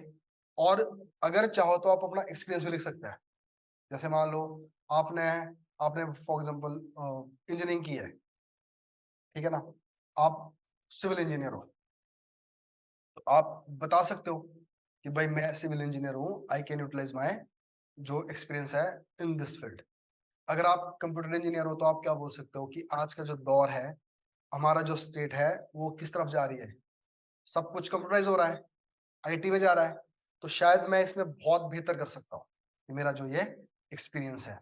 और अगर चाहो तो आप अपना एक्सपीरियंस भी लिख सकते हैं। जैसे मान लो आपने आपने फॉर एग्जांपल इंजीनियरिंग की है, ठीक है ना, आप सिविल इंजीनियर हो, तो आप बता सकते हो कि भाई मैं सिविल इंजीनियर हूँ, आई कैन यूटिलाइज माई जो एक्सपीरियंस है इन दिस फील्ड। अगर आप कंप्यूटर इंजीनियर हो तो आप क्या बोल सकते हो कि आज का जो दौर है, हमारा जो स्टेट है वो किस तरफ जा रही है, सब कुछ कंप्यूटराइज हो रहा है, आईटी में जा रहा है, तो शायद मैं इसमें बहुत बेहतर कर सकता हूँ कि मेरा जो ये एक्सपीरियंस है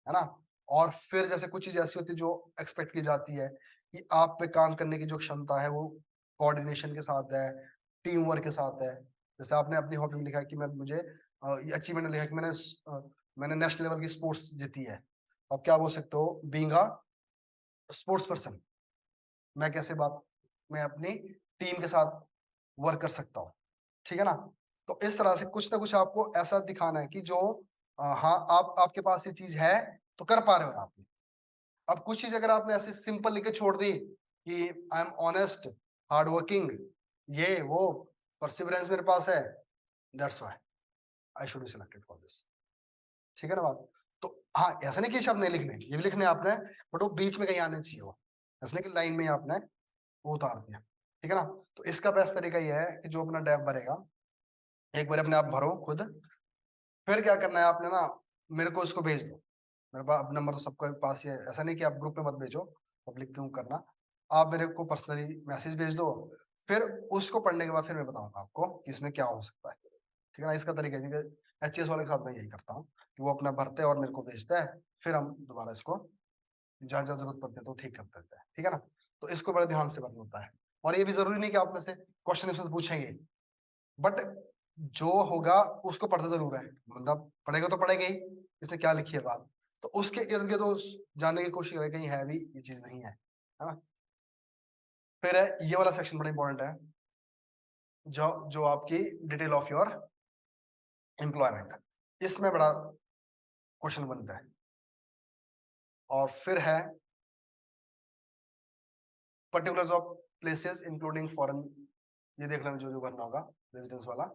ना। और फिर जैसे कुछ चीज़ ऐसी होती है जो एक्सपेक्ट की जाती है कि आप पे काम करने की जो क्षमता है वो कोऑर्डिनेशन के साथ है, टीम वर्क के साथ है। जैसे आपने अपनी हॉबी में लिखा है कि मुझे ये अचीवमेंट लिखा है कि मैंने नेशनल लेवल की स्पोर्ट्स जीती है। आप क्या बोल सकते हो, बीइंग अ स्पोर्ट्स पर्सन मैं अपनी टीम के साथ वर्क कर सकता हूँ, ठीक है ना? तो इस तरह से कुछ ना कुछ आपको ऐसा दिखाना है कि जो हाँ, आपके पास ये चीज़ है, तो कर पा रहे हो आप। अब कुछ चीज़ अगर आपने ऐसे सिंपल लिख के छोड़ दी कि I M honest, hard working, ये वो, परसिवरेंस मेरे पास है, that's why I should be selected for this. ठीक है ना बात? तो हाँ, ऐसा नहीं कि शब्द नहीं लिखने, ये भी लिखने हैं आपने, बट वो बीच में कहीं आने चाहिए वो। ऐसा नहीं कि लाइन में ही आपने वो उतार दिया। ठीक है ना? तो इसका बेस्ट तरीका ये है कि जो अपना डेफ भरेगा, एक बार अपने आप भरो खुद, फिर क्या करना है आपने ना, मेरे को इसको भेज दो। मेरे पास अब नंबर तो सबके पास ही है, ऐसा नहीं कि आप ग्रुप में मत भेजो, पब्लिक क्यों करना। आप मेरे को पर्सनली मैसेज भेज दो, फिर उसको पढ़ने के बाद फिर मैं बताऊंगा आपको कि इसमें क्या हो सकता है। ठीक है ना? इसका तरीका है, एचएस वाले के साथ मैं यही करता हूँ कि वो अपना भरते हैं और मेरे को भेजता है, फिर हम दोबारा इसको जहाँ जहाँ जरूरत पड़ती है तो ठीक कर देते हैं। ठीक है ना? तो इसको बड़े ध्यान से भरना होता है, और ये भी जरूरी नहीं कि आप में से क्वेश्चन आंसर पूछेंगे, बट जो होगा उसको पढ़ते जरूर है, मतलब पढ़ेगा तो पढ़ेगा ही, इसने क्या लिखी है बात, तो उसके इर्द गिर्द तो जानने की कोशिश करें कहीं है भी ये चीज नहीं है ना? फिर है ये वाला सेक्शन बड़ा इंपॉर्टेंट है, जो जो आपकी डिटेल ऑफ योर एम्प्लॉयमेंट, इसमें बड़ा क्वेश्चन बनता है। और फिर है particulars of places including foreign, ये देख लेना जो जो भरना होगा रेजिडेंस वाला।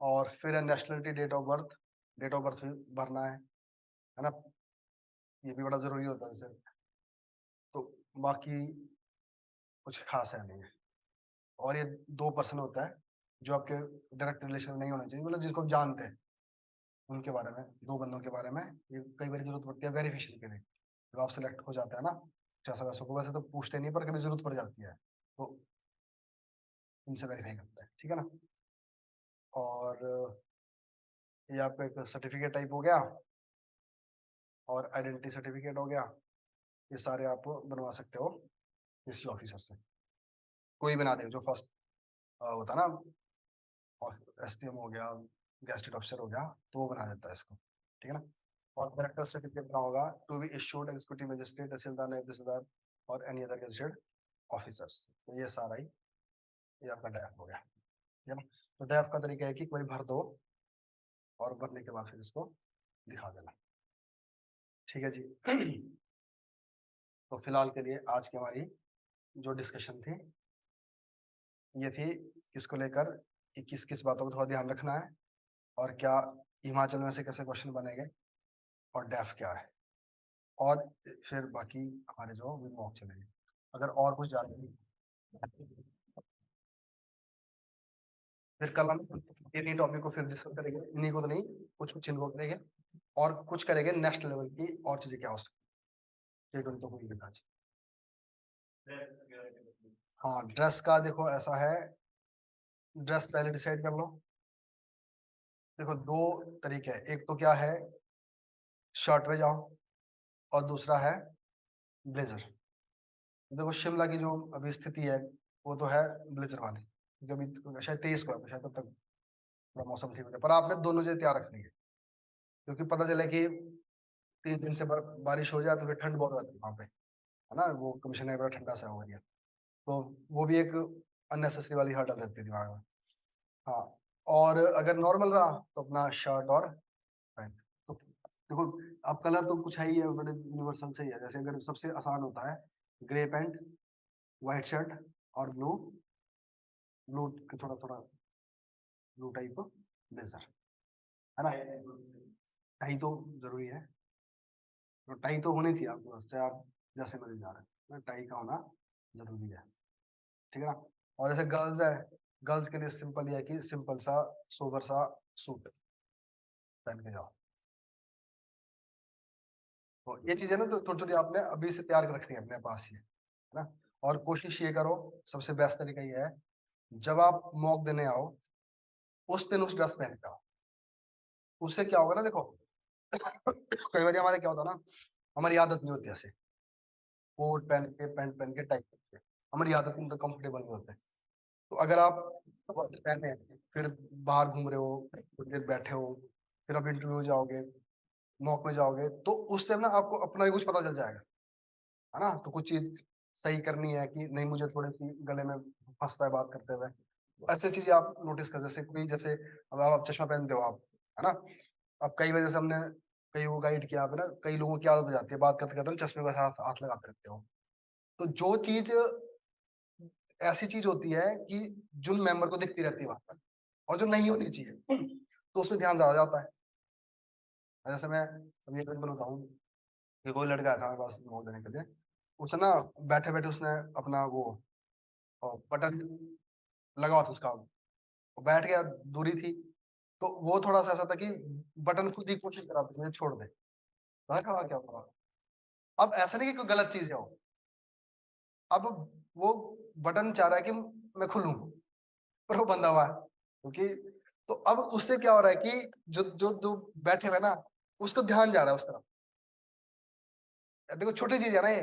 और फिर है नेशनलिटी, डेट ऑफ बर्थ भी भरना है ना? ये भी बड़ा जरूरी होता है सर। तो बाकी कुछ खास है नहीं है। और ये 2 पर्सन होता है जो आपके डायरेक्ट रिलेशन में नहीं होना चाहिए, मतलब जिसको आप जानते हैं उनके बारे में, 2 बंदों के बारे में ये कई बार जरूरत पड़ती है वेरिफिकेशन के लिए, जब आप सेलेक्ट हो जाता है ना, जैसा वैसा को वैसे तो पूछते नहीं पर कभी जरूरत पड़ जाती है तो इनसे वेरीफाई करता है। ठीक है ना? और ये आपका एक सर्टिफिकेट टाइप हो गया और आइडेंटिटी सर्टिफिकेट हो गया, ये सारे आप बनवा सकते हो किसी ऑफिसर से, कोई बना दे जो फर्स्ट होता ना, एसटीएम हो गया, गैस्टेड ऑफिसर हो गया, तो वो बना देता है इसको। ठीक है ना? और डायरेक्टर सर्टिफिकेट बना होगा to be issued executive magistrate, tehsildar, नायब तहसीलदार और एनी अदर गैजेटेड ऑफिसर्स। तो ये सारा ही ये आपका डैफ हो गया। ठीक है ना? तो डैफ का तरीका है कि एक बार भर दो और भरने के बाद फिर इसको दिखा देना। ठीक है जी। तो फिलहाल के लिए आज की हमारी जो डिस्कशन थी ये थी, किसको लेकर कि किस किस बातों को थोड़ा ध्यान रखना है, और क्या हिमाचल में से कैसे क्वेश्चन बनेंगे, और डेफ क्या है, और फिर बाकी हमारे जो भी मॉक चलेंगे। अगर और कुछ जानना फिर कल हम इन्हीं टॉपिक को फिर डिस्कस करेंगे, इन्हीं को तो नहीं, कुछ कुछ इनको करेंगे और कुछ करेंगे नेक्स्ट लेवल की और चीजें क्या हो सकती है, तो हुई आज। हाँ, ड्रेस का देखो ऐसा है, ड्रेस पहले डिसाइड कर लो। देखो 2 तरीके हैं, एक तो क्या है शर्ट पे जाओ और दूसरा है ब्लेजर। देखो शिमला की जो अभी स्थिति है वो तो है ब्लेजर वाली, क्योंकि अभी शायद 23 को है, शायद तब तक थोड़ा मौसम ठीक हो जाए, पर आपने दोनों चीजें तैयार रखनी है, क्योंकि पता चले कि 3 दिन से बारिश हो जाए तो फिर ठंड बहुत रहती है वहाँ पे, है ना? वो कमीशन है, बड़ा ठंडा सा हो रही है, तो वो भी एक अननेसेसरी वाली हर्डल रहती है दिमाग में। हाँ, और अगर नॉर्मल रहा तो अपना शर्ट और पैंट। तो देखो अब कलर तो कुछ है ही है, बड़े यूनिवर्सल से ही है, जैसे अगर सबसे आसान होता है ग्रे पैंट, व्हाइट शर्ट और ब्लू थोड़ा थोड़ा ब्लू टाइप ब्लेजर, है ना? टाई तो जरूरी है, तो टाई तो होनी चाहिए आपके पास, चाहे आप जैसे मर्जी जा रहे हैं, टाई का होना जरूरी है। ठीक है ना? और जैसे गर्ल्स है, गर्ल्स के लिए सिंपल ये है कि सिंपल सा सोबर सा सूट पहन के जाओ। तो ये चीजें ना तो थोड़ी थोड़ी आपने अभी से तैयार कर रखनी है अपने पास ही, है ना? और कोशिश ये करो, सबसे बेस्ट तरीका ये है, जब आप मॉक देने आओ उस दिन उस ड्रेस पहन के आओ। उससे क्या होगा ना, देखो कई बार हमारे क्या होता है ना हमारी आदत नहीं होती ऐसे कोट पहन के पैंट पहन के टाई करके, हमारी आदत नहीं, तो कंफर्टेबल नहीं होते। तो अगर आप पहने हैं, फिर बाहर घूम रहे हो, थोड़ी देर बैठे हो, फिर आप इंटरव्यू जाओगे, मॉक में जाओगे, तो उस टाइम ना आपको अपना भी कुछ पता चल जाएगा, है ना? तो कुछ चीज सही करनी है कि नहीं, मुझे थोड़ी सी गले में फंसता है बात करते हुए, ऐसे चीजें आप नोटिस कर, जैसे कोई, जैसे अब आप चश्मा पहनते हो आप, है ना? अब कई वजह से हमने कई को गाइड किया पे ना, कई लोगों की आदत हो जाती है बात करते करते ना चश्मे के साथ हाथ लगाते रहते हो। तो जो चीज ऐसी चीज होती है कि जो मेंबर को दिखती रहती है वहां पर, और जो नहीं होनी चाहिए, तो उसमें ध्यान ज्यादा जाता है। जैसे मैं अभी एक एग्जाम्पल बताऊं कि कोई लड़का था मेरे पास वो देने के लिए, उसने ना बैठे बैठे उसने अपना वो बटन लगा हुआ था उसका, वो बैठ गया, दूरी थी, तो वो थोड़ा सा ऐसा था कि बटन खुद ही कोशिश करा था मुझे छोड़ दे, मैंने कहा क्या हुआ? अब ऐसा नहीं कि कोई गलत चीज है वो, अब वो बटन चाह रहा है कि मैं खुलूं, पर वो बंधा हुआ है, क्योंकि तो अब उससे क्या हो रहा है कि जो जो जो बैठे हुए ना, उसको ध्यान जा रहा है उस तरफ। देखो छोटी चीज है ना ये,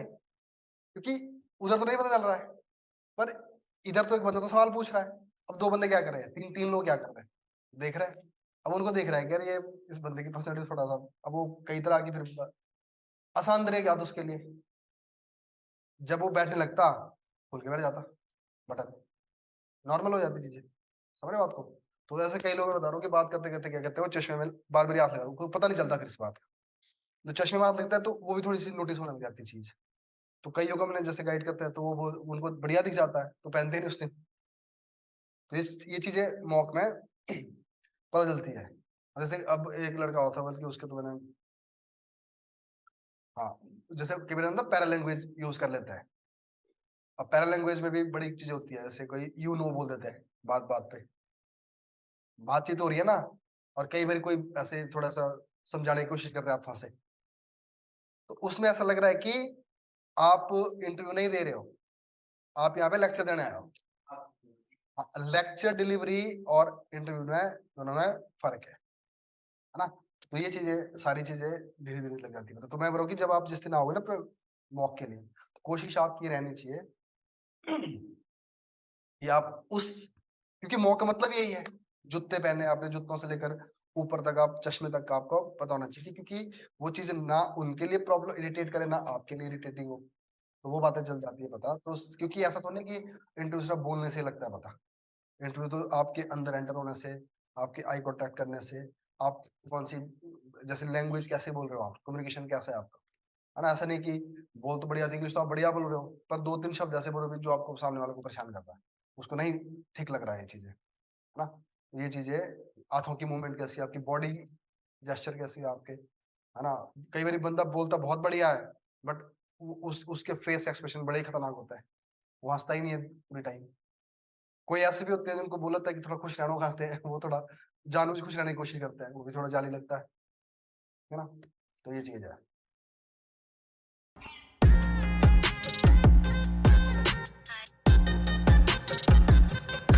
क्योंकि उधर तो नहीं पता चल रहा है, पर इधर तो एक बंदा तो सवाल पूछ रहा है। अब दो बंदे क्या कर रहे हैं, तीन तीन लोग क्या कर रहे हैं, देख रहे हैं। अब उनको देख रहा है कि यार ये इस बंदे की पर्सनैलिटी थोड़ा सा, अब वो कई तरह की, फिर आसान तरीका था उसके लिए, जब वो बैठने लगता खुल के बैठ जाता बटन, नॉर्मल हो जाती चीजें, समझ रहे हो बात को? तो ऐसे कई लोग, मैं बता रहा हूँ कि बात करते करते क्या करते हैं, वो चश्मे में बार बार हाथ लगा, उनको पता नहीं चलता फिर इस बात का, जो चश्मे में हाथ लगता है तो वो भी थोड़ी सी नोटिस होने लग जाती है चीज। तो कईयों को हमने जैसे गाइड करते हैं, तो वो उनको बढ़िया दिख जाता है, तो पहनते ही नहीं उस दिन। तो ये चीजें मॉक में पता चलती है। जैसे अब एक लड़का होता है, बल्कि उसके तो मैंने, हाँ, जैसे कई बार ना पैरा लैंग्वेज यूज कर लेता है। अब पैरा लैंग्वेज में भी बड़ी चीजें होती है, जैसे कोई यू नो बोल देते हैं बात बात पे, बातचीत हो रही है ना, और कई बार कोई ऐसे थोड़ा सा समझाने की कोशिश करते हैं हाथों से, तो उसमें ऐसा लग रहा है कि आप इंटरव्यू नहीं दे रहे हो, आप यहाँ पे लेक्चर देने आए हो। लेक्चर डिलीवरी और इंटरव्यू में, दोनों में फर्क है ना? तो ये चीजें, सारी चीजें धीरे धीरे लग जाती है। तो मैं बोल रहा हूँ कि जब आप जिस दिन आओगे ना मॉक के लिए, तो कोशिश आपकी रहनी चाहिए कि आप उस, क्योंकि मॉक का मतलब यही है, जूते पहने आपने, जूतों से लेकर ऊपर तक, आप चश्मे तक का आपको पता होना चाहिए, क्योंकि वो चीज ना उनके लिए प्रॉब्लम इरिटेट करे, ना आपके लिए इरिटेटिंग हो, तो वो बातें चल जाती है पता। तो क्योंकि ऐसा तो नहीं कि इंटरव्यू सिर्फ बोलने से लगता है पता, इंटरव्यू तो आपके अंदर एंटर होने से, आपके आई कांटेक्ट करने से, आप कौन सी, जैसे लैंग्वेज कैसे बोल रहे हो, आप कम्युनिकेशन कैसा है आपका, है ना? ऐसा नहीं कि बोल तो बढ़िया, इंग्लिश तो आप बढ़िया बोल रहे हो, पर दो तीन शब्द ऐसे बोल रहे हो जो आपको सामने वाले को परेशान कर रहा है, उसको नहीं ठीक लग रहा है ये चीजें, है ना? तो ये चीजें, हाथों की मूवमेंट कैसी है आपकी, बॉडी जेस्चर कैसी है आपके, है ना? कई बार बंदा बोलता बहुत बढ़िया है, बट उसके फेस एक्सप्रेशन बड़े ही खतरनाक होता है, वो हंसता ही नहीं है पूरी टाइम। कोई ऐसे भी होते हैं जिनको बोला था कि थोड़ा खुश रहना, वो हंसते हैं, वो थोड़ा जानबूझ खुश रहने की कोशिश करते हैं, वो भी थोड़ा जाली लगता है ना? तो ये चीज है।